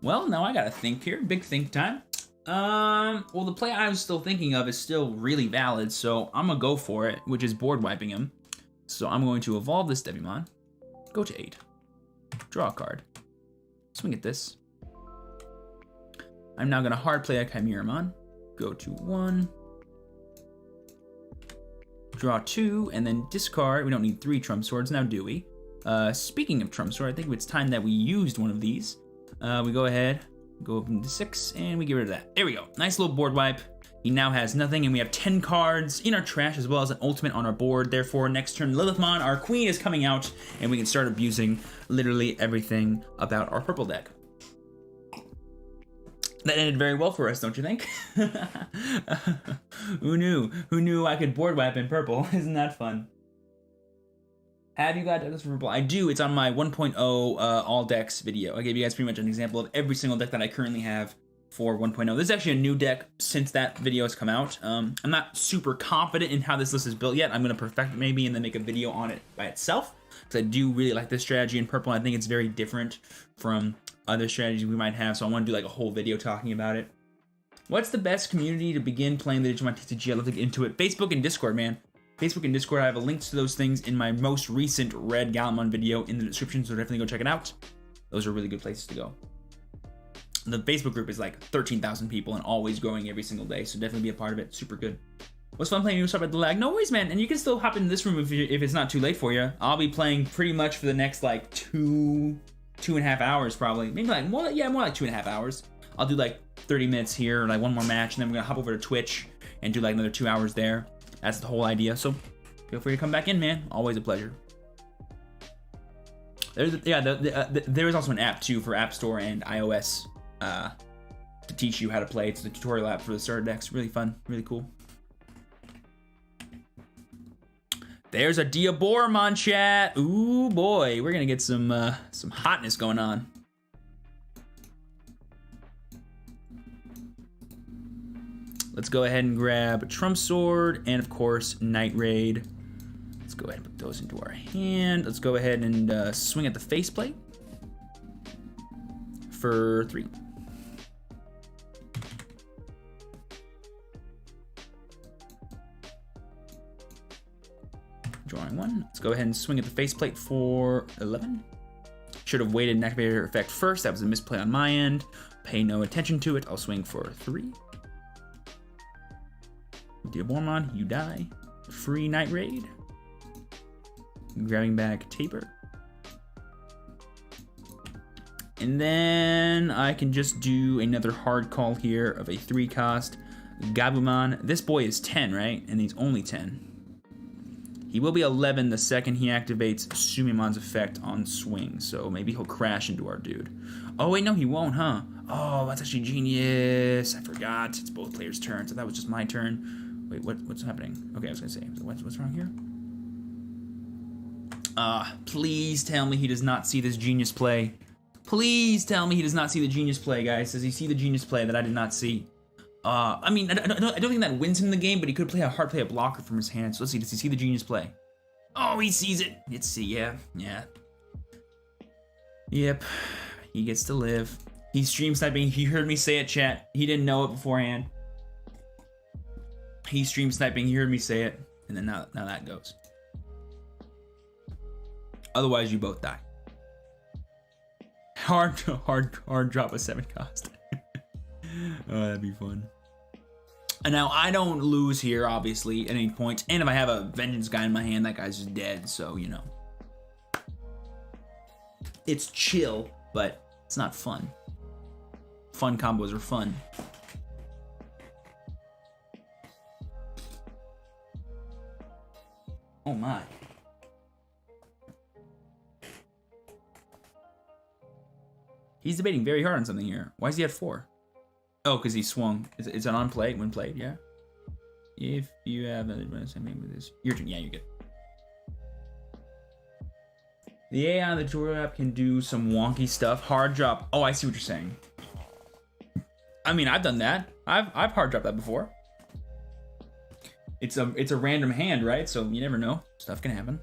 Well, now I gotta think here. Big think time. Well, the play I was still thinking of is still really valid, so I'm gonna go for it, which is board wiping him. So I'm going to evolve this Deviamon. Go to 8. Draw a card. Swing at this. I'm now going to hard play a Chimeramon. Go to 1. Draw 2, and then discard. We don't need 3 Trump Swords now, do we? Speaking of Trump Sword, I think it's time that we used one of these. We go ahead, go up into 6, and we get rid of that. There we go. Nice little board wipe. He now has nothing, and we have 10 cards in our trash as well as an ultimate on our board. Therefore, next turn, Lilithmon, our queen, is coming out, and we can start abusing literally everything about our purple deck. That ended very well for us, don't you think? Who knew? Who knew I could board wipe in purple? Isn't that fun? Have you got decks for purple? I do. It's on my 1.0 all decks video. I gave you guys pretty much an example of every single deck that I currently have for 1.0. This is actually a new deck since that video has come out. I'm not super confident in how this list is built yet. I'm going to perfect it maybe and then make a video on it by itself, because I do really like this strategy in purple. I think it's very different from other strategies we might have, so I want to do like a whole video talking about it. What's the best community to begin playing the Digimon TCG? I'd love to get into it. Facebook and Discord, man. Facebook and Discord, I have a link to those things in my most recent Red Gaomon video in the description, so definitely go check it out. Those are really good places to go. The Facebook group is like 13,000 people and always growing every single day, so definitely be a part of it. Super good. What's fun playing? You start at the lag? No worries, man. And you can still hop into this room if it's not too late for you. I'll be playing pretty much for the next like two and a half hours probably. Maybe like more like 2.5 hours. I'll do like 30 minutes here, like one more match, and then we're gonna hop over to Twitch and do like another 2 hours there. That's the whole idea. So feel free to come back in, man. Always a pleasure. There is also an app too for App Store and iOS. To teach you how to play. It's the tutorial app for the starter decks. Really fun, really cool. There's a Deviamon chat. Ooh boy, we're gonna get some hotness going on. Let's go ahead and grab Trump Sword and of course Night Raid. Let's go ahead and put those into our hand. Let's go ahead and swing at the faceplate for 3. Drawing 1. Let's go ahead and swing at the faceplate for 11. Should have waited and activated her effect first. That was a misplay on my end. Pay no attention to it. I'll swing for 3. Deviamon, you die. Free Night Raid. Grabbing back Taper. And then I can just do another hard call here of a 3 cost Gogumamon. This boy is 10, right? And he's only 10. He will be 11 the second he activates Sumimon's effect on swing, so maybe he'll crash into our dude. Oh wait, no he won't, huh? Oh, that's actually genius. I forgot, it's both players' turns, so that was just my turn. Wait, what's happening? Okay, I was gonna say, what's wrong here? Please tell me he does not see this genius play. Please tell me he does not see the genius play, guys. Does he see the genius play that I did not see? I mean, I don't think that wins him the game, but he could play a blocker from his hand. So let's see, does he see the genius play? Oh, he sees it. Yeah. Yep, he gets to live. He's stream sniping. He heard me say it, chat. He didn't know it beforehand. He's stream sniping. He heard me say it, and then now that goes. Otherwise, you both die. Hard drop a 7 cost. Oh, that'd be fun. And now I don't lose here, obviously, at any point. And if I have a Vengeance guy in my hand, that guy's just dead. So, you know. It's chill, but it's not fun. Fun combos are fun. Oh my. He's debating very hard on something here. Why is he at 4? Oh, because he swung. It's an on play when played, yeah? If you have something with this. Your turn, yeah, you're good. The AI on the tutorial app can do some wonky stuff. Hard drop. Oh, I see what you're saying. I mean, I've done that. I've hard dropped that before. It's a random hand, right? So you never know. Stuff can happen.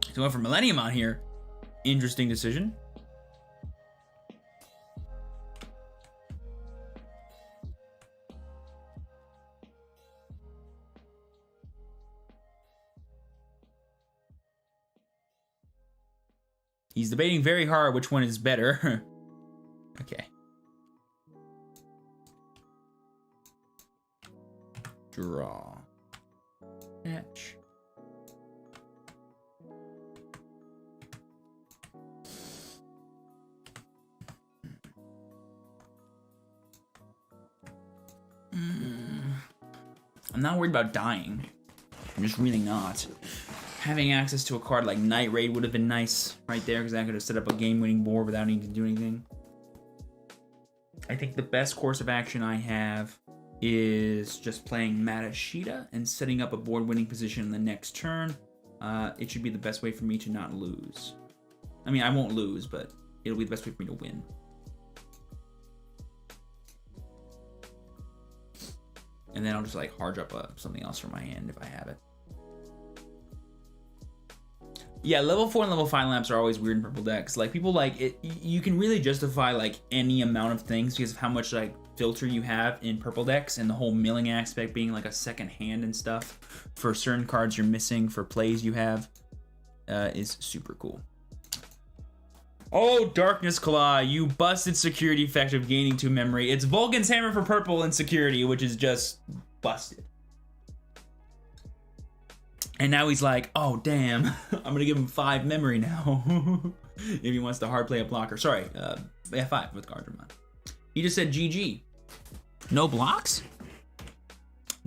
So going for Millenniumon here. Interesting decision. He's debating very hard which one is better. Okay. Draw. Catch. I'm not worried about dying. I'm just really not. Having access to a card like Night Raid would have been nice right there, because I could have set up a game-winning board without needing to do anything. I think the best course of action I have is just playing Matashita and setting up a board-winning position in the next turn. It should be the best way for me to not lose. I mean, I won't lose, but it'll be the best way for me to win. And then I'll just like hard drop something else from my hand if I have it. Yeah, level 4 and level 5 lamps are always weird in purple decks. Like people like it, you can really justify like any amount of things because of how much like filter you have in purple decks, and the whole milling aspect being like a second hand and stuff for certain cards you're missing for plays you have is super cool. Oh, Darkness Claw, you busted security effect of gaining 2 memory. It's Vulcan's Hammer for purple and security, which is just busted. And now he's like, oh, damn, I'm going to give him 5 memory now. If he wants to hard play a blocker. Sorry, yeah, 5 with Gogumamon. He just said GG. No blocks?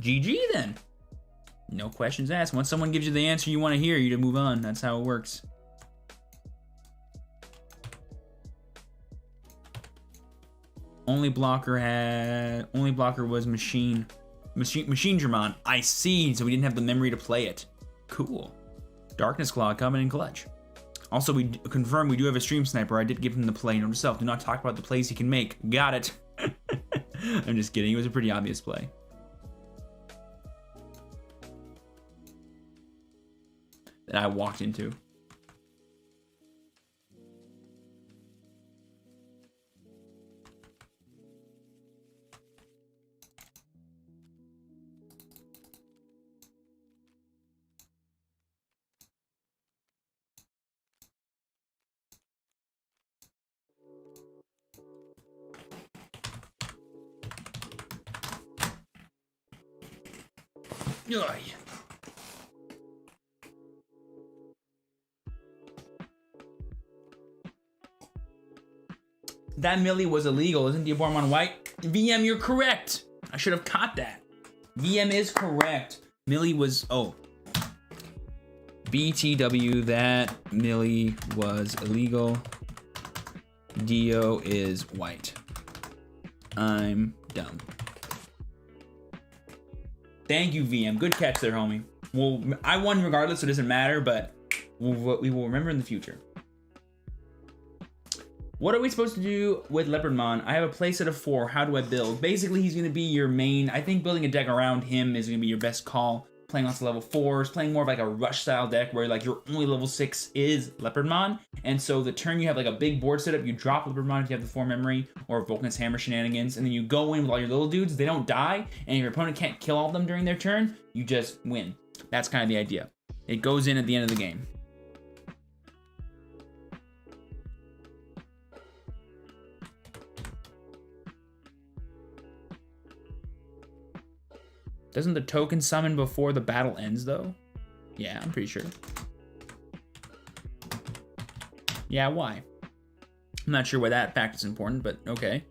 GG then. No questions asked. Once someone gives you the answer you want to hear, you to move on. That's how it works. Only blocker was Machine Dramon. I see, so we didn't have the memory to play it. Cool. Darkness Claw coming in clutch. Also, we confirm we do have a stream sniper. I did give him the play. Note to self, do not talk about the plays he can make. Got it. I'm just kidding. It was a pretty obvious play. That I walked into. Ugh. That Millie was illegal, isn't Deviamon white? VM, you're correct. I should have caught that. VM is correct. Millie was, oh. BTW, that Millie was illegal. Dio is white. I'm dumb. Thank you, VM. Good catch there, homie. Well, I won regardless, so it doesn't matter, but we will remember in the future. What are we supposed to do with Leopardmon? I have a playset of 4. How do I build? Basically, he's going to be your main. I think building a deck around him is going to be your best call. Playing lots of level 4s, playing more of like a rush style deck where like your only level 6 is Leopardmon. And so the turn you have like a big board setup, you drop Leopardmon if you have the 4 memory or Vulcan's Hammer shenanigans, and then you go in with all your little dudes. They don't die, and if your opponent can't kill all of them during their turn, you just win. That's kind of the idea. It goes in at the end of the game. Doesn't the token summon before the battle ends, though? Yeah, I'm pretty sure. Yeah, why? I'm not sure why that fact is important, but okay.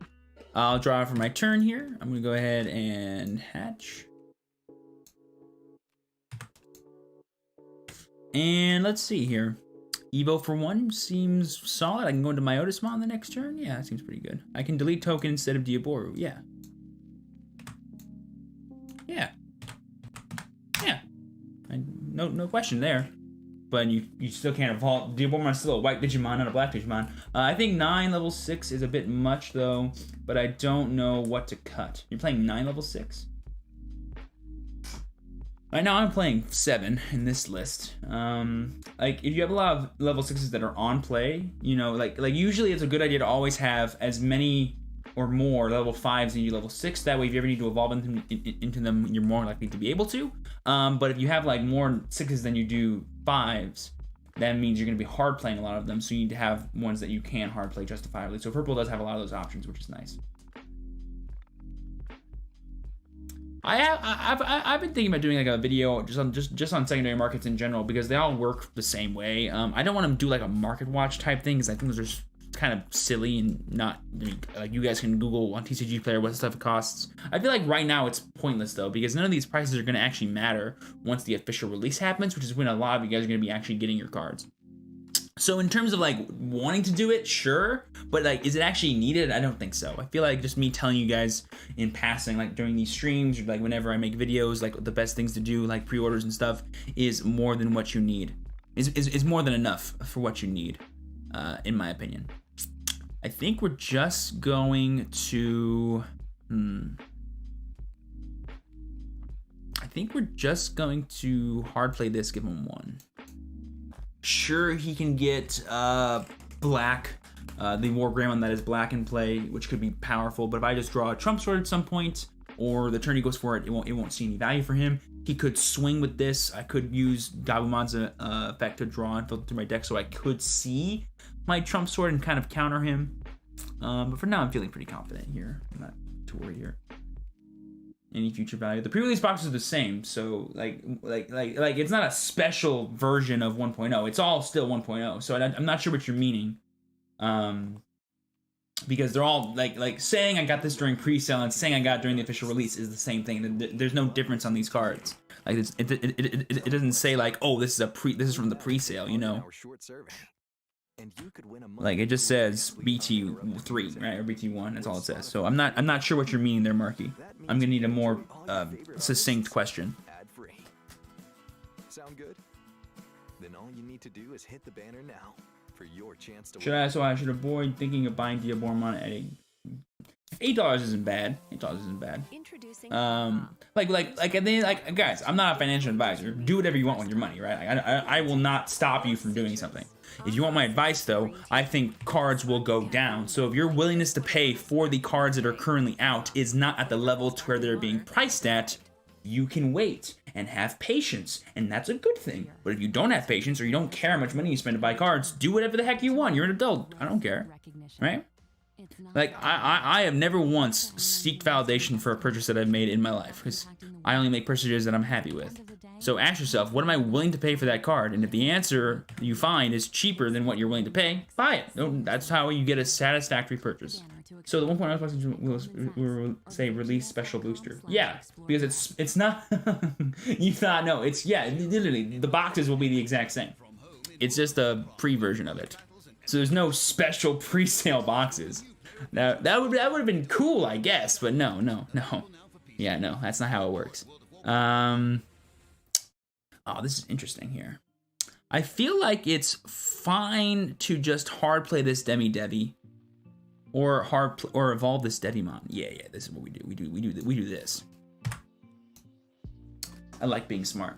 I'll draw for my turn here. I'm going to go ahead and hatch. And let's see here. Evo for 1 seems solid. I can go into my Otismon the next turn. Yeah, that seems pretty good. I can delete token instead of Diaboru. Yeah. Yeah. Yeah. No question there. But you still can't evolve. Deviamon's still a white Digimon, not a black Digimon. I think 9 level 6 is a bit much though, but I don't know what to cut. You're playing 9 level 6? Right now I'm playing 7 in this list. Like if you have a lot of level 6s that are on play, you know, like usually it's a good idea to always have as many or more level 5s than you level 6. That way if you ever need to evolve into them, you're more likely to be able to. But if you have like more 6s than you do 5s, that means you're going to be hard playing a lot of them, so you need to have ones that you can hard play justifiably. So purple does have a lot of those options, which is nice. I've been thinking about doing like a video just on secondary markets in general, because they all work the same way. I don't want to do like a market watch type thing, because I think those are kind of silly and not, I mean, like you guys can Google on TCG Player what stuff it costs. I feel like right now it's pointless though, because none of these prices are going to actually matter once the official release happens, which is when a lot of you guys are going to be actually getting your cards. So in terms of like wanting to do it, sure, but like is it actually needed? I don't think so. I feel like just me telling you guys in passing, like during these streams or like whenever I make videos, like the best things to do, like pre-orders and stuff, is more than what you need. Is more than enough for what you need, in my opinion. I think we're just going to... I think we're just going to hard play this, give him 1. Sure, he can get black, the Wargreymon that is black in play, which could be powerful, but if I just draw a Trump Sword at some point, or the turn he goes for it, it won't see any value for him. He could swing with this. I could use Gaomon's effect to draw and filter through my deck so I could see my Trump Sword and kind of counter him. But for now, I'm feeling pretty confident here. I'm not too worried here. Any future value? The pre-release boxes are the same, so like it's not a special version of 1.0. It's all still 1.0. So I'm not sure what you're meaning. Because they're all like saying I got this during pre-sale and saying I got it during the official release is the same thing. There's no difference on these cards. Like it doesn't say like, oh, this is from the pre-sale, you know. Like it just says BT3, right, or BT1. That's all it says. So I'm not sure what you're meaning there, Marky. I'm gonna need a more succinct question. Sound good? Then all you need to do is hit the banner now for your chance to I should avoid thinking of buying Deviamon at $8 isn't bad. $8 isn't bad. Like guys, I'm not a financial advisor. Do whatever you want with your money, right? I will not stop you from doing something. If you want my advice, though, I think cards will go down. So if your willingness to pay for the cards that are currently out is not at the level to where they're being priced at, you can wait and have patience, and that's a good thing. But if you don't have patience or you don't care how much money you spend to buy cards, do whatever the heck you want. You're an adult. I don't care, right? Like, I have never once seeked validation for a purchase that I've made in my life, because I only make purchases that I'm happy with. So ask yourself, what am I willing to pay for that card? And if the answer you find is cheaper than what you're willing to pay, buy it. That's how you get a satisfactory purchase. So the 1.0 boxes will say release special booster. Yeah, because it's not... You thought, no, it's... Yeah, literally, the boxes will be the exact same. It's just a pre-version of it. So there's no special pre-sale boxes. Now, that would have been cool, I guess, but no. Yeah, no, that's not how it works. Oh, this is interesting here. I feel like it's fine to just hard play this Devi, or evolve this Deviamon. Yeah, this is what we do. We do this. I like being smart.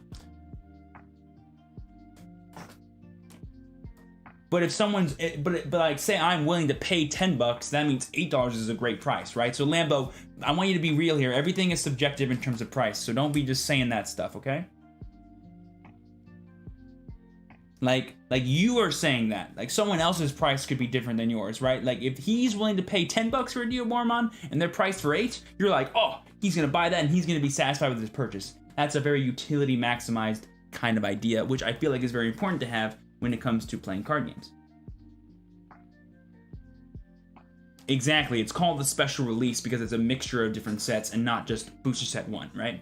But if someone's, but like, say I'm willing to pay $10, that means $8 is a great price, right? So Lambo, I want you to be real here. Everything is subjective in terms of price, so don't be just saying that stuff, okay? Like you are saying that. Like someone else's price could be different than yours, right? Like if he's willing to pay $10 for a Deviamon and they're priced for $8, you're like, oh, he's gonna buy that and he's gonna be satisfied with his purchase. That's a very utility maximized kind of idea, which I feel like is very important to have when it comes to playing card games. Exactly, it's called the special release because it's a mixture of different sets and not just booster set 1, right?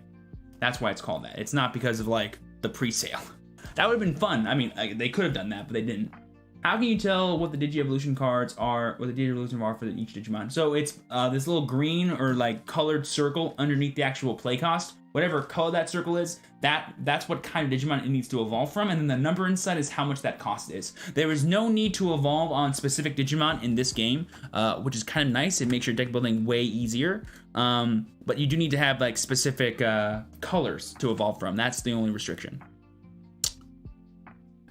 That's why it's called that. It's not because of like the pre-sale. That would have been fun. I mean, they could have done that, but they didn't. How can you tell what the Digi-Evolution cards are, what the Digi-Evolution are for each Digimon? So it's this little green or like colored circle underneath the actual play cost. Whatever color that circle is, that's what kind of Digimon it needs to evolve from, and then the number inside is how much that cost is. There is no need to evolve on specific Digimon in this game, which is kind of nice. It makes your deck building way easier, but you do need to have like specific colors to evolve from. That's the only restriction.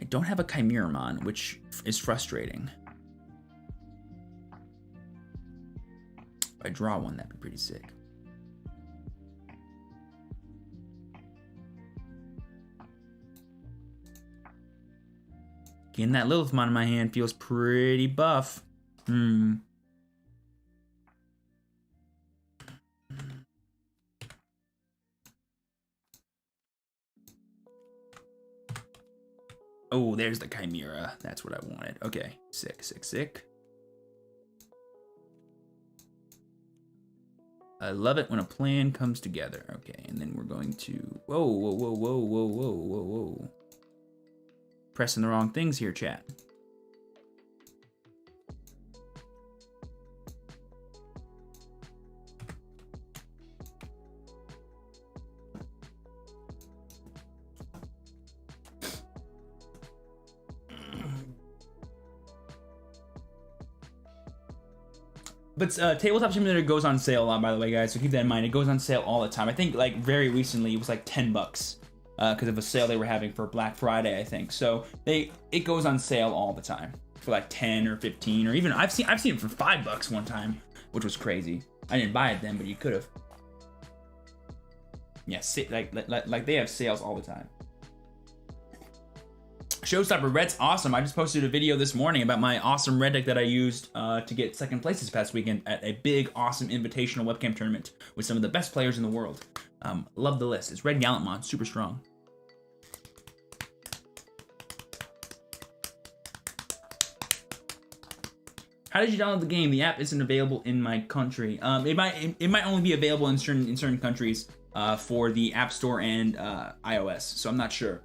I don't have a Chimeramon, which is frustrating. If I draw one, that'd be pretty sick. Getting that Lilithmon in my hand feels pretty buff. Oh, there's the Chimera. That's what I wanted. Okay, sick. I love it when a plan comes together. Okay, and then we're going to... Whoa. Pressing the wrong things here, chat. But Tabletop Simulator goes on sale a lot, by the way, guys, so keep that in mind. It goes on sale all the time. I think, like, very recently, it was like $10 because of a sale they were having for Black Friday, I think. So it goes on sale all the time for like 10 or 15, or even I've seen it for $5 one time, which was crazy. I didn't buy it then, but you could have. Yeah, like they have sales all the time. Showstopper Red's awesome. I just posted a video this morning about my awesome red deck that I used to get second place this past weekend at a big, awesome invitational webcam tournament with some of the best players in the world. Love the list. It's Red Gaomon, super strong. How did you download the game? The app isn't available in my country. It might only be available in certain countries for the App Store and iOS. So I'm not sure.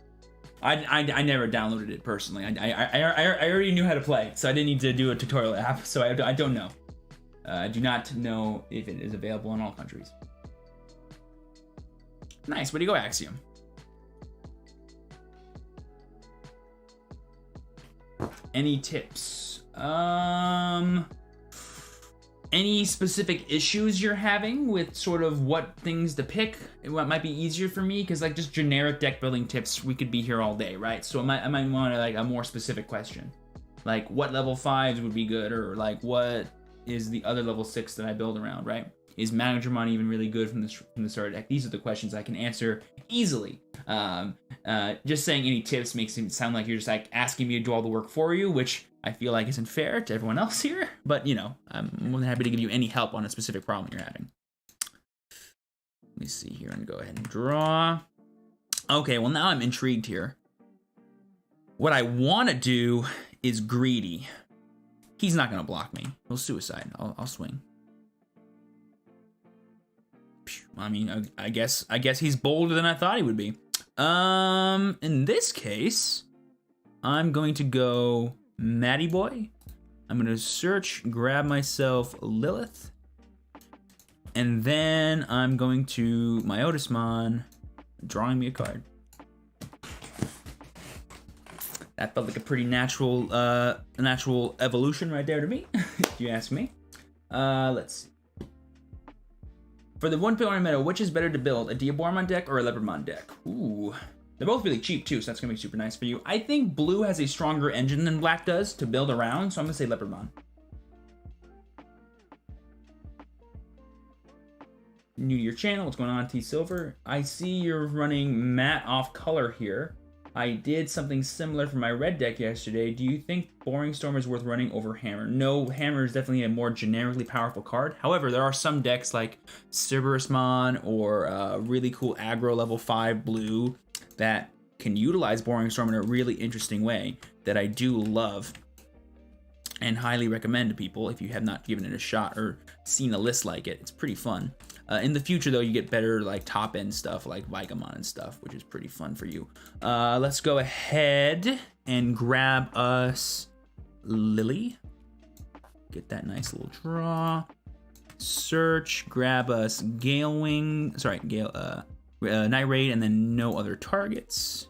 I never downloaded it personally. I already knew how to play, so I didn't need to do a tutorial app. So I don't know. I do not know if it is available in all countries. Nice. Way to go, Axiom. Any tips? Any specific issues you're having with sort of what things to pick? What might be easier for me? Because like just generic deck building tips, we could be here all day, right? So I might want like a more specific question, like what level 5s would be good, or like what is the other level 6 that I build around, right? Is Management even really good from the starter deck? These are the questions I can answer easily. Just saying any tips makes it sound like you're just like asking me to do all the work for you, which I feel like isn't fair to everyone else here. But you know, I'm more than happy to give you any help on a specific problem you're having. Let me see here and go ahead and draw. Okay, well now I'm intrigued here. What I want to do is greedy. He's not gonna block me. He'll suicide. I'll swing. I mean, I guess he's bolder than I thought he would be. In this case, I'm going to go Matty Boy. I'm going to search, grab myself Lilith. And then I'm going to my Otismon, drawing me a card. That felt like a pretty natural evolution right there to me, if you ask me. Let's see. For the 1.1 meta, which is better to build, a Deviamon deck or a Leopardmon deck? Ooh, they're both really cheap too, so that's gonna be super nice for you. I think blue has a stronger engine than black does to build around, so I'm gonna say Leopardmon. New to your channel, what's going on, T Silver? I see you're running matte off color here. I did something similar for my red deck yesterday. Do you think Boring Storm is worth running over Hammer? No, Hammer is definitely a more generically powerful card. However, there are some decks like Cerberusmon or really cool aggro level 5 blue that can utilize Boring Storm in a really interesting way that I do love and highly recommend to people if you have not given it a shot or seen a list like it. It's pretty fun. In the future, though, you get better like top-end stuff like Gaomon and stuff, which is pretty fun for you. Let's go ahead and grab us Lily. Get that nice little draw. Search, grab us Night Raid, and then no other targets.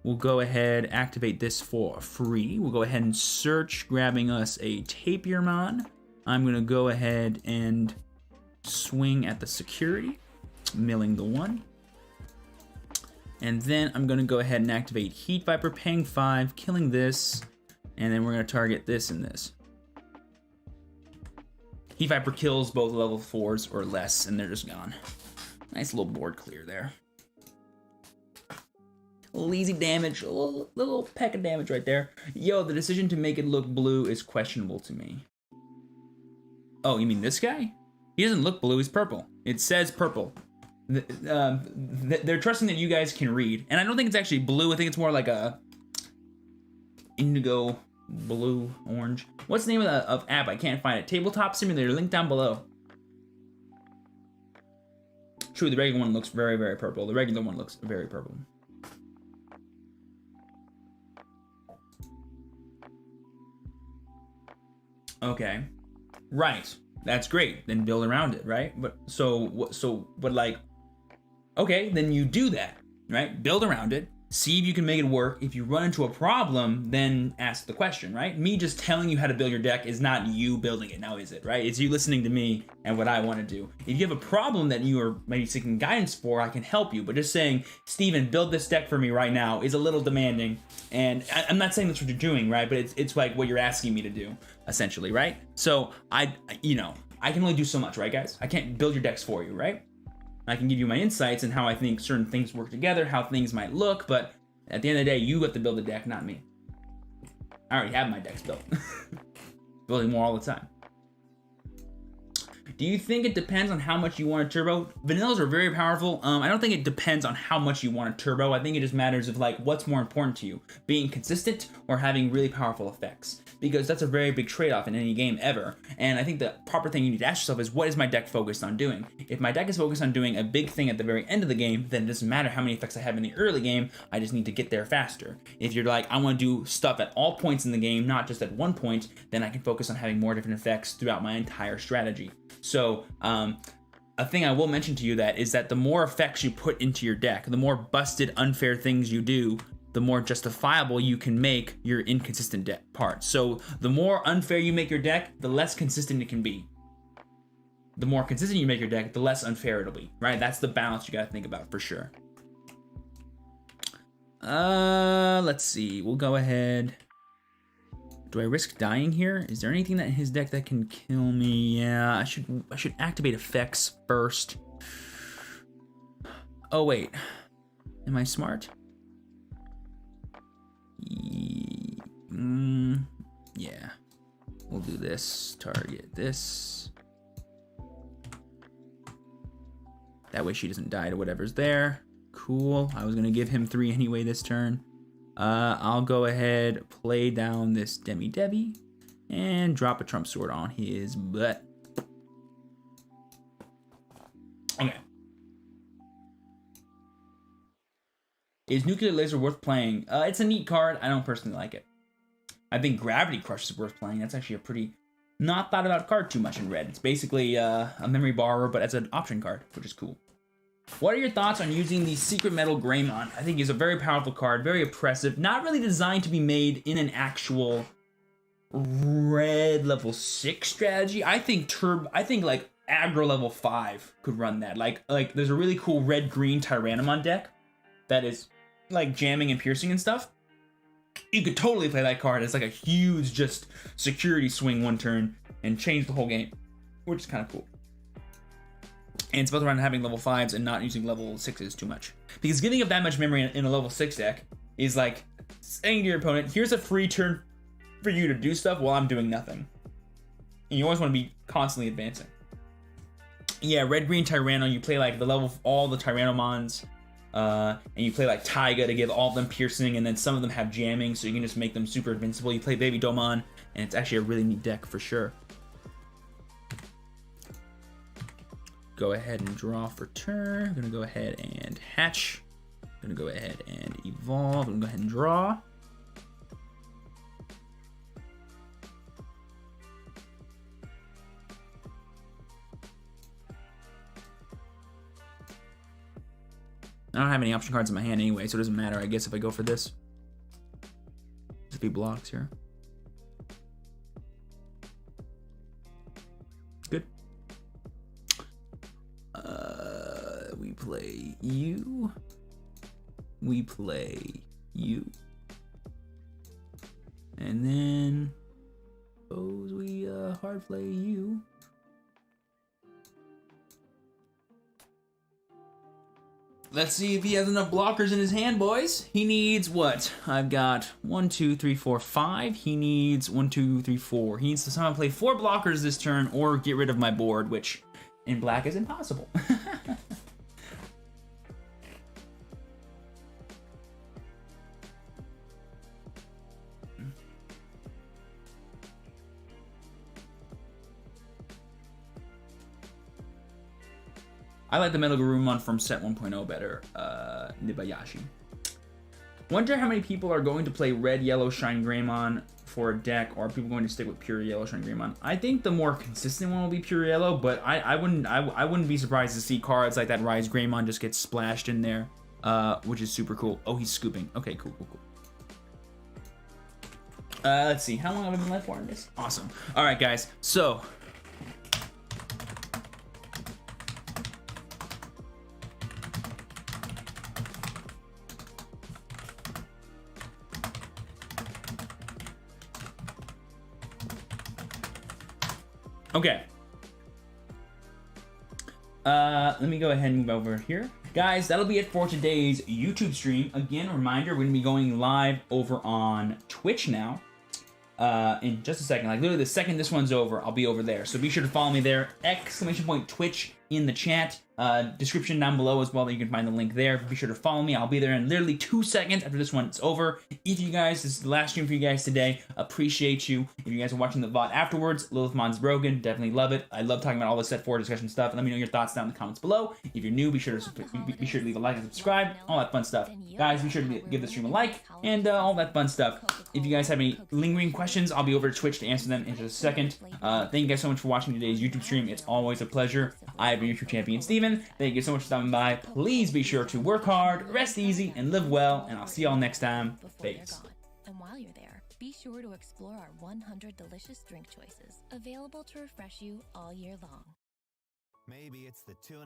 We'll go ahead, activate this for free. We'll go ahead and search, grabbing us a Tapiamon. I'm gonna go ahead and swing at the security, milling the 1. And then I'm gonna go ahead and activate Heat Viper, paying 5, killing this, and then we're gonna target this and this. Heat Viper kills both level 4s or less, and they're just gone. Nice little board clear there. A little easy damage, a little peck of damage right there. Yo, the decision to make it look blue is questionable to me. Oh, you mean this guy? He doesn't look blue, he's purple. It says purple. They're trusting that you guys can read. And I don't think it's actually blue, I think it's more like a indigo, blue, orange. What's the name of app? I can't find it. Tabletop Simulator, link down below. True, the regular one looks very, very purple. The regular one looks very purple. Okay, right. That's great. Then build around it, right? But like, okay, then you do that, right? Build around it. See if you can make it work. If you run into a problem, then ask the question, right? Me just telling you how to build your deck is not you building it, now is it, right? It's you listening to me and what I want to do. If you have a problem that you are maybe seeking guidance for, I can help you. But just saying, Steven, build this deck for me right now is a little demanding. And I'm not saying that's what you're doing, right? But it's like what you're asking me to do, essentially, right? So I can only do so much, right, guys? I can't build your decks for you, right? I can give you my insights and how I think certain things work together, how things might look, but at the end of the day, you have to build the deck, not me. I already have my decks built. Building more all the time. Do you think it depends on how much you want to turbo? Vanillas are very powerful. I don't think it depends on how much you want to turbo. I think it just matters of like what's more important to you, being consistent or having really powerful effects. Because that's a very big trade-off in any game ever. And I think the proper thing you need to ask yourself is, what is my deck focused on doing? If my deck is focused on doing a big thing at the very end of the game, then it doesn't matter how many effects I have in the early game, I just need to get there faster. If you're like, I want to do stuff at all points in the game, not just at one point, then I can focus on having more different effects throughout my entire strategy. So, a thing I will mention to you that is that the more effects you put into your deck, the more busted, unfair things you do, the more justifiable you can make your inconsistent deck parts. So the more unfair you make your deck, the less consistent it can be. The more consistent you make your deck, the less unfair it'll be, right? That's the balance you gotta think about for sure. Let's see, we'll go ahead. Do I risk dying here? Is there anything that in his deck that can kill me? Yeah, I should activate effects first. Oh wait, am I smart? Yeah, we'll do this. Target this. That way she doesn't die to whatever's there. Cool. I was gonna give him 3 anyway this turn. I'll go ahead, play down this Devi and drop a Trump Sword on his butt. Okay. Is Nuclear Laser worth playing? It's a neat card. I don't personally like it. I think Gravity Crush is worth playing. That's actually a pretty not thought about card too much in red. It's basically a memory borrower, but as an option card, which is cool. What are your thoughts on using the Secret Metal Greymon? I think he's a very powerful card, very oppressive, not really designed to be made in an actual red level 6 strategy. I think like aggro level 5 could run that. Like there's a really cool red-green Tyrannomon deck that is like jamming and piercing and stuff. You could totally play that card as like a huge just security swing one turn and change the whole game, which is kind of cool. And it's built around having level 5s and not using level 6s too much. Because giving up that much memory in a level 6 deck is like saying to your opponent, here's a free turn for you to do stuff while I'm doing nothing. And you always want to be constantly advancing. Yeah, red-green Tyranno, you play like the level of all the Tyrannomons. And you play like Taiga to give all of them piercing, and then some of them have jamming, so you can just make them super invincible. You play Baby Domon, and it's actually a really neat deck for sure. Go ahead and draw for turn. I'm gonna go ahead and hatch. I'm gonna go ahead and evolve. I'm gonna go ahead and draw. I don't have any option cards in my hand anyway, so it doesn't matter, I guess, if I go for this. There's a few blocks here. Good. We play you. We play you. And then suppose we hard play you. Let's see if he has enough blockers in his hand, boys. He needs what? I've got 1, 2, 3, 4, 5. He needs 1, 2, 3, 4. He needs to somehow play 4 blockers this turn or get rid of my board, which in black is impossible. I like the Metal Gogumamon from set 1.0 better, Nibayashi. Wonder how many people are going to play Red, Yellow, Shine Greymon for a deck, or are people going to stick with pure Yellow, Shine Greymon? I think the more consistent one will be pure Yellow, but I wouldn't be surprised to see cards like that Rise Greymon just get splashed in there. which is super cool. Oh, he's scooping. Okay, cool. Let's see. How long have I been left for in this? Awesome. All right, guys. So. Okay. Let me go ahead and move over here. Guys, that'll be it for today's YouTube stream. Again, reminder, we're going to be going live over on Twitch now. In just a second. Like, literally the second this one's over, I'll be over there. So be sure to follow me there. !Twitch in the chat. Description down below as well, that you can find the link there. Be sure to follow me. I'll be there in literally 2 seconds after this one's over. If you guys, this is the last stream for you guys today. Appreciate you. If you guys are watching the VOD afterwards, Lilithmon's broken. Definitely love it. I love talking about all the set 4 discussion stuff. Let me know your thoughts down in the comments below. If you're new, be sure to leave a like and subscribe. All that fun stuff. Guys, be sure to give the stream a like and all that fun stuff. If you guys have any lingering questions, I'll be over to Twitch to answer them in just a second. Thank you guys so much for watching today's YouTube stream. It's always a pleasure. I have been your TrueChampionSteven. Thank you so much for stopping by. Please be sure to work hard, rest easy, and live well. And I'll see y'all next time. Peace. And while you're there, be sure to explore our 100 delicious drink choices, available to refresh you all year long. Maybe it's the 2.5